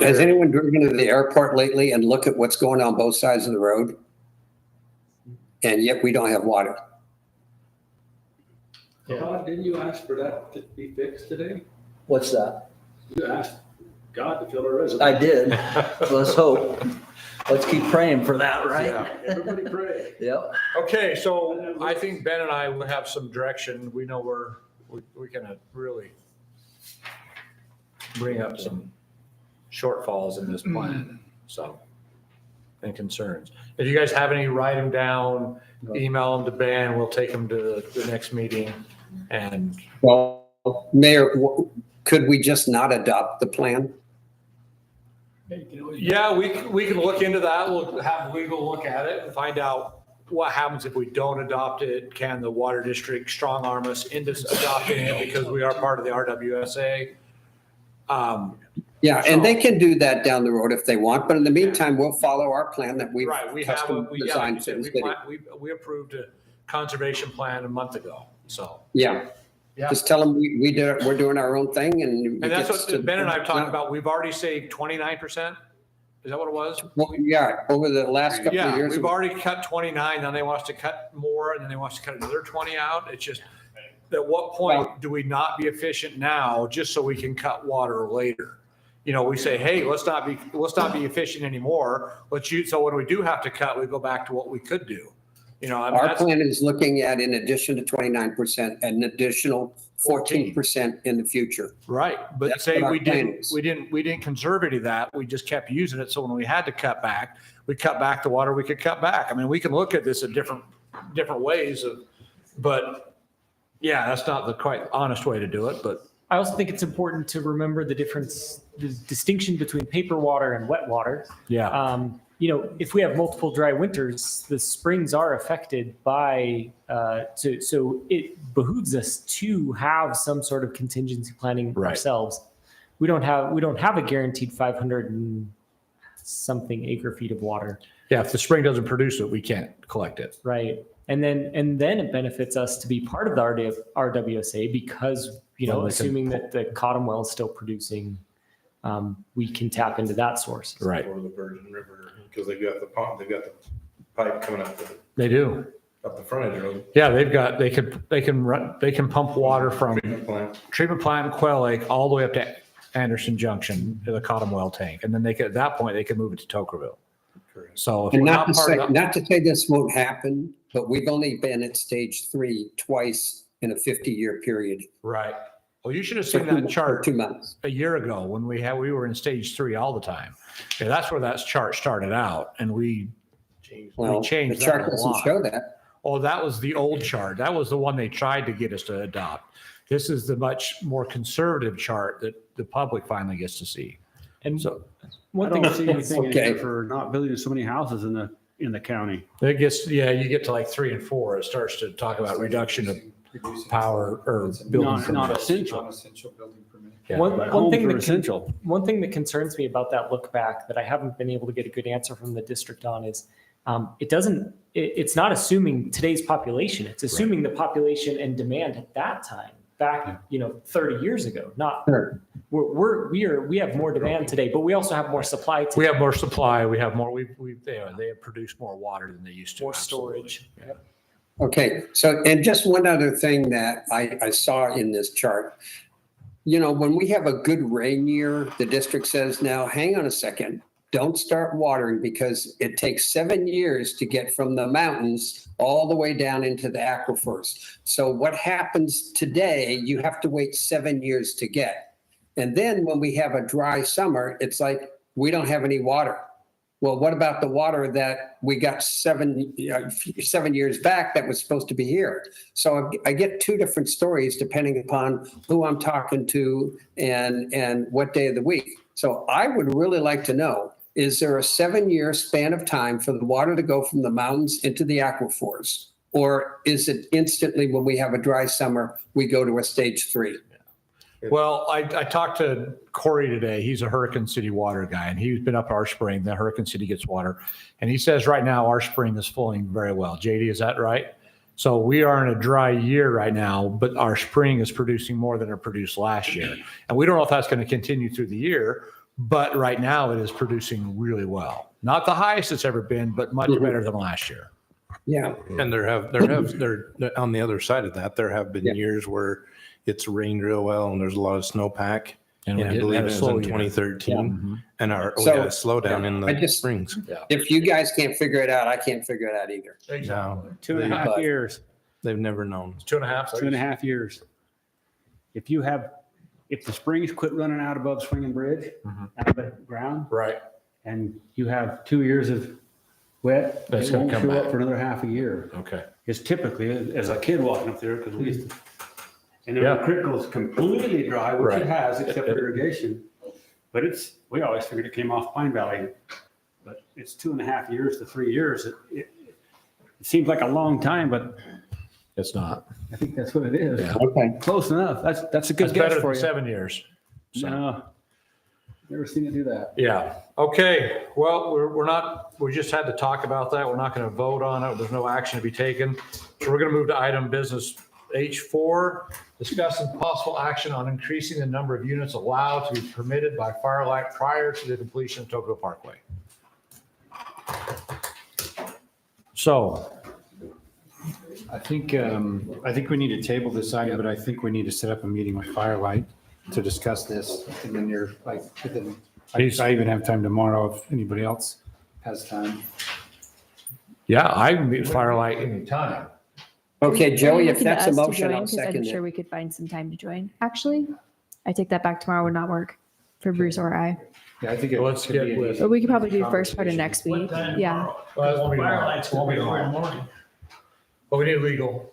volunteer- driven to the airport lately and look at what's going on both sides of the road? And yet we don't have water. Todd, didn't you ask for that to be fixed today? What's that? You asked God to fill our reservoir. I did. Let's hope. Let's keep praying for that, right? Yeah. Everybody pray. Yep. Okay, so I think Ben and I will have some direction. We know we can really bring up some shortfalls in this plan, so, and concerns. If you guys have any, write them down, email them to Ben, we'll take them to the next meeting. And Well, Mayor, could we just not adopt the plan? yeah, we can look into that. We'll have legal look at it and find out what happens if we don't adopt it. Can the water district strong arm us into adopting it because we are part of the RWSA? Yeah, and they can do that down the road if they want, but in the meantime, we'll follow our plan that we've Right, we have, custom yeah, like designed you for said, the city. we approved a conservation plan a month ago, so. Yeah, Yeah. just tell them we did, we're doing our own thing and. it And that's gets to- what Ben and I have talked about. We've already saved 29%. Is that what it was? Well, yeah, over the last couple of Yeah, years. we've already cut 29, now they want us to cut more, and then they want us to cut another 20 out. It's just, at what point do we not be efficient now, just so we can cut water later? You know, we say, hey, let's not be efficient anymore. So when we do have to cut, we go back to what we could do. You know, I mean, Our that's plan is looking at, in addition to 29%, an additional 14% in the future. right. But That's say what our we plan didn't, is. we didn't conserve any of that. We just kept using it. So when we had to cut back, we cut back the water we could cut back. I mean, we can look at this at different ways but yeah, that's not the quite honest way to do it, but. I also think it's important to remember the distinction between paper water and wet water. Yeah. If we have multiple dry winters, the springs are affected by, so it behooves us to have some sort of contingency planning Right. ourselves. We don't have a guaranteed 500 and something acre feet of water. Yeah, if the spring doesn't produce it, we can't collect it. Right. And then it benefits us to be part of the RWSA because, Well, we can- assuming that the Cotton well is still producing, we can tap into that source. Right. Or the Virgin River, because they've got the pump, they've got the pipe coming up They do. the front of the road. Yeah, they can pump water from treatment plant in Quail Lake all the way up to Anderson Junction to the Cotton Well tank. And then at that point, they can move it to Tokerville. So if And we're not to part say, of that, not to say this won't happen, but we've only been at stage 3 twice in a 50-year period. right. Well, you should have For seen two- that chart for 2 months. a year ago when we were in stage 3 all the time. Yeah, that's where that chart started out, and we Well, the changed that chart a doesn't lot. show that. Oh, that was the old chart. That was the one they tried to get us to adopt. This is the much more conservative chart that the public finally gets to see. And so I don't see anything in Okay. here for not building so many houses in the county. it gets, you get to like 3 and 4, it starts to talk about reduction of power or building. Not permits. essential. Non-essential building permit. Yeah. But One homes thing are that essential. One thing that concerns me about that look back that I haven't been able to get a good answer from the district on is it's not assuming today's population. It's assuming the population and demand at that time, back, 30 years ago. Not Sure. we have more demand today, but we also have more supply today. We have more supply, we have more, they have produced more water than they used to. More absolutely. storage. Okay, so, and just one other thing that I saw in this chart. When we have a good rain year, the district says, now, hang on a second, don't start watering because it takes 7 years to get from the mountains all the way down into the aquifers. So what happens today, you have to wait 7 years to get. And then when we have a dry summer, it's like, we don't have any water. Well, what about the water that we got 7 years back that was supposed to be here? So I get 2 different stories depending upon who I'm talking to and what day of the week. So I would really like to know, is there a 7-year span of time for the water to go from the mountains into the aquifers? Or is it instantly when we have a dry summer, we go to a stage 3? Well, I talked to Corey today. He's a Hurricane City water guy, and he's been up our spring. The Hurricane City gets water. And he says right now our spring is flowing very well. JD, is that right? So we are in a dry year right now, but our spring is producing more than it produced last year. And we don't know if that's going to continue through the year, but right now it is producing really well. Not the highest it's ever been, but much better than last year. Yeah. And there on the other side of that, there have been years where it's rained real well and there's a lot of snowpack. And I believe it was in 2013. And we So, got a slowdown in I the just- springs. If you guys can't figure it out, I can't figure it out either. No, 2.5 years. they've never known. 2.5. 2.5 years. If the springs quit running out above Swinging Bridge, out of the ground, Right. and you have 2 years of wet, That's it gonna won't come show back. up for another half a year. Okay. It's typically, as a kid walking up there, because we used to, and then Yeah. the creek goes completely dry, which Right. it has, except for irrigation. But we always figured it came off Pine Valley. But it's 2.5 years to 3 years. It seems like a long time, but It's not. I think that's what it is. Yeah. Okay. Close enough. That's a good It's guess better for than you. 7 years. So, No, Never seen it do that. Yeah, okay, well, we just had to talk about that, we're not gonna vote on it, there's no action to be taken. So we're gonna move to item business H4, discuss and possible action on increasing the number of units allowed to be permitted by Firelight prior to the completion of Tocqueville Parkway. So, I think we need to table this item, but I think we need to set up a meeting with Firelight to discuss this. And then you're like, I even have time tomorrow if anybody else has time. yeah, I can meet Firelight anytime. Okay, Joey, if Looking to that's a us to motion, join, I'll 'cause second I'm sure it. we could find some time to join. Actually, I take that back. Tomorrow would not work for Bruce or I. Yeah, I think Let's get with. But we could probably do first part of next week. Yeah. Well, it won't be tomorrow. It won't be tomorrow. But we need legal,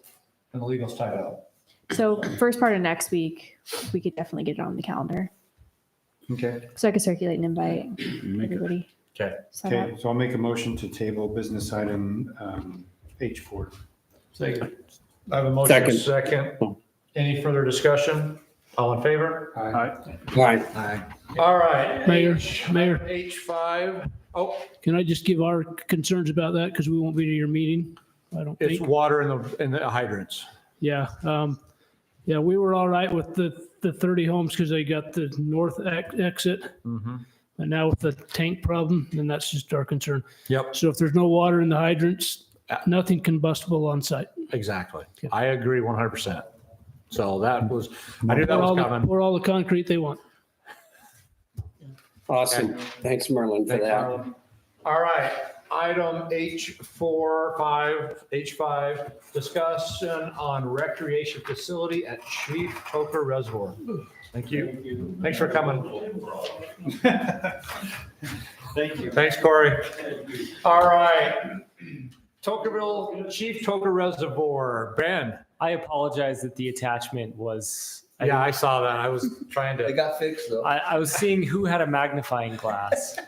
and the legal's tied up. So first part of next week, we could definitely get it on the calendar. Okay. So I could circulate an invite, everybody. Okay. Set up. Okay, so I'll make a motion to table business item H4. Second. I have a motion second. Any further discussion? All in favor? Aye. All right. Mayor, H5. Oh, Can I just give our concerns about that? Because we won't be to your meeting, I don't it's think. water in the hydrants. Yeah. Yeah, we were all right with the 30 homes because they got the north exit. Mm-hmm. And now with the tank problem, then that's just our concern. Yep, So if there's no water in the hydrants, nothing combustible on site. exactly. I agree 100%. So that was, I knew that was coming. Pour all the concrete they want. Awesome. Thanks, Merlin, for that. All right, item H5, discussion on recreation facility at Chief Toker Reservoir. Thank you. Thanks for coming. Thank you. Thanks, Corey. All right. Tocqueville, Chief Toker Reservoir, Ben. I apologize that the attachment was. Yeah, I saw that. I was trying They to. got fixed though. I was seeing who had a magnifying glass.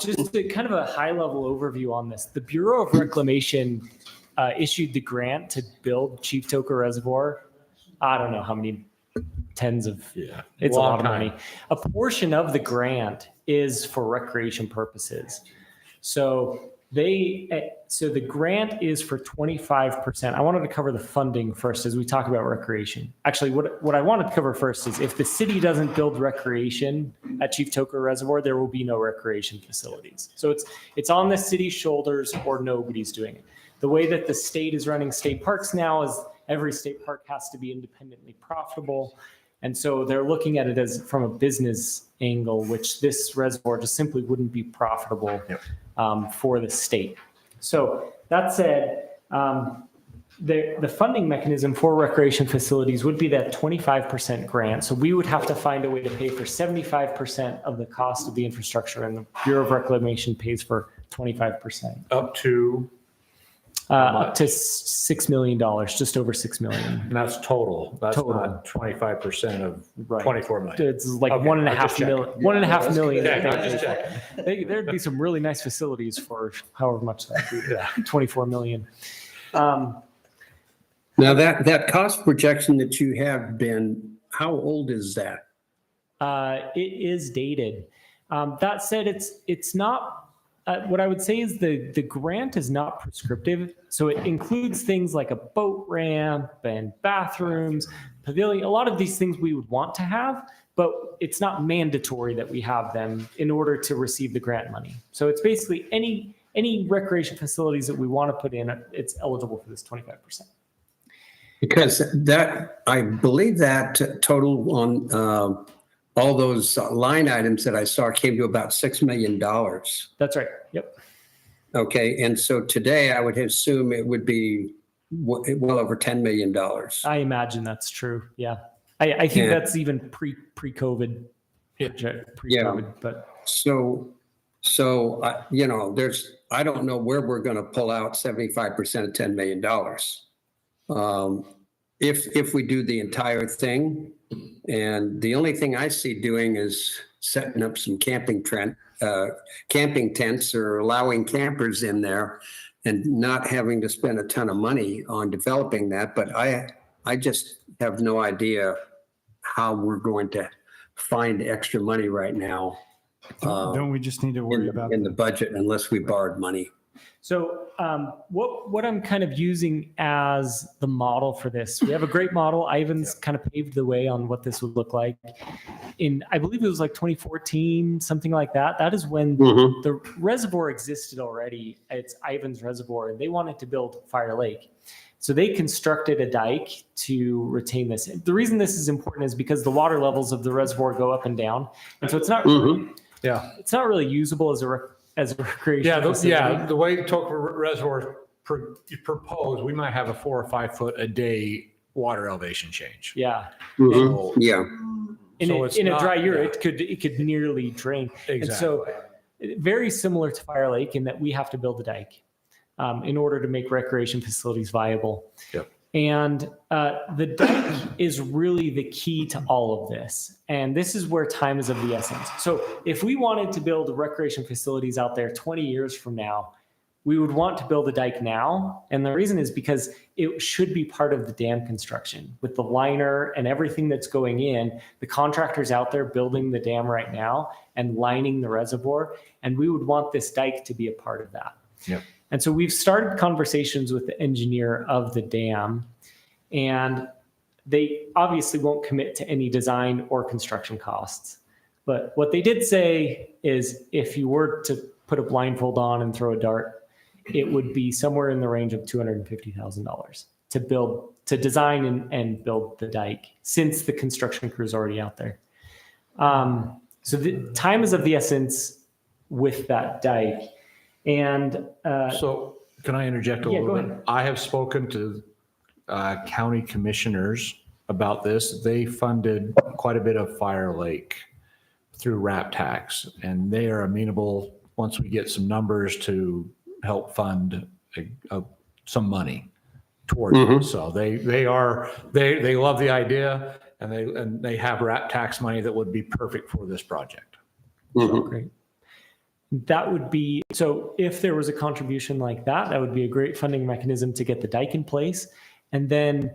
Just a kind of a high level overview on this. The Bureau of Reclamation issued the grant to build Chief Toker Reservoir. I don't know how many tens of, it's a Long lot of time. money. A portion of the grant is for recreation purposes. So the grant is for 25%. I wanted to cover the funding first as we talk about recreation. Actually, what I wanted to cover first is if the city doesn't build recreation at Chief Toker Reservoir, there will be no recreation facilities. So it's on the city's shoulders or nobody's doing it. The way that the state is running state parks now is every state park has to be independently profitable. And so they're looking at it as from a business angle, which this reservoir just simply wouldn't be profitable for the state. So that said, the funding mechanism for recreation facilities would be that 25% grant. So we would have to find a way to pay for 75% of the cost of the infrastructure, and the Bureau of Reclamation pays for 25%. Up to, Up to $6 million, just over $6 million. and that's total. That's Total. not 25% of Right. 24 million. It's like Okay, one and a I'm half just checking. million. One and a half million. Okay, I'm just checking. There'd be some really nice facilities for however much that would be. Yeah. 24 million. Now, that cost projection that you have been, how old is that? It is dated. That said, it's not. What I would say is the grant is not prescriptive, so it includes things like a boat ramp and bathrooms, pavilion. A lot of these things we would want to have, but it's not mandatory that we have them in order to receive the grant money. So it's basically any recreation facilities that we want to put in, it's eligible for this 25%. Because that, I believe that total on all those line items that I saw came to about $6 million. That's right. Yep. Okay, and so today I would assume it would be well over $10 million. I imagine that's true. Yeah. I think Yeah. that's even pre-COVID. Pre-COVID, but So, I don't know where we're going to pull out 75% of $10 million. If we do the entire thing, and the only thing I see doing is setting up some camping tents or allowing campers in there and not having to spend a ton of money on developing that. But I just have no idea how we're going to find extra money right now Don't we just need to worry about? in the budget unless we borrowed money. So what I'm kind of using as the model for this, we have a great model. Ivan's kind of paved the way on what this would look like. I believe it was like 2014, something like that. That is when the reservoir existed already. It's Ivan's Reservoir, and they wanted to build Fire Lake. So they constructed a dike to retain this. The reason this is important is because the water levels of the reservoir go up and down. And so it's not really, it's not really usable as a recreation facility. The way Tocqueville Reservoir proposed, we might have a 4 or 5 foot a day water elevation change. Yeah. So- Yeah. In, So a, it's in a not- dry year, yeah. it could nearly drain. And so very similar to Fire Lake in that we have to build a dike in order to make recreation facilities viable. Yep. And the dike is really the key to all of this. And this is where time is of the essence. So if we wanted to build recreation facilities out there 20 years from now, we would want to build a dike now. And the reason is because it should be part of the dam construction with the liner and everything that's going in. The contractor's out there building the dam right now and lining the reservoir. And we would want this dike to be a part of that. Yep. And so we've started conversations with the engineer of the dam, and they obviously won't commit to any design or construction costs. But what they did say is if you were to put a blindfold on and throw a dart, it would be somewhere in the range of $250,000 to design and build the dike, since the construction crew is already out there. So the time is of the essence with that dike. And So can I interject a Yeah, little go bit? ahead. I have spoken to county commissioners about this. They funded quite a bit of Fire Lake through RAP tax, and they are amenable, once we get some numbers, to help fund some money towards it. So they love the idea, and they have RAP tax money that would be perfect for this project. Great. That would be, so if there was a contribution like that, that would be a great funding mechanism to get the dike in place. And then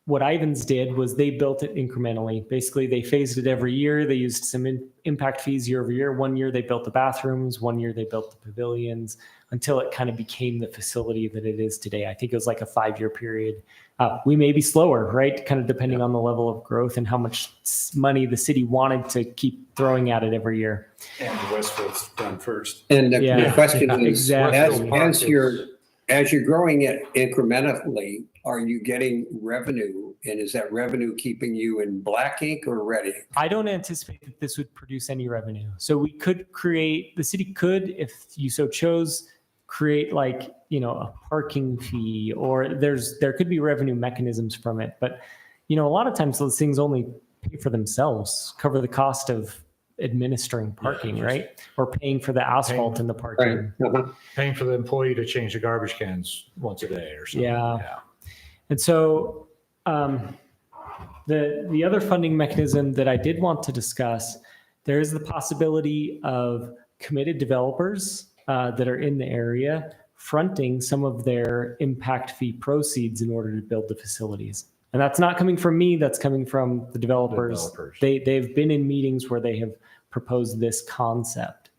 what Ivans did was they built it incrementally. Basically, they phased it every year. They used some impact fees year over year. 1 year they built the bathrooms, 1 year they built the pavilions, until it kind of became the facility that it is today. I think it was like a 5-year period. We may be slower, right? Kind of depending on the level of growth and how much money the city wanted to keep throwing at it every year. And Westfield's done first. And the question is, exactly. as you're growing it incrementally, are you getting revenue? And is that revenue keeping you in black ink or red ink? I don't anticipate that this would produce any revenue. So we could create, the city could, if you so chose, create like, a parking fee, or there could be revenue mechanisms from it. But, a lot of times those things only pay for themselves, cover the cost of administering parking, right? Or paying for the asphalt in the parking. Paying for the employee to change the garbage cans once a day or something. Yeah. And so the other funding mechanism that I did want to discuss, there is the possibility of committed developers that are in the area fronting some of their impact fee proceeds in order to build the facilities. And that's not coming from me, that's coming from the developers. They've been in meetings where they have proposed this concept.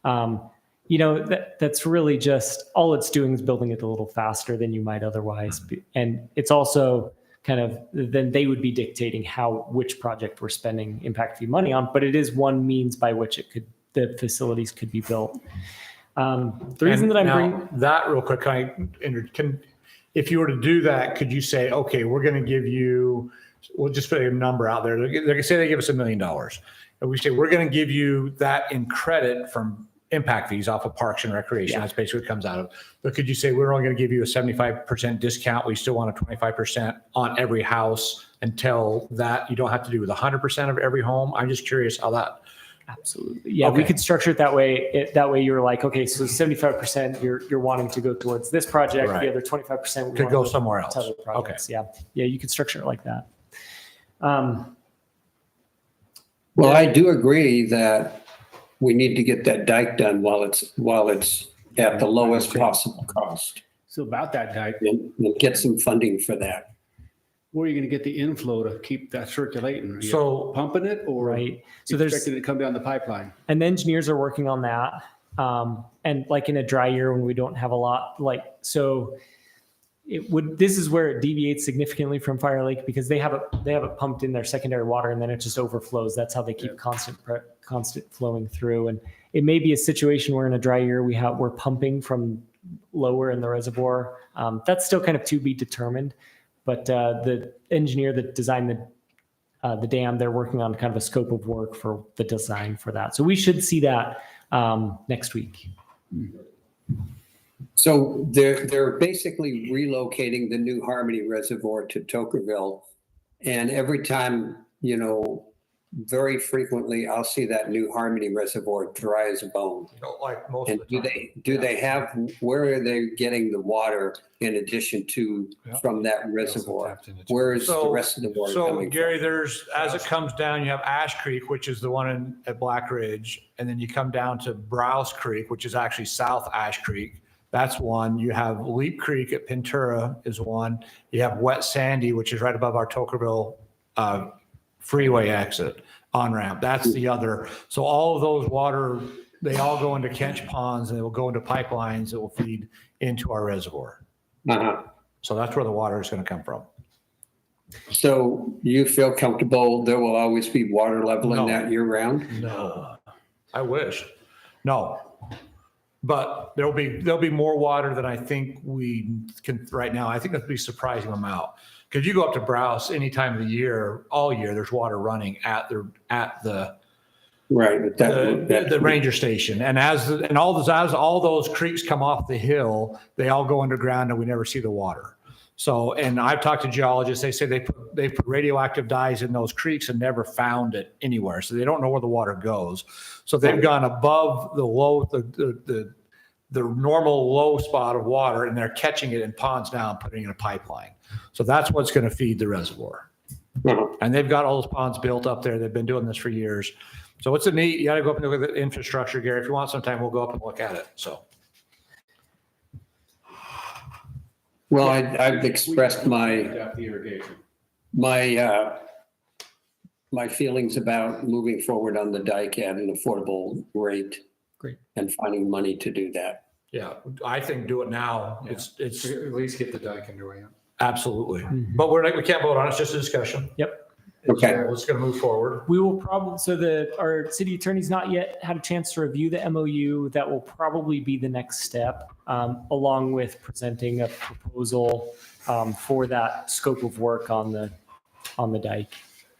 That's really just, all it's doing is building it a little faster than you might otherwise be. And it's also kind of, then they would be dictating which project we're spending impact fee money on, but it is one means by which the facilities could be built. The reason that I'm bringing that real quick, if you were to do that, could you say, okay, we're going to give you, we'll just put a number out there. They can say they give us $1 million. And we say, we're going to give you that in credit from impact fees off of Parks and Recreation. Yeah. That's basically what it comes out of. But could you say, we're only going to give you a 75% discount. We still want a 25% on every house until that, you don't have to do with 100% of every home. I'm just curious how that. Absolutely. Yeah, we could structure it that way. That way you're like, okay, so 75% you're wanting to go towards this project. Right. The other 25% Could go somewhere else. to other projects. Yeah. Yeah, you could structure it like that. Well, I do agree that we need to get that dike done while it's at the lowest possible cost. So about that dike, And get some funding for that. where are you going to get the inflow to keep that circulating? Are you So- pumping it or Right. So there's, expecting it to come down the pipeline? and the engineers are working on that. And like in a dry year when we don't have a lot, like, so this is where it deviates significantly from Fire Lake because they have it pumped in their secondary water and then it just overflows. That's how they keep constant flowing through. And it may be a situation where in a dry year we're pumping from lower in the reservoir. That's still kind of to be determined. But the engineer that designed the dam, they're working on kind of a scope of work for the design for that. So we should see that next week. So they're basically relocating the New Harmony Reservoir to Tokerville. And every time, very frequently, I'll see that New Harmony Reservoir dry as a bone. Like most And of the time. do they have, where are they getting the water in addition to from that reservoir? Where is the rest of the water So coming Gary, as it comes down, you have Ash Creek, which is the one at Black Ridge. And then you come down to Browse Creek, which is actually South Ash Creek. That's one. You have Leap Creek at Ventura is one. You have Wet Sandy, which is right above our Tokerville freeway exit on-ramp. That's the other. So all of those water, they all go into catch ponds and they will go into pipelines that will feed into our reservoir. Uh-huh. So that's where the water is going to come from. So you feel comfortable there will always be water level in No. that year round? No, I wish. No. But there'll be more water than I think we can right now. I think that'd be a surprising amount. Because you go up to Browse any time of the year, all year, there's water running at the Right. But the ranger station. And as all those creeks come off the hill, they all go underground and we never see the water. So, and I've talked to geologists, they say they put radioactive dyes in those creeks and never found it anywhere. So they don't know where the water goes. So they've gone above the normal low spot of water and they're catching it in ponds now and putting it in a pipeline. So that's what's going to feed the reservoir. And they've got all those ponds built up there. They've been doing this for years. So it's you got to go up and look at the infrastructure, Gary. If you want sometime, we'll go up and look at it. So. Well, I've expressed my feelings about moving forward on the dike at an affordable rate. Great. And finding money to do that. Yeah, I think do it now. It's At least get the dike underway. absolutely. But we can't vote on it. It's just a discussion. Yep. Okay. We're just going to move forward. We will probably, our city attorney's not yet had a chance to review the MOU. That will probably be the next step, along with presenting a proposal for that scope of work on the dike.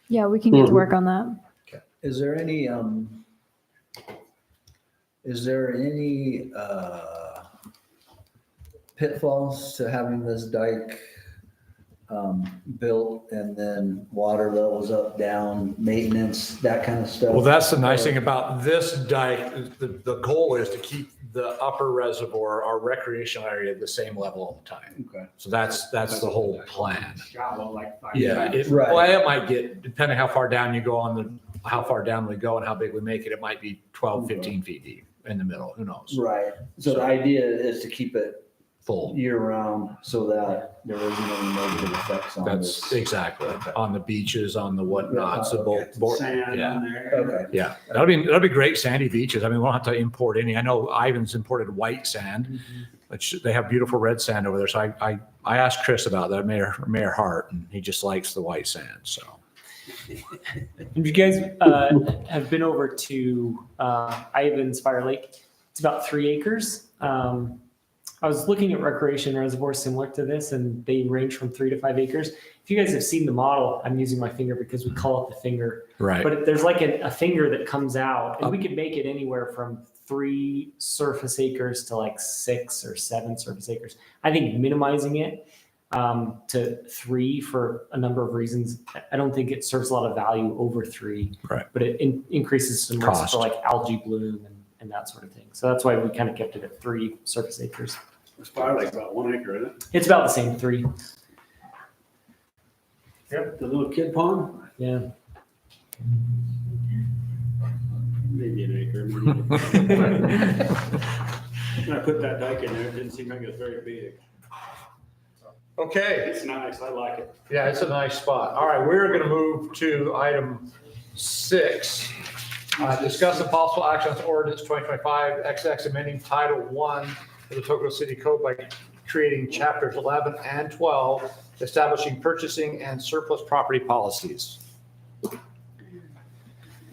Yeah, we can get to work on that. Is there any pitfalls to having this dike built and then water levels up, down, maintenance, that kind of stuff? Well, that's the nice thing about this dike. The goal is to keep the upper reservoir, our recreational area, the same level all the time. Okay. So that's the whole plan. Shallow, like 5 Yeah, feet. Right. well, it might get, depending how far down you go how far down we go and how big we make it, it might be 12, 15 feet deep in the middle. Who knows? Right. So the idea is to keep it Full. year round so that there isn't any negative effects on That's this. exactly on the beaches, on the whatnots, the boat. Sand Yeah. on there. Okay. Yeah, that'll be great sandy beaches. I mean, we don't have to import any. I know Ivan's imported white sand, which they have beautiful red sand over there. So I asked Chris about that, Mayor Hart, and he just likes the white sand. So. If you guys have been over to Ivan's Fire Lake, it's about 3 acres. I was looking at recreation reservoirs similar to this, and they range from 3 to 5 acres. If you guys have seen the model, I'm using my finger because we call it the finger. Right. But there's like a finger that comes out, and we could make it anywhere from 3 surface acres to like 6 or 7 surface acres. I think minimizing it to 3 for a number of reasons. I don't think it serves a lot of value over 3. Right. But it increases some risk Cost. for like algae bloom and that sort of thing. So that's why we kind of kept it at 3 surface acres. It's probably like about 1 acre, isn't it? It's about the same 3. Yep. The little kid pond, Yeah. maybe an acre. When I put that dike in there, it didn't seem like it was very big. Okay. It's nice. I like it. Yeah, it's a nice spot. All right, we're going to move to item 6. Discuss the possible action on ordinance 2025 XX amending Title 1 of the Tocqueville City Code by creating chapters 11 and 12, establishing purchasing and surplus property policies.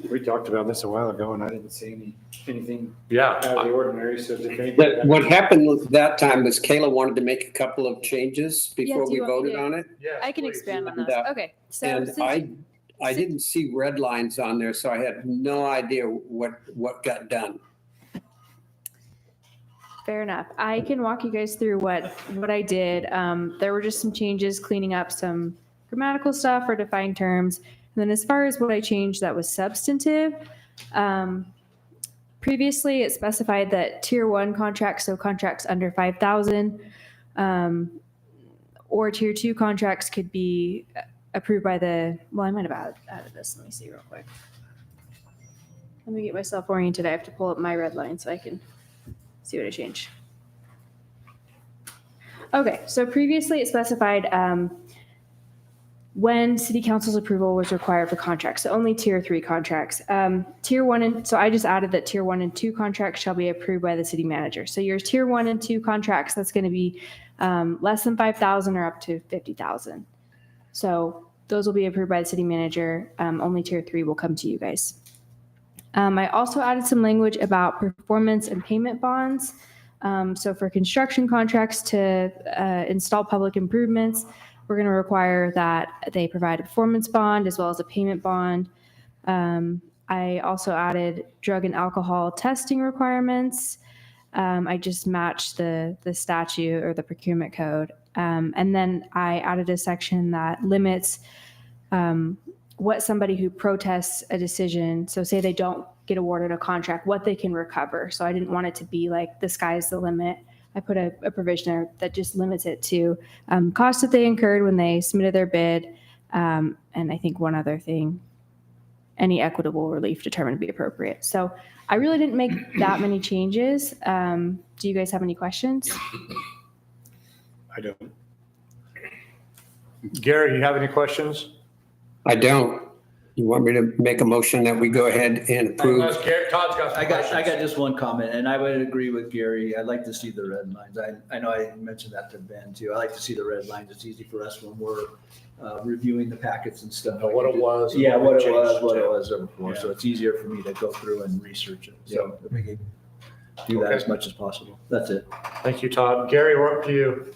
We talked about this a while ago and I didn't see anything Yeah. out of the ordinary. So if anybody- But what happened that time was Kayla wanted to make a couple of changes before do we you want me voted to- on it. Yes, I can please. expand on those. And, Okay, so And since- I didn't see red lines on there, so I had no idea what got done. Fair enough. I can walk you guys through what I did. There were just some changes, cleaning up some grammatical stuff or defined terms. And then as far as what I changed that was substantive, previously it specified that tier 1 contracts, so contracts under 5,000, or tier 2 contracts could be approved by I might have added this. Let me see real quick. Let me get myself oriented. I have to pull up my red line so I can see what I changed. Okay, so previously it specified when city council's approval was required for contracts, so only tier 3 contracts. Tier 1 so I just added that tier 1 and 2 contracts shall be approved by the city manager. So your tier 1 and 2 contracts, that's going to be less than 5,000 or up to 50,000. So those will be approved by the city manager. Only tier 3 will come to you guys. I also added some language about performance and payment bonds. So for construction contracts to install public improvements, we're going to require that they provide a performance bond as well as a payment bond. I also added drug and alcohol testing requirements. I just matched the statute or the procurement code. And then I added a section that limits what somebody who protests a decision, so say they don't get awarded a contract, what they can recover. So I didn't want it to be like the sky's the limit. I put a provision there that just limits it to costs that they incurred when they submitted their bid. And I think one other thing, any equitable relief determined to be appropriate. So I really didn't make that many changes. Do you guys have any questions? I don't. Gary, do you have any questions? I don't. You want me to make a motion that we go ahead and approve? Unless Todd's got some I got questions. just one comment, and I would agree with Gary. I'd like to see the red lines. I know I mentioned that to Ben too. I like to see the red lines. It's easy for us when we're reviewing the packets and stuff. Know what it was and Yeah, what what we it was, changed what to. it was there before. So Yeah. it's easier for me to go through and research it. So if we can do that Okay. as much as possible. That's it. Thank you, Todd. Gary, we're up to you.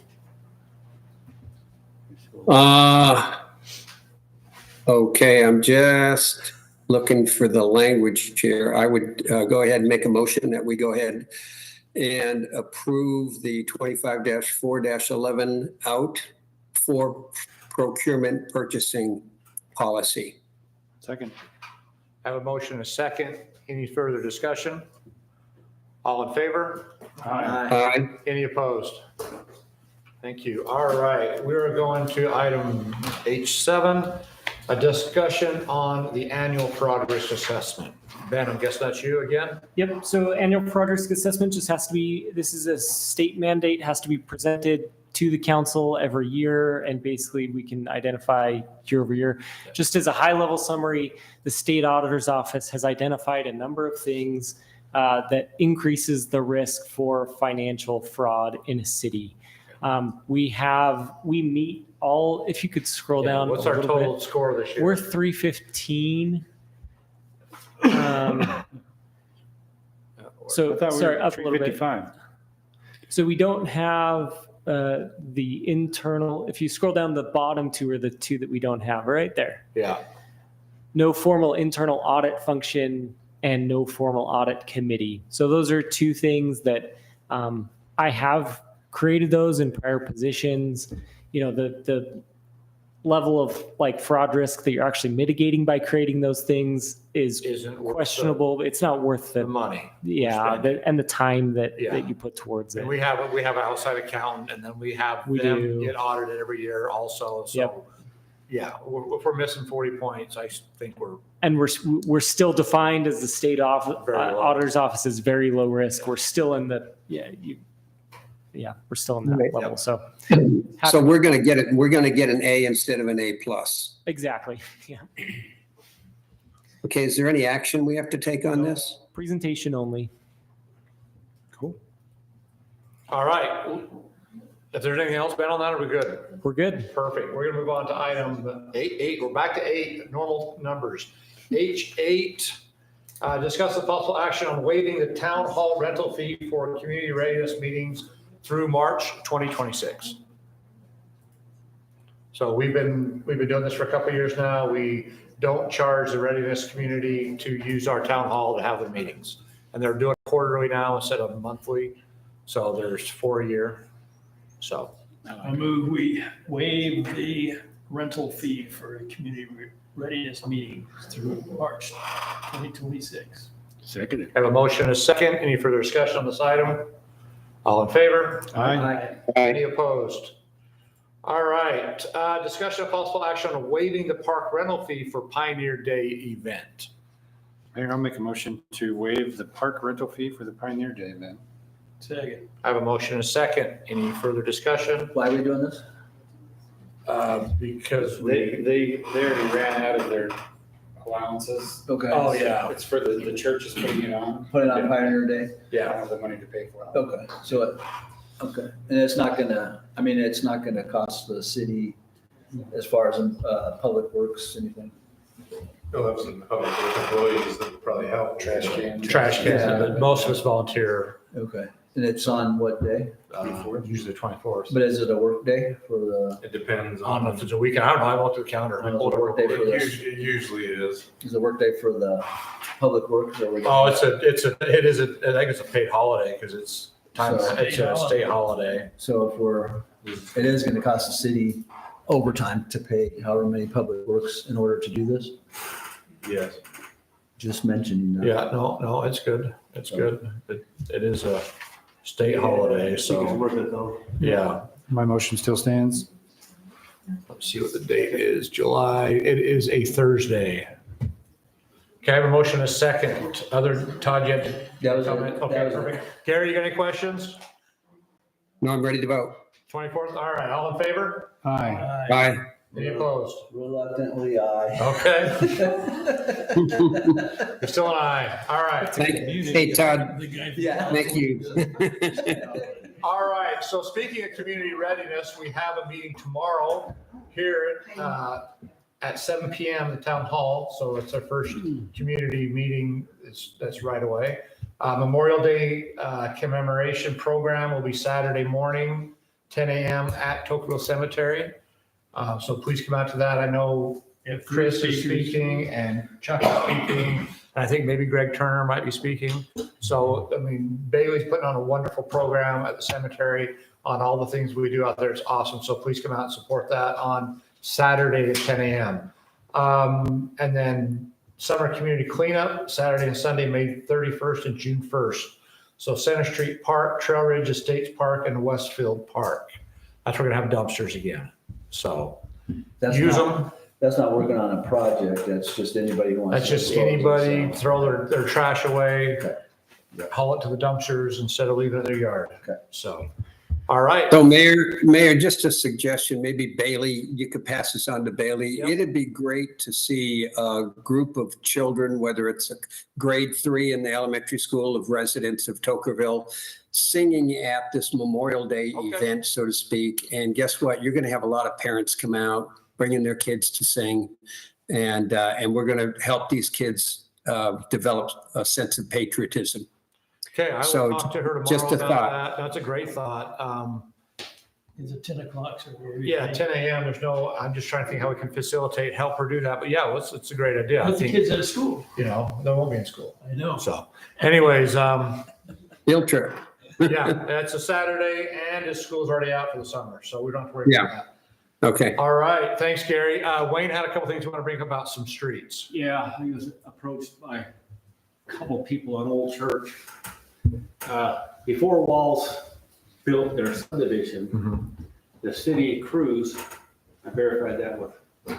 Okay, I'm just looking for the language, Chair. I would go ahead and make a motion that we go ahead and approve the 25-4-11 out for procurement purchasing policy. Second. I have a motion and a second. Any further discussion? All in favor? Aye. Any opposed? Thank you. All right, we're going to item H7, a discussion on the annual progress assessment. Ben, I guess that's you again? Yep, so annual progress assessment just has to be, this is a state mandate, has to be presented to the council every year, and basically we can identify year over year. Just as a high level summary, the state auditor's office has identified a number of things that increases the risk for financial fraud in a city. We meet all, if you could scroll down. What's a our little total bit. score this year? We're 315. So, I thought we sorry, were up a little bit. 355. So we don't have the internal, if you scroll down, the bottom two are the two that we don't have, right there. Yeah. No formal internal audit function and no formal audit committee. So those are two things that I have created those in prior positions. You know, the level of like fraud risk that you're actually mitigating by creating those things Isn't worth questionable. It's not worth the money. Yeah, and the time that Yeah. you put towards it. And we have an outside accountant, and then we have We them do. get audited every year also. Yep. So, yeah, if we're missing 40 points, I think we're, And we're still defined as the state Very low. auditor's office is very low risk. We're still in the, yeah, we're still in that level. So So we're going to get it, we're going to get an A instead of an A+. exactly. Yeah. Okay, is there any action we have to take on this? Presentation only. All right. If there's anything else, Ben, on that, are we good? We're good. Perfect. We're gonna move on to item eight. We're back to 8, normal numbers. H8, discuss the possible action on waiving the town hall rental fee for community readiness meetings through March 2026. So we've been doing this for a couple of years now. We don't charge the readiness community to use our town hall to have their meetings. And they're doing it quarterly now instead of monthly. So there's 4 a year. So. I move we waive the rental fee for a community readiness meeting through March 2026. Seconded. Have a motion and a second. Any further discussion on this item? All in favor? Aye. Any opposed? All right, discussion of possible action on waiving the park rental fee for Pioneer Day event. Mayor, I'll make a motion to waive the park rental fee for the Pioneer Day event. Second. I have a motion and a second. Any further discussion? Why are we doing this? Because They already ran out of their allowances. Okay. Oh, yeah. It's for the church is putting it on. Put it on Pioneer Day? I don't Yeah, have the money to pay for it. Okay, so, okay, and it's not gonna, I mean, it's not gonna cost the city as far as, public works, anything? You'll have some public works employees that probably help. Trash cans. trash cans, but most of us volunteer, Okay, and it's on what day? usually the 24th. But is it a work day for the, It depends I don't know on, if it's a weekend. I don't know. I went through the calendar. I don't know, it's a work day for the, it usually is. is it a work day for the public works or? we- Oh, it is, I think it's a paid holiday because it's time, So- it's a state holiday. So if it is gonna cost the city overtime to pay however many public works in order to do this, Yes. just mentioning that. Yeah, no, it's good. It's good. It is a state holiday, so, yeah. My motion still stands. Let's see what the date is. July, it is a Thursday. Okay, I have a motion and a second. Todd, you had That was it. comment? That Okay, was it. perfect. Gary, you got any questions? No, I'm ready to vote. 24th, all right, all in favor? Aye. Aye. Any opposed? Reluctantly, aye. Okay, you're still an aye. All right. Hey, Todd, Yeah. thank you. All right, so speaking of community readiness, we have a meeting tomorrow here at 7 PM at Town Hall. So it's our first community meeting. That's right away. Memorial Day commemoration program will be Saturday morning, 10 AM at Tocqueville Cemetery. So please come out to that. I know Chris is speaking and Chuck is speaking. And I think maybe Greg Turner might be speaking. So, I mean, Bailey's putting on a wonderful program at the cemetery on all the things we do out there. It's awesome. So please come out and support that on Saturday at 10 AM. And then summer community cleanup, Saturday and Sunday, May 31st and June 1st. So Center Street Park, Trail Ridge Estates Park, and Westfield Park. That's where we're gonna have dumpsters again. So That's use not- them. That's not working on a project, that's just anybody who wants. That's to just dispose of anybody stuff. throw their trash away, Okay. haul it to the dumpsters instead of leaving it in their yard. Okay. So, all right. So Mayor, just a suggestion, maybe Bailey, you could pass this on to Bailey. Yep. It'd be great to see a group of children, whether it's a grade 3 in the elementary school of residents of Tocqueville, singing at this Memorial Day Okay. event, so to speak. And guess what? You're going to have a lot of parents come out, bringing their kids to sing. And we're going to help these kids develop a sense of patriotism. Okay, I So, will talk to her just tomorrow a about thought. that. That's a great thought. Is it 10 o'clock? So Yeah, 10 AM, I'm just trying to think how we can facilitate, help her do that. But yeah, it's a great idea. I Put the think, kids out of school. they won't be in school. I know. So anyways, Field trip. yeah, that's a Saturday and his school's already out for the summer, so we don't have to worry Yeah. about that. Okay. All right, thanks, Gary. Wayne had a couple things we want to bring up about some streets. Yeah, I was approached by a couple people on Old Church. Before Walls built their subdivision, the city crews, I verified that with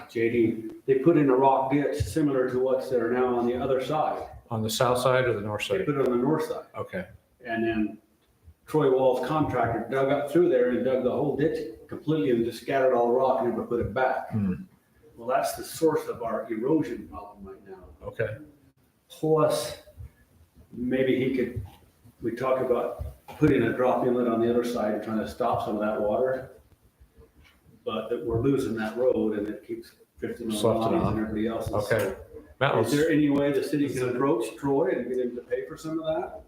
JD, they put in a rock ditch similar to what's there now on the other side. On the south side or the north They side? put it on the north side. Okay. And then Troy Wall's contractor dug up through there and dug the whole ditch completely and just scattered all the rock and never put it back. Well, that's the source of our erosion problem right now. Okay. Plus, maybe we talked about putting a drop inlet on the other side and trying to stop some of that water. But that we're losing that road and it keeps drifting on Sloughing Lonnie's off. and everybody else's. Okay. Matt, Is there any way the city can approach Troy and get him to pay for some of that?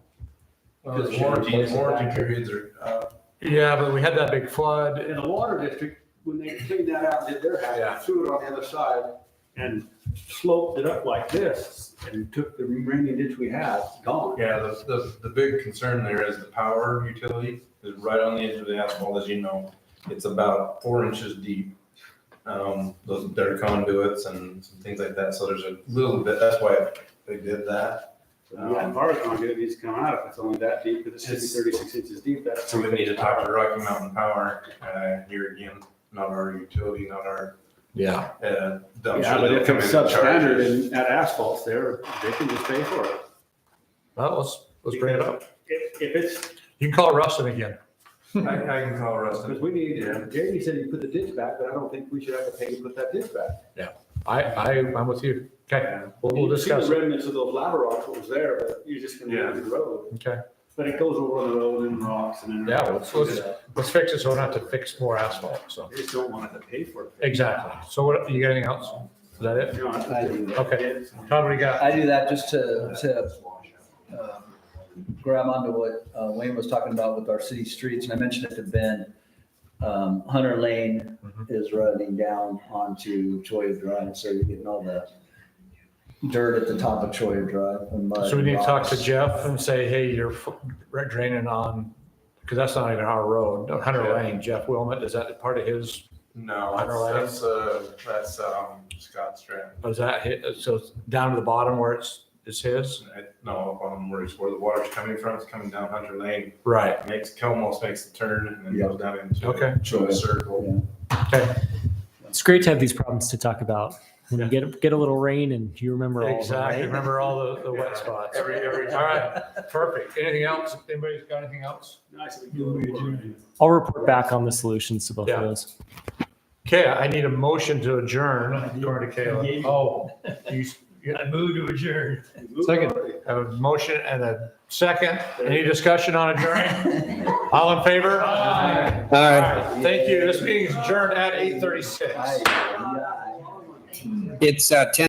Well, the warranty periods are, Yeah, but we had that big flood. In the water district, when they cleaned that out, and did their half, Yeah. threw it on the other side and sloped it up like this and took the remaining ditch we had, gone. Yeah, the big concern there is the power utility is right on the edge of the asphalt, as you know. It's about 4 inches deep. There are conduits and some things like that, so there's a little bit, that's why they did that. Yeah, ours conduit needs to come out if it's only that deep, because it should be 36 inches deep. That's So we need to talk to Rocky Mountain Power, here again, not our utility, not our. Yeah. I'm Yeah, sure but they'll if come it's in and charge substandard us. and at asphalt's there, they can just pay for it. Well, let's bring it up. If it's, You can call Rustin again. I can call Rustin. because we need, Jamie said you put the ditch back, but I don't think we should have to pay to put that ditch back. I'm with you. Okay, we'll You see discuss the it. remnants of those lava rocks, what was there, but you're just gonna Yeah. lose the road. Okay. But it goes over the road and rocks and then. Yeah, let's fix it so we don't have to fix more asphalt, so. They just don't want to pay for it. Exactly. So what, you got anything else? Is that it? No, I do. Okay. Todd, what do you got? I do that just to grab onto what Wayne was talking about with our city streets, and I mentioned it to Ben. Hunter Lane is running down onto Choya Drive, so you're getting all the dirt at the top of Choya Drive and mud. So we need to and talk to rocks. Jeff and say, hey, you're draining on, because that's not even our road. Hunter Lane, Jeff Wilmot, is that part of his? No, Hunter Lane? that's Scott Strand. Oh, is that, so it's down to the bottom where it's his? No, up on where the water's coming from, it's coming down Hunter Lane. Right. Almost makes the turn and then goes down into Okay. a circle. Okay. It's great to have these problems to talk about. When you get a little rain and you remember all of them, Exactly. right? Remember all the wet spots. All right. Perfect. Anything else? Anybody's got anything else? I'll report back on the solutions to both Yeah. of those. Okay, I need a motion to adjourn, according to Caleb. Oh, I move to adjourn. Second. I have a motion and a second. Any discussion on adjourning? All in favor? Aye. All right. Thank you. This meeting is adjourned at 8:36. It's 10.